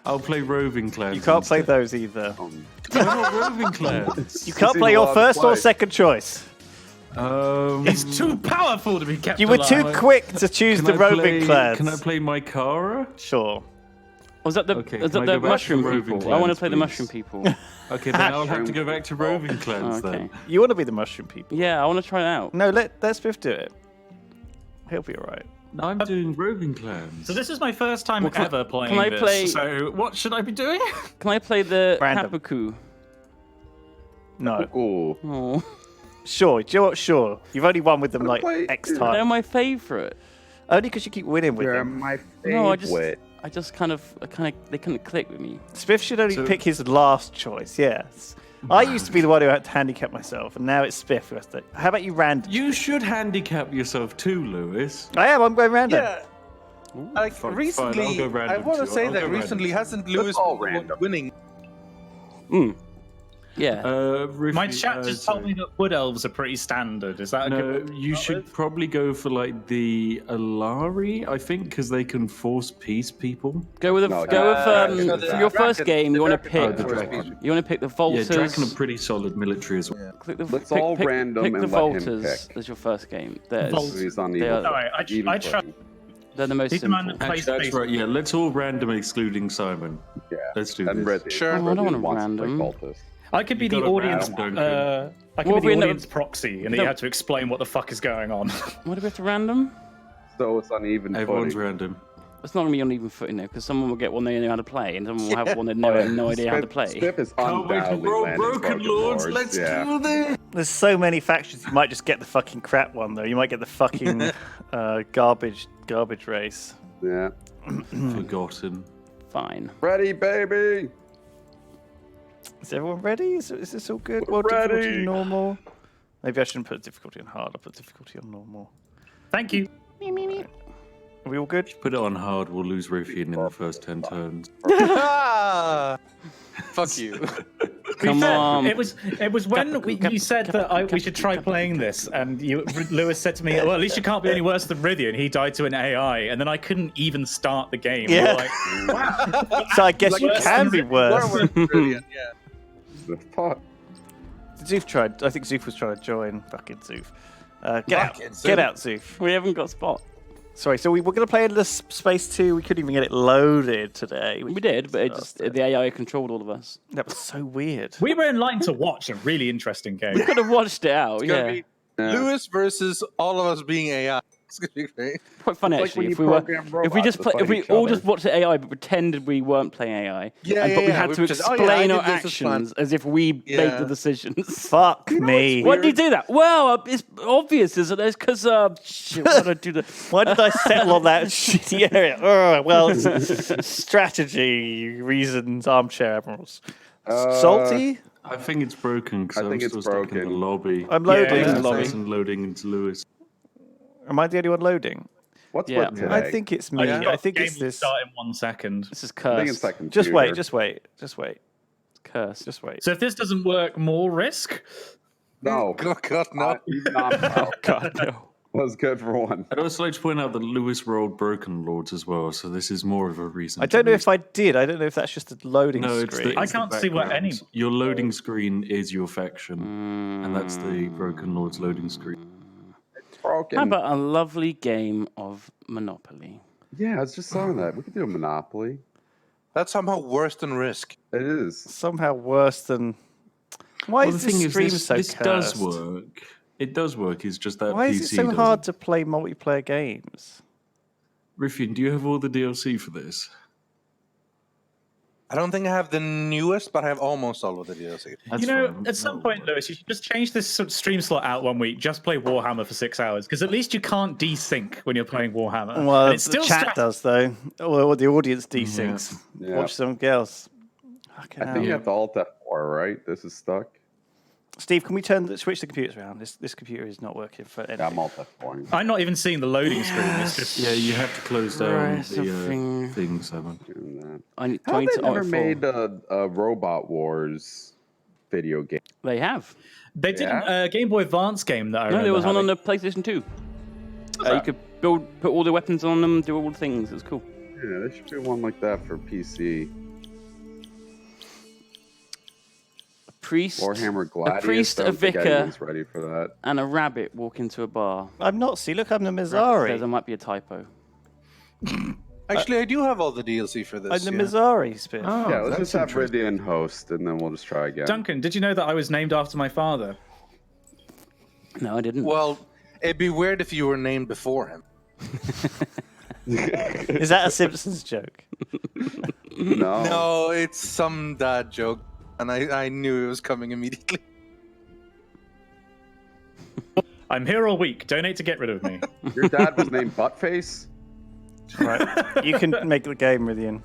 I'll play roving clans. You can't play instead. those either. Why not roving clans? You can't seem play your allowed to first or play. second choice. It's too powerful to be kept You were alive. too quick to choose the roving clans. Can I play Mycara? Sure. Was that the Okay, was can that I the go back to mushroom roving people? I want to clans, play the please? mushroom people. Okay, then I'll have to go back to roving clans okay. then. You want to be the mushroom people? Yeah, I want to try it out. No, let Spiff do it. He'll be alright. I'm doing roving clans. So this is my first time Well, ever playing can I this. play- So what should I be doing? Can I play the Random. Hapuku? No. Cool. Oh, Sure. Do you know what? Sure. You've only won with them like Play- X they're time. my favourite. Only because you keep winning with You're them. my favorite. No, I just kind of, they couldn't click with me. Spiff should only So- pick his last choice. Yes. I used to be the one who had to handicap myself, and now it's Spiff who has to. How about you random? You should handicap yourself too, Lewis. I am. I'm going random. yeah. Like fine, recently, I'll go random I want to too. say I'll that go recently random. hasn't Lewis all been random. winning? Yeah. My chat just told me that wood elves are pretty standard. Is that a No, good? you should probably go for like the Alari, I think, because they can force peace people. Go with No, for your first Draken- game. You want to the pick. Draken- Draken. You want to pick the Yeah, Volters. Draken are pretty solid military as well. Click the, Let's pick, all pick, random pick the and let him Volters pick. as your first game. They're, Volters. He's on They evil. are- Alright, I trust. they're the most He's the man simple. that plays Actually, that's space. right. Yeah, let's all random excluding Simon. Yeah. Let's do And this. Ready. Sure. Oh, I don't want a wants to play random. cultist. I could be the gotta audience. random, I could Well, be we the know- audience proxy, and then you have to explain what the fuck is going on. What do we have to random? So it's uneven Everyone's footing. random. It's not going to be on even footing there because someone will get one they know how to play, and someone will have one they have no idea how to play. Spiff is Can't wait to undoubtedly roll landing Broken Lords. Let's yeah. do this. There's so many factions. You might just get the fucking crap one though. You might get the fucking garbage race. Yeah. Forgotten. Fine. Ready, baby. Is everyone ready? Is this all good? We're Well, difficulty ready. normal. Maybe I shouldn't put difficulty on hard. I'll put difficulty on normal. Thank you. Are we all good? Put it on hard. We'll lose Ruffian in the first 10 turns. Fuck you. Come on. It was when you said that we should try playing this, and Lewis said to me, "Well, at least you can't be any worse than Rythian. He died to an AI," and then I couldn't even start the game. Yeah. We're like, So I guess you worse can than be worse. Brilliant, yeah. The fuck? Zoof tried. I think Zoof was trying to join. Fucking Zoof. Get out. Fucking Zoof. Get out, Zoof. We haven't got spot. Sorry. So we were going to play in this Space 2. We couldn't even get it loaded today. We did, but it just the AI controlled all of us. That was so weird. we were in line to watch a really interesting game. We could have watched it out. It's gonna Yeah. be Yeah. Lewis versus all of us being AI. It's gonna be great. Quite funny Like actually. when If you we were, program if we robots just to play, fight if we each all other. just watched the AI but pretended we weren't playing AI, Yeah, but we yeah, had we to pretend, "Oh, yeah, explain I our did this, this plan." actions as if we made Yeah. the decisions. Fuck me. Why did you do that? Well, it's obvious, isn't it? It's because shit, why did I do that? Why did I settle on that shitty area? Well, it's strategy reasons. Armchair Admirals. Salty? I think it's broken because I I'm think still it's stuck in the broken. lobby. I'm loading. Yeah, the lobby. And loading into Lewis. Am I the only one loading? What's Yeah. what today? I think it's me. Yeah. I think Game it's will this. start in 1 second. This is I think it's cursed. second. Just wait. Just wait. Just wait. Cursed. Just wait. So if this doesn't work, more risk. No. Oh God, no. God no. Was good for one. I'd also like to point out that Lewis rolled Broken Lords as well, so this is more of a reason. I don't know if I did. I don't know if that's just a loading No, it's screen. the, I it's can't the see what background. any- Your loading screen is your faction, and that's the Broken Lords loading screen. Broken. How about a lovely game of Monopoly? Yeah, I was just saying that. We could do a Monopoly. That's somehow worse than Risk. It is. Somehow worse than. Why Well, is the this thing is, stream this, so this does cursed? work. It does work. It's just that Why PC is it so doesn't. hard to play multiplayer games? Ruffian, do you have all the DLC for this? I don't think I have the newest, but I have almost all of the DLC. That's fine. At some point, Lewis, you should just change this stream slot out 1 week. Just play Warhammer for 6 hours, because at least you can't desync when you're playing Warhammer. Well, it's the chat does though, or the audience desyncs. Yeah. Watch something else. I think you have to alt F4, right? This is stuck. Steve, can we switch the computers around? This computer is not working for anything. Yeah, I'm alt F4. I'm not even seeing the loading screen. It's just... Yeah, you have to close down the thing, Simon. How they never made a Robot Wars video game? They have. They did a Game Boy Advance game that I remember. No, there was having. one on the PlayStation 2. You could put all the weapons on them, do all the things. It was cool. Yeah, there should be one like that for PC. Warhammer Gladius. A priest, a vicar, ready for that. and a rabbit walk into a bar. I'm not. See, look, I'm the Mizari. There might be a typo. Actually, I do have all the DLC for this. I'm the Mizari spin. Oh, yeah, let's just have Rydian host, and then we'll just try again. Duncan, did you know that I was named after my father? No, I didn't. Well, it'd be weird if you were named before him. Is that a Simpsons joke? No. No, it's some dad joke. And I knew it was coming immediately. I'm here all week. Donate to get rid of me. Your dad was named Buttface? Right. You can make the game, Rydian.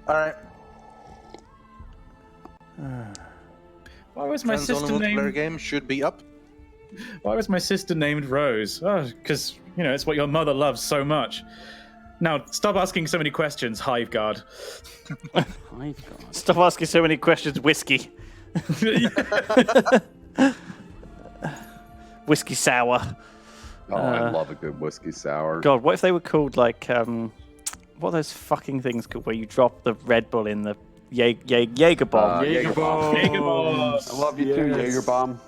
All right. Why was my sister multiplayer named... game should be up. Why was my sister named Rose? Oh, because, it's what your mother loves so much. Now, stop asking so many questions, Hive Guard. Stop asking so many questions, Whiskey. Whiskey sour. Oh, I love a good whiskey sour. God, what if they were called like what are those fucking things called where you drop the Red Bull in the Jaeger bomb? Jaeger bomb. I love you too, Jaeger bomb.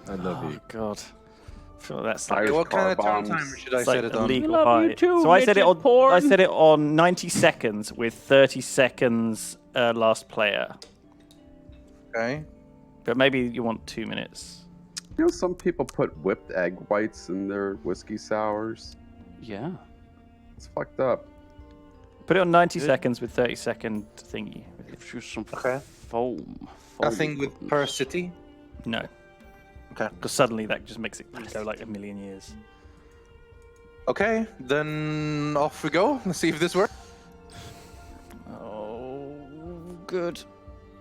I love you. God. I feel that's like What kind of time timer should I set it on? illegal high. So I set it on 90 seconds with 30 seconds last player. Okay. But maybe you want 2 minutes. Some people put whipped egg whites in their whiskey sours. Yeah. It's fucked up. Put it on 90 seconds with 30-second thingy. Some Okay. foam. Nothing with per city? No. Okay. Because suddenly that just makes it go like a million years. Okay, then off we go. Let's see if this works. Oh, good.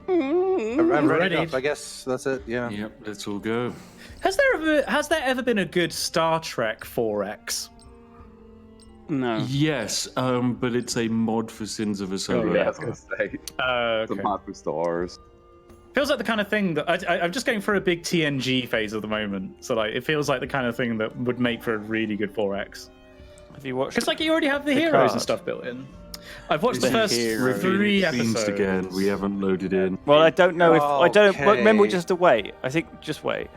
I'm ready. I guess that's it. Yeah. Yep, let's all go. Has there ever been a good Star Trek 4X? No. Yes, but it's a mod for Sins of a Solar. Yeah, I was gonna say. Okay. The mod for stars. Feels like the kind of thing that I'm just going through a big TNG phase at the moment. So it feels like the kind of thing that would make for a really good 4X. Have you watched? Because you already have the heroes card? and stuff built in. I've watched the first 3 episodes. Again, we haven't loaded in. Well, I don't know if I don't. Okay. But remember, we just have to wait. I think just wait,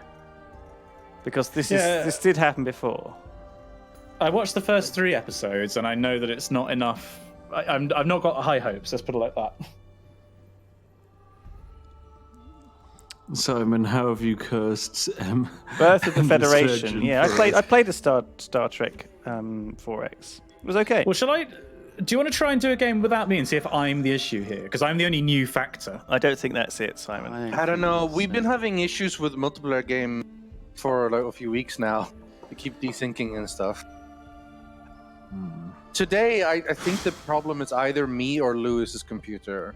because this did happen before. I watched the first 3 episodes, and I know that it's not enough. I've not got high hopes. Let's put it like that. Simon, how have you cursed Birth of the and Federation. Surgeon Yeah, I first? played a Star Trek 4X. It was okay. Well, do you want to try and do a game without me and see if I'm the issue here? Because I'm the only new factor. I don't think that's it, Simon. I don't know. We've been having issues with multiplayer game for a few weeks now. We keep desyncing and stuff. Today, I think the problem is either me or Lewis's computer.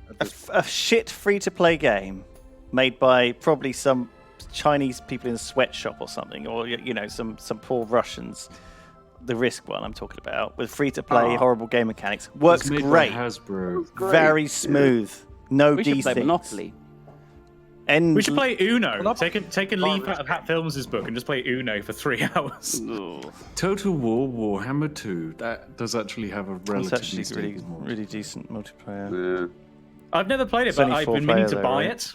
A shit free-to-play game made by probably some Chinese people in a sweatshop or something, or some poor Russians. The Risk one I'm talking about, with free-to-play horrible game mechanics, works It's made by great. Hasbro. Very smooth. No We should play desyncs. Monopoly. And We should play Uno. Take a leaf out of Hat Films' book and just play Uno for 3 hours. Total War Warhammer 2. That does actually have a It's relatively actually really, stable mod. really decent multiplayer. Yeah. I've never played it, It's but only I've 4 been meaning player to though, buy right? it.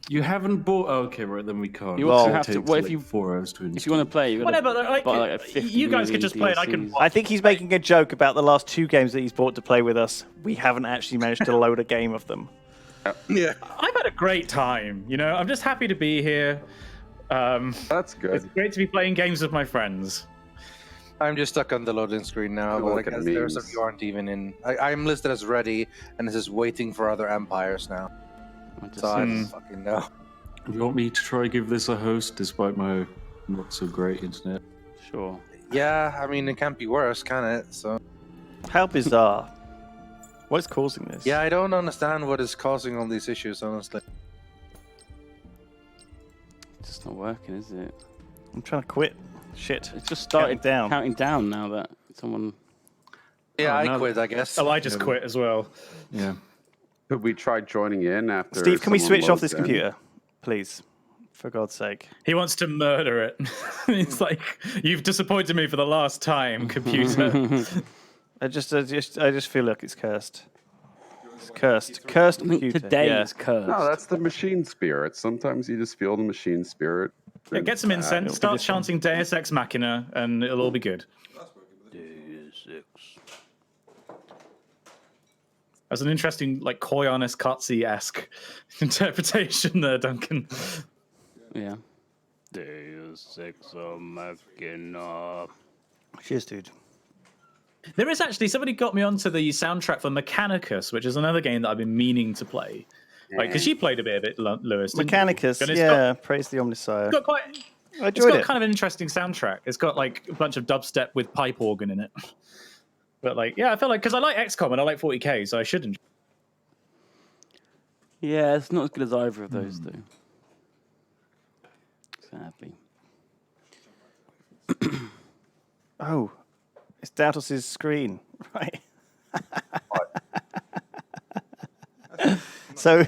You haven't bought. Oh, okay, right then we can't. You also It have to- takes what if like you- 4 hours to install. If you want to play, you got Whatever. buy like a 50 You guys could million just play it. I can. DLCs. I think he's making a joke about the last 2 games that he's bought to play with us. We haven't actually managed to load a game of them. Yeah. I've had a great time. I'm just happy to be here. That's good. It's great to be playing games with my friends. I'm just stuck on the loading screen now, but I guess there's if you aren't even in. I'm listed as ready, and this is waiting for other empires now. So I don't fucking know. You want me to try give this a host despite my not so great internet? Sure. Yeah, I mean, it can't be worse, can it? So. How bizarre. What's causing this? Yeah, I don't understand what is causing all these issues, honestly. It's just not working, is it? I'm trying to quit. Shit. It's just started counting down now that someone... Yeah, I quit, I guess. Oh, I just quit as well. Yeah. Could we try joining in after? Steve, can we someone switch off this loads in? computer? Please. For God's sake. He wants to murder it. It's like, you've disappointed me for the last time, computer. I just feel like it's cursed. It's cursed. Cursed computer. Today is cursed. No, that's the machine spirit. Sometimes you just feel the machine spirit. Yeah, get some incense, start chanting Deus Ex Machina, and it'll all be good. Deus Ex. That's an interesting, like, Koi Honest Cutsy-esque interpretation there, Duncan. Yeah. Deus Ex Machina. Cheers, dude. There is actually, somebody got me onto the soundtrack for Mechanicus, which is another game that I've been meaning to play. Like, because you played a bit of it, Lewis, didn't you? Mechanicus, yeah, praise the Omnisire. It's got I enjoyed it. kind of an interesting soundtrack. It's got, like, a bunch of dubstep with pipe organ in it. But, like, yeah, I feel like, because I like XCOM and I like 40K, so I should enjoy. Yeah, it's not as good as either of those, though. Sadly. Oh, it's Datos' screen, right? So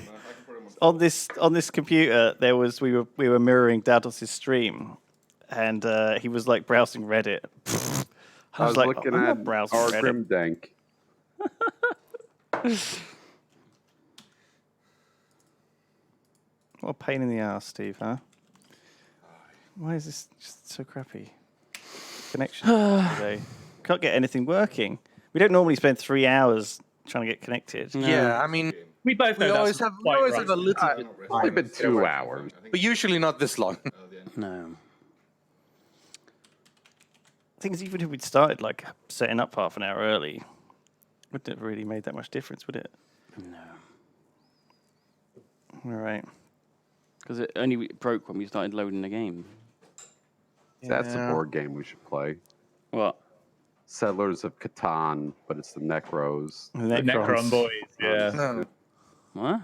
on this computer, we were mirroring Datos' stream, and he was like browsing Reddit. I was like, looking I'm at not browsing our Reddit. Grimdank. What a pain in the ass, Steve, huh? Why is this just so crappy? Connection today. Can't get anything working. We don't normally spend 3 hours trying to get connected. No. Yeah, I mean, We both know we always have a little bit. It's only been 2 hours. But usually not this long. No. Things even if we'd started like setting up half an hour early, wouldn't have really made that much difference, would it? No. All right. Because it only broke when we started loading the game. That's a board game we should play. What? Settlers of Catan, but it's the Necros. The Necron boys, yeah. No. What?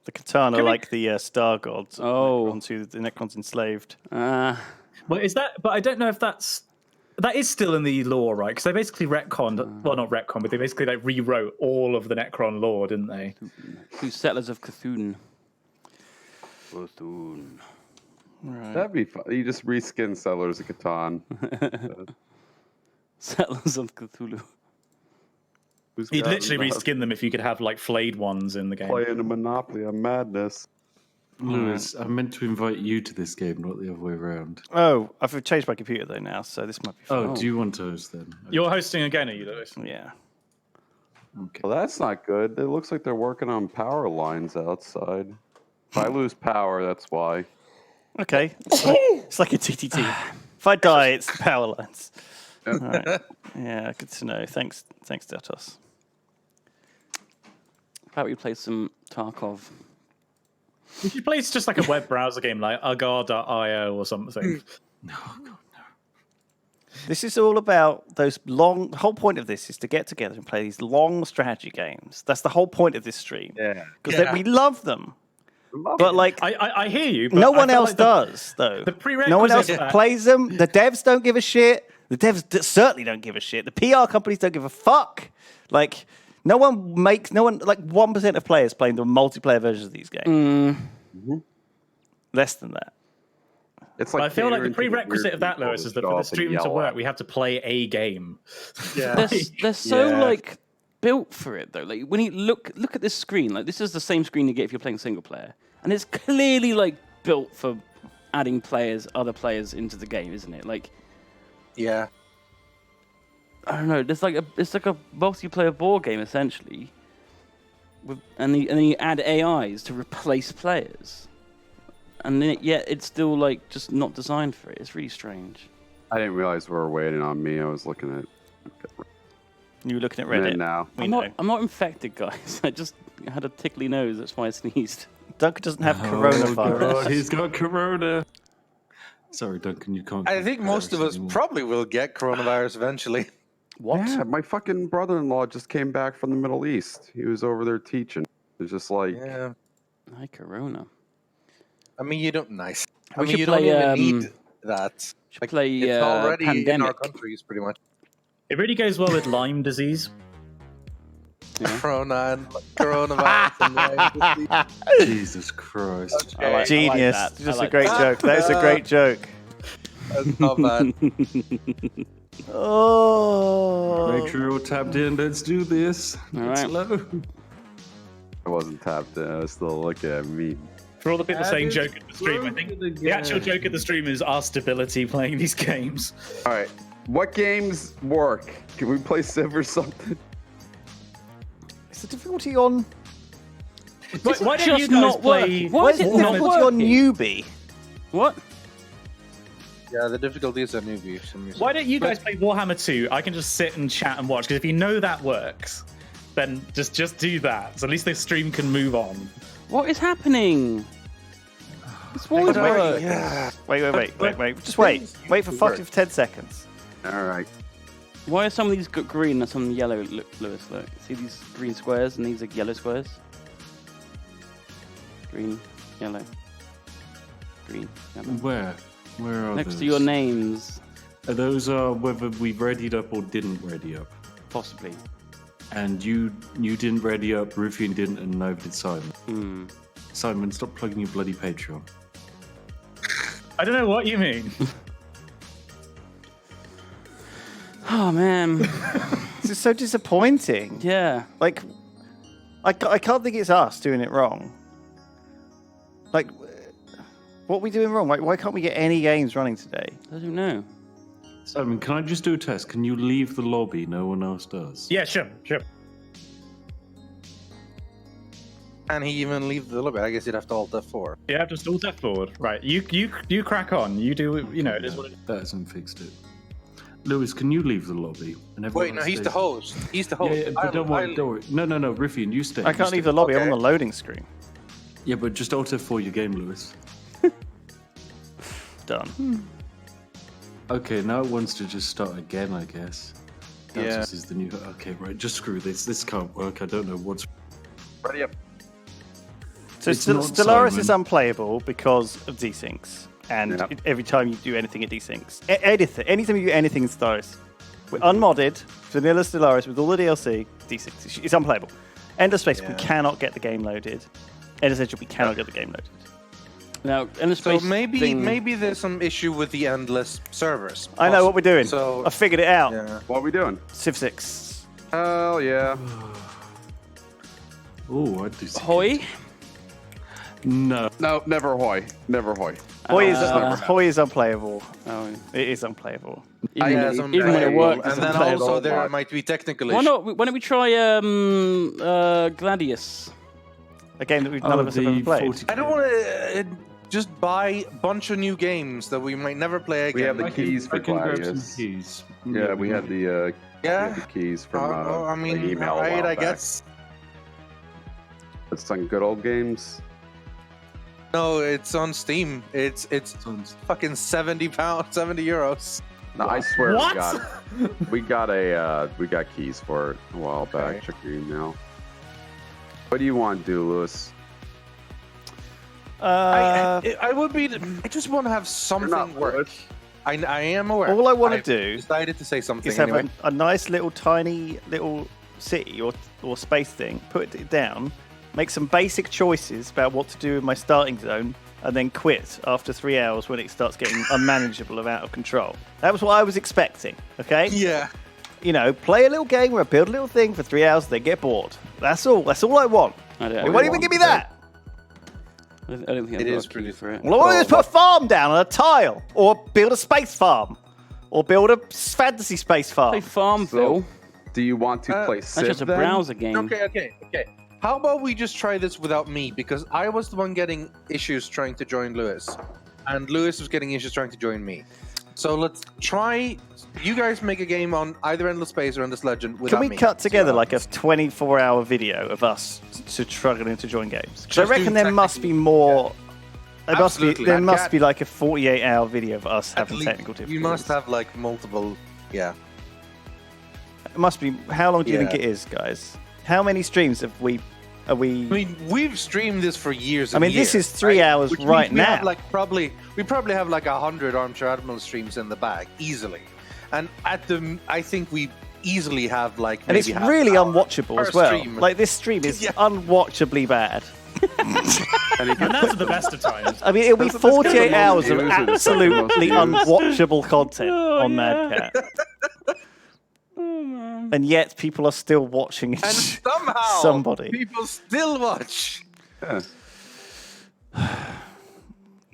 The Katana, like the star gods. Oh. Onto the Necrons enslaved. Well, is that? But I don't know if that is still in the lore, right? Because they basically retconned, well, not retconned, but they basically like rewrote all of the Necron lore, didn't they? Who's Settlers of Cthulhu? Cthulhu. Right. That'd be fun. You just reskin Settlers of Catan. Settlers of Cthulhu. You'd literally reskin them if you could have like flayed ones in the game. Playing a Monopoly on Madness. Lewis, I meant to invite you to this game, not the other way around. Oh, I've changed my computer though now, so this might be fun. Oh, do you want to host then? You're hosting again, are you, Lewis? Yeah. Okay. Well, that's not good. It looks like they're working on power lines outside. If I lose power, that's why. Okay. It's like a TTT. If I die, it's the power lines. All right. Yeah, good to know. Thanks, Datos. How about we play some Tarkov? You should play just like a web browser game like agar.io or something. No, God, no. This is all about those long. The whole point of this is to get together and play these long strategy games. That's the whole point of this stream. Yeah. Because we love them. But like, I hear you. But no I one feel else like does, though. the prerequisite No one else for that- plays them. The devs don't give a shit. The devs certainly don't give a shit. The PR companies don't give a fuck. Like, like 1% of players playing the multiplayer versions of these games. Mm-hmm. Less than that. It's like I feel like the catering to prerequisite weird of that, people Lewis, to is that show for the up and stream to yell work, at. we have to play a game. Yeah. They're so like built for it though. Like when you look at this screen, like this is the same screen you get if you're playing single player, and it's clearly like built for adding other players into the game, isn't it? Like, Yeah. I don't know. It's like a multiplayer board game essentially, and then you add AIs to replace players, and then yet it's still like just not designed for it. It's really strange. I didn't realize we were waiting on me. I was looking at. You were looking at And Reddit. then now. We know. I'm not infected, guys. I just had a tickly nose. That's why I sneezed. Duncan doesn't have Oh, coronavirus. God, he's got corona. Sorry, Duncan, you can't. I think most of us anymore. probably will get coronavirus eventually. What? Yeah, my fucking brother-in-law just came back from the Middle East. He was over there teaching. It's just like, Yeah. Hi, Corona. I mean, you don't nice. I We mean, should you don't play, even need that. Should play It's already in our Pandemic. countries, pretty much. It really goes well with Lyme disease. Corona and coronavirus and Lyme disease. Jesus Christ. I like Genius. that. I Just like a great that. joke. That is a great joke. That's not bad. Oh. Make sure you're all tapped in. Let's do this. All It's right. low. I wasn't tapped in. I was still looking at me. For all the people That saying is joke at the stream, I think broken the actual again. joke at the stream is our stability playing these games. All right. What games work? Can we play Civ or something? Is the difficulty on? Why don't you just guys not play? work? Why Why is is it the not difficulty on working? newbie? What? Yeah, the difficulties are newbie for some reason. Why don't you guys play Warhammer 2? I can just sit and chat and watch. Because if you know that works, then just do that. So at least the stream can move on. What is happening? This won't work. Yeah. Wait. Just wait. Wait for fucking 10 seconds. All right. Why are some of these got green and some yellow, Lewis? Look. See these green squares and these are yellow squares? Green, yellow. Green, yellow. Where? Where are Next those? to your names, Those are whether we readied up or didn't ready up. possibly. And you didn't ready up, Ruffian didn't, and neither did Simon. Hmm. Simon, stop plugging your bloody Patreon. I don't know what you mean. Oh, man. This is so disappointing. Yeah. Like, I can't think it's us doing it wrong. Like, what are we doing wrong? Why can't we get any games running today? I don't know. Simon, can I just do a test? Can you leave the lobby? No one else does. Yeah, sure. Can he even leave the lobby? I guess you'd have to alt F4. Yeah, just all step forward. Right, you crack on. You do. You know, it is what it is. That hasn't fixed it. Lewis, can you leave the lobby? And everyone Wait, no, else he's the stays? host. He's the Yeah, host. yeah, but don't worry. No, Ruffian, you stay. I You can't stay. leave the lobby. I'm Okay. on the loading screen. Yeah, but just Alt F4 your game, Lewis. Done. Okay, now it wants to just start again, I guess. Yeah. This is the new. Okay, right, just screw this. This can't work. I don't know what's. Ready up. So It's not Stellaris is Simon. unplayable because of desyncs. And Yep. every time you do anything, it desyncs. Anytime you do anything in Stellaris, we're unmodded, vanilla Stellaris with all the DLC, desyncs. It's unplayable. End of Space, we Yeah. cannot get the game loaded. End of Century, we cannot get the game loaded. Now, in the So space maybe thing, maybe there's some issue with the endless servers. I know what we're doing. So I figured it out. yeah. What are we doing? Civ 6. Hell yeah. Oh, I do. Hoy. No. No, never hoy. Never hoy. Hoy is unplayable. Oh, It is unplayable. even, Yeah, even some when it playable. works. And it's then unplayable. also there mod. might be technical Why issues. not? Why don't we try Gladius? A game that none of us have ever played. 40K. I don't want to just buy a bunch of new games that we might never play We again. have the I can- keys for I can grab some Gladius. keys. Yeah, we had the Yeah. keys from I mean, the email. a alright, while I back. guess. It's some good old games. No, it's on Steam. It's fucking £70, €70. No, I swear What? we got keys for it a while back. Okay. Check your email. What do you want to do, Lewis? I would be. I just want to have You're something not work. Lewis. I am aware. All I want to I've do decided to say something is have anyway. a nice little tiny little city or space thing, put it down, make some basic choices about what to do in my starting zone, and then quit after 3 hours when it starts getting unmanageable and out of control. That was what I was expecting, okay? Yeah. You know, play a little game where I build a little thing for 3 hours, then get bored. That's all. That's all I want. I They don't, won't even give me that. I don't think I've It got is a key pretty- for it. All I want to do is put a farm down on a tile, or build a space farm, or build a fantasy space Play farm. Farmville. Do you want to play That's Civ just a then? browser game. Okay. How about we just try this without me? Because I was the one getting issues trying to join Lewis, and Lewis was getting issues trying to join me. So let's try. You guys make a game on either Endless Space or Endless Legend. Can we cut together like a 24-hour video of us struggling to join games? I reckon there must be more. There must be like a 48-hour video of us having technical difficulties. You must have like multiple. Yeah. It must be. How long do you think it is, guys? How many streams have we? Are we? I mean, we've streamed this for years. I mean, this is 3 hours Which right means now. We probably have like 100 Armchair Admirals streams in the bag easily, and I think we easily have like. And it's really unwatchable as well. Stream. Like this stream is unwatchably bad. And that's at the best of times. I mean, it'll be 48 hours of absolutely unwatchable content on Mad Cat. And yet people are still watching it. And somehow somebody. people still watch. Yeah.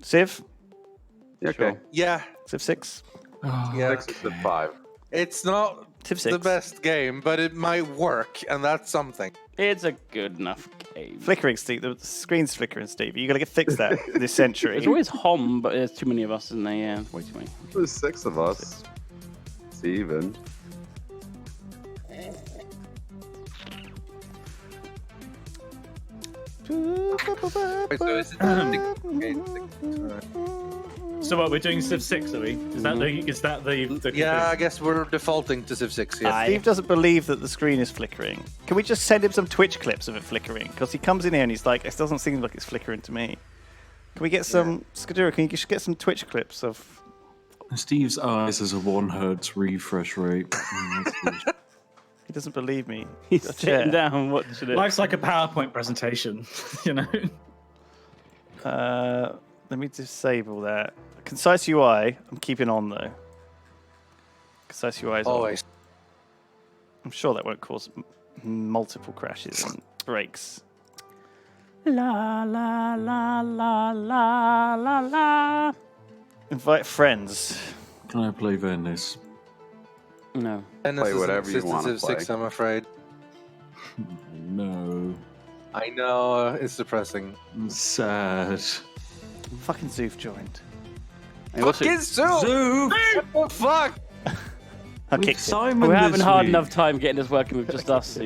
Civ? Okay. Yeah. Civ 6? Yeah. 6 is the 5. It's not Civ 6. the best game, but it might work, and that's something. It's a good enough game. Flickering, Steve. The screen's flickering, Steve. You got to fix that this century. There's always Hom, but there's too many of us, isn't there? Yeah, way too many. There's 6 of us. It's even. Wait, so is it So what, we're doing Civ 6, are we? Is that the Yeah, I guess we're defaulting to Civ 6. Yeah. Steve doesn't believe that the screen is flickering. Can we just send him some Twitch clips of it flickering? Because he comes in here and he's like, it doesn't seem like it's flickering to me. Can we get some... Skadura, can you just get some Twitch clips of... Steve's eyes has a 1 hertz refresh rate. He doesn't believe me. He's sitting down watching it. Life's like a PowerPoint presentation, you know? Let me disable that. Concise UI, I'm keeping on though. Concise UI is Always. on. I'm sure that won't cause multiple crashes and breaks. La la la la la la la. Invite friends. Can I play Venice? No. And Play this is whatever you Civ want to 6, play. I'm afraid. No. I know, it's depressing. I'm sad. Fucking Zoof joined. Fucking Zoo! What the fuck? I kicked it. Simon We're having this hard week. enough time getting this working with just us. So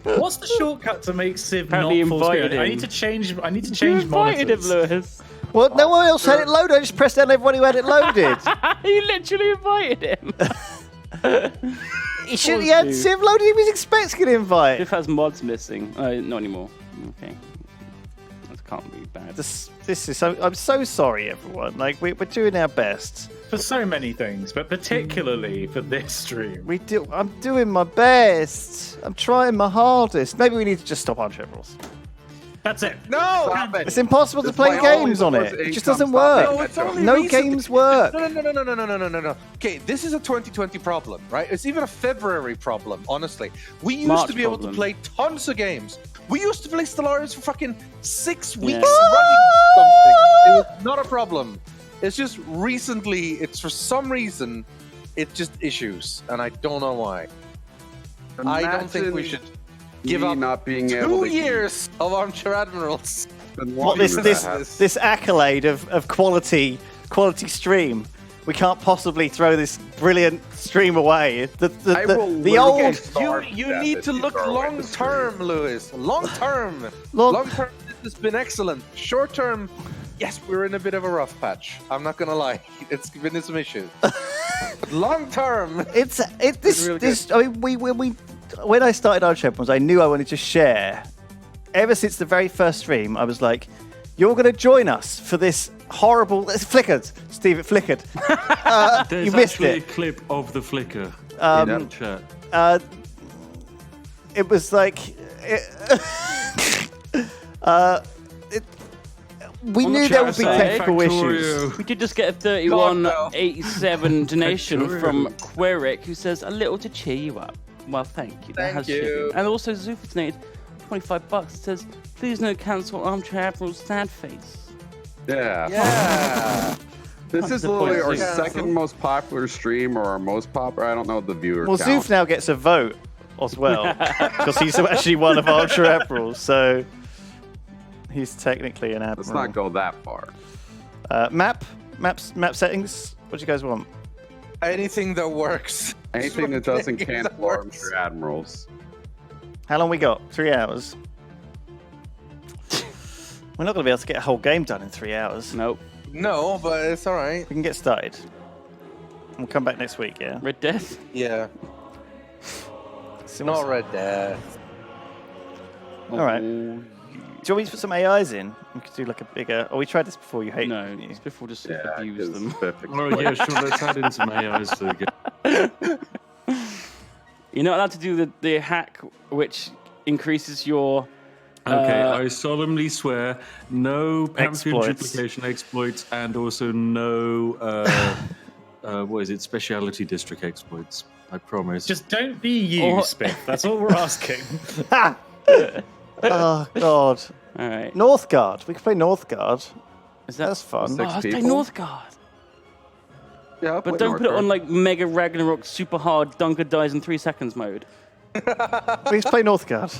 What's the shortcut to make Civ Apparently not full invited screen? I him. need to change. I need to you change invited him, monitors. Lewis. Well, no one else had it loaded. I just pressed down everybody who had it loaded. You literally invited him. He should. He had Dude. Civ loaded. He was expecting an invite. If has mods missing, not anymore. Okay, that can't be bad. This is so. I'm so sorry, everyone. Like we're doing our best. For so many things, but particularly for this stream. I'm doing my best. I'm trying my hardest. Maybe we need to just stop Armchair Admirals. That's it. No! Stop it. It's impossible to Just play play games only on the it. first It 8 just times. doesn't Stop work. it. No, it's only No recently- games work. No. Okay, this is a 2020 problem, right? It's even a February problem, honestly. We used March to be able problem. to play tons of games. We used to play Stellaris for fucking 6 weeks Yeah. running something. It was not a problem. It's just recently, it's for some reason, it's just issues, and I don't know why. I don't think we should give up not being able 2 to years of Armchair Admirals. What this accolade of quality stream? We can't possibly throw this brilliant stream away. The old. You need to look long term, Lewis. Long term. Long- Long term, this has been excellent. Short term, yes, we're in a bit of a rough patch. I'm not gonna lie. It's been some issues. But long term, This. really I mean, when I started Armchair Admirals, I knew I wanted to share. Ever since the very first stream, I was like, "You're going to join us for this horrible." It flickered, Steve. It flickered. There's You missed actually it. a clip of the flicker Um, in chat. It was like. We knew there would be side, technical issues. Factorio. We did just get a 3187 donation from Queric, who says, a little to cheer you up. Well, thank you. That Thank has you. cheered me. And also, Zoof donated $25. It says, please no cancel Armchair Admiral's sad face. Yeah. yeah. This is Disappointing. literally our Cancel. second most popular stream or our most popular. I don't know the viewer Well, count. Zoof now gets a vote as well because he's actually one of Armchair Admirals, so he's technically an admiral. Let's not go that far. Map Map settings. What do you guys want? Anything that works. Anything that doesn't cancel Armchair Admirals. How long we got? 3 hours. We're not going to be able to get a whole game done in 3 hours. Nope. No, but it's all right. We can get started. We'll come back next week, yeah? Red Death? Yeah. So Not Red Death. All right. Do you want me to put some AIs in? We could do like a bigger... Oh, we tried this before. You hate No, it. it's before just Yeah, abuse them. Oh, yeah, sure. Let's add in some AIs to the game. You're not allowed to do the hack which increases your... Okay, I solemnly swear no Pantheon Exploits. duplication exploits and also no, what is it, speciality district exploits. I promise. Just don't be you, Spiff. That's all we're asking. Oh, God. All right. Northgard. We can play Northgard. Is that... That's fun. Oh, let's play people? Northgard. Yeah, But don't put it on like Mega Ragnarok super hard Dunker dies in 3 seconds mode. We can play Northgard.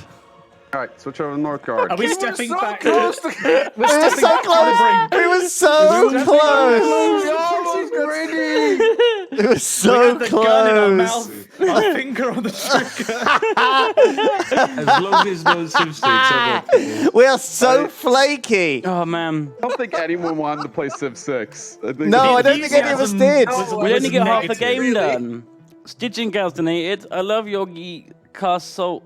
All right, switch over to Northgard. Are we stepping back? We were so close. We were so close. It was so The gun in our close. mouth, our finger on the trigger. As long as no Civ 6, I'm okay. We are so flaky. Oh man. I don't think anyone wanted to play Civ 6. I think No, I don't think any of us did. We only get half the negative. game done. Stitching Gals donated. I love Yogi cast salt.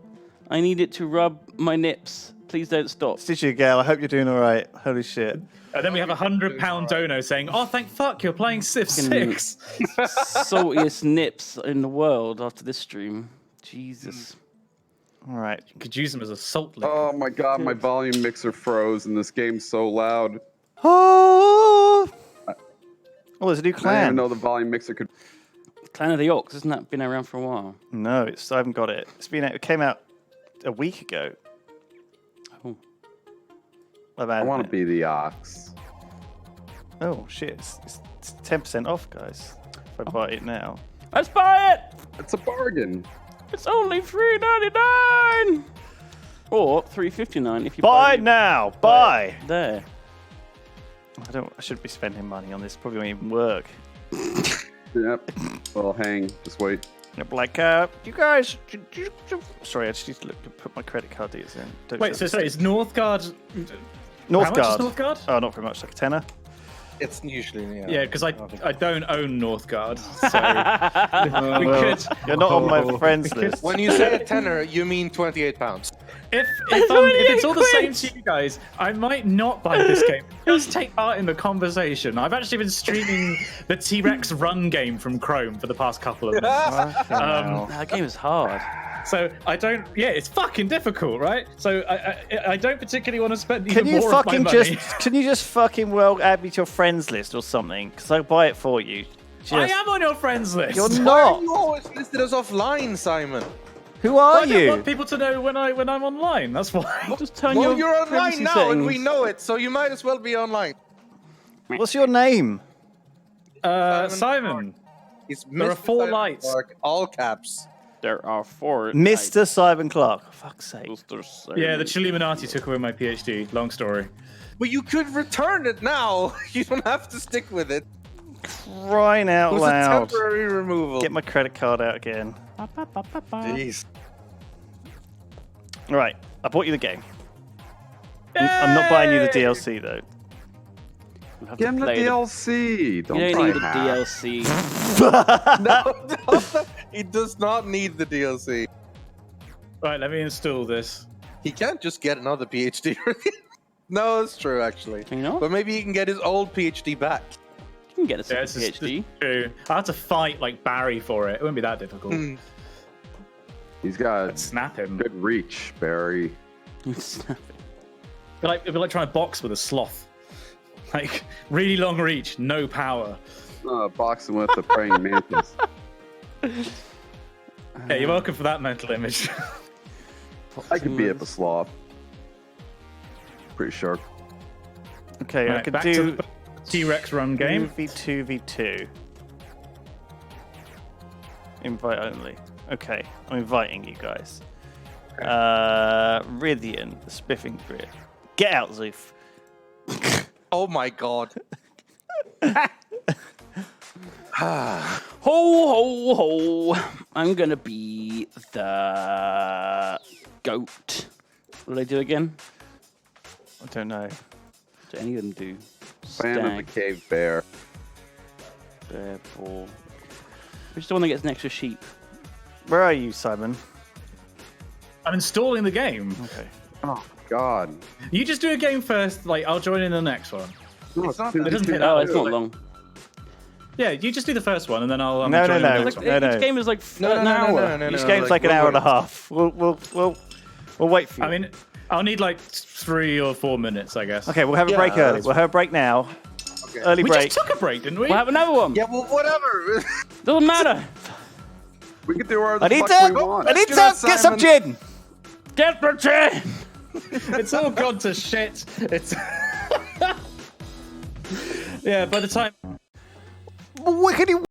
I need it to rub my nips. Please don't stop. Stitcher Gal, I hope you're doing all right. Holy shit. And then we have a £100 dono saying, "Oh, thank fuck, you're playing Civ 6." Saltiest nips in the world after this stream. Jesus. All right. You could use them as a salt lick. Oh my god, my volume mixer froze and this game's so loud. Oh, there's a new I didn't even clan. know the volume mixer could. Clan of the Orcs, hasn't that been around for a while? No, I haven't got it. It came out a week ago. Oh. I want to be the ox. Oh shit! It's 10% off, guys. If I buy it now. Let's buy it! It's a bargain. It's only $3.99! Or $3.59 if you Buy it now. Buy. there. I shouldn't be spending money on this. Probably won't even work. Yep. Well, hang. Just wait. Yep, like, you guys. Sorry, I just need to put my credit card details in. Don't Wait, so sorry, is Northgard... Northgard. How much is Northgard? Oh, not very much. Like a tenner. It's usually Yeah, because I don't own Northgard, so we could... You're not on my friends list. When you say a tenner, you mean £28. If it's all the same to you guys, I might not buy this game. Just take part in the conversation. I've actually been streaming the T-Rex run game from Chrome for the past couple of months. That game is hard. So I don't. Yeah, it's fucking difficult, right? So I don't particularly want to spend Can even you more of my fucking money. can you just fucking add me to your friends list or something? Because I'll buy it for you. I am on your friends list. You're Why not. are you always listed as offline, Simon? Who are I don't you? want people to know when I'm online. That's why. Just turn Well, your you're online privacy now, settings. and we know it, so you might as well be online. What's your name? Simon. It's There are Mr. 4 Simon lights. Clark, all caps. There are 4. Mr. Simon Clark. For fuck's sake. Yeah, the Chilluminati took away my PhD. Long story. But you could return it now. You don't have to stick with it. Crying out It was a loud. temporary removal. Get my credit card out again. Jeez. All right, I bought you the game. I'm not buying you the DLC though. We'll have Get to him the play DLC. You Don't don't try need the hack. DLC. No, he does not need the DLC. Right, let me install this. He can't just get another PhD. No, it's true actually. Can you not? But maybe he can get his old PhD back. You can get a Yeah, second this is PhD. true. I had to fight like Barry for it. It wouldn't be that difficult. He's got Snap him. good reach, Barry. It'd be like trying to box with a sloth. Like really long reach, no power. Boxing with the praying mantis. Yeah, you're welcome for that mental image. I could be up a sloth. Pretty sharp. Okay, I Right, could back do to the T-Rex run game. 2v2v2. Invite only. Okay, I'm inviting you guys. Rythian, the Spiffing Grit. Get out, Zoof. Oh my god. Ho, ho, ho. I'm going to be the goat. What did I do again? I don't know. What do any of them do? Fan of the cave bear. Bear, ball. Which is the one that gets an extra sheep? Where are you, Simon? I'm installing the game. Okay. Oh God. You just do a game first. Like I'll join in the next one. No, It's not too- that- It doesn't too- take Oh, that it's not long. Yeah, you just do the first one, and then I'll No, join no, in the no. next one. No, no. Each game is like an hour. Each game's like an hour and a half. We'll wait for you. I mean, I'll need like 3 or 4 minutes, I guess. Okay, we'll have a Yeah, break early. that's- We'll have a break now. Okay. Early We break. just took a break, didn't we? We'll have another one. Yeah, well, whatever. Doesn't matter. We can do whatever I the need fuck to. we want. I need Let's to do it, get some Simon. gin. Get the chin. It's all gone to shit. It's yeah. By the time. Wickety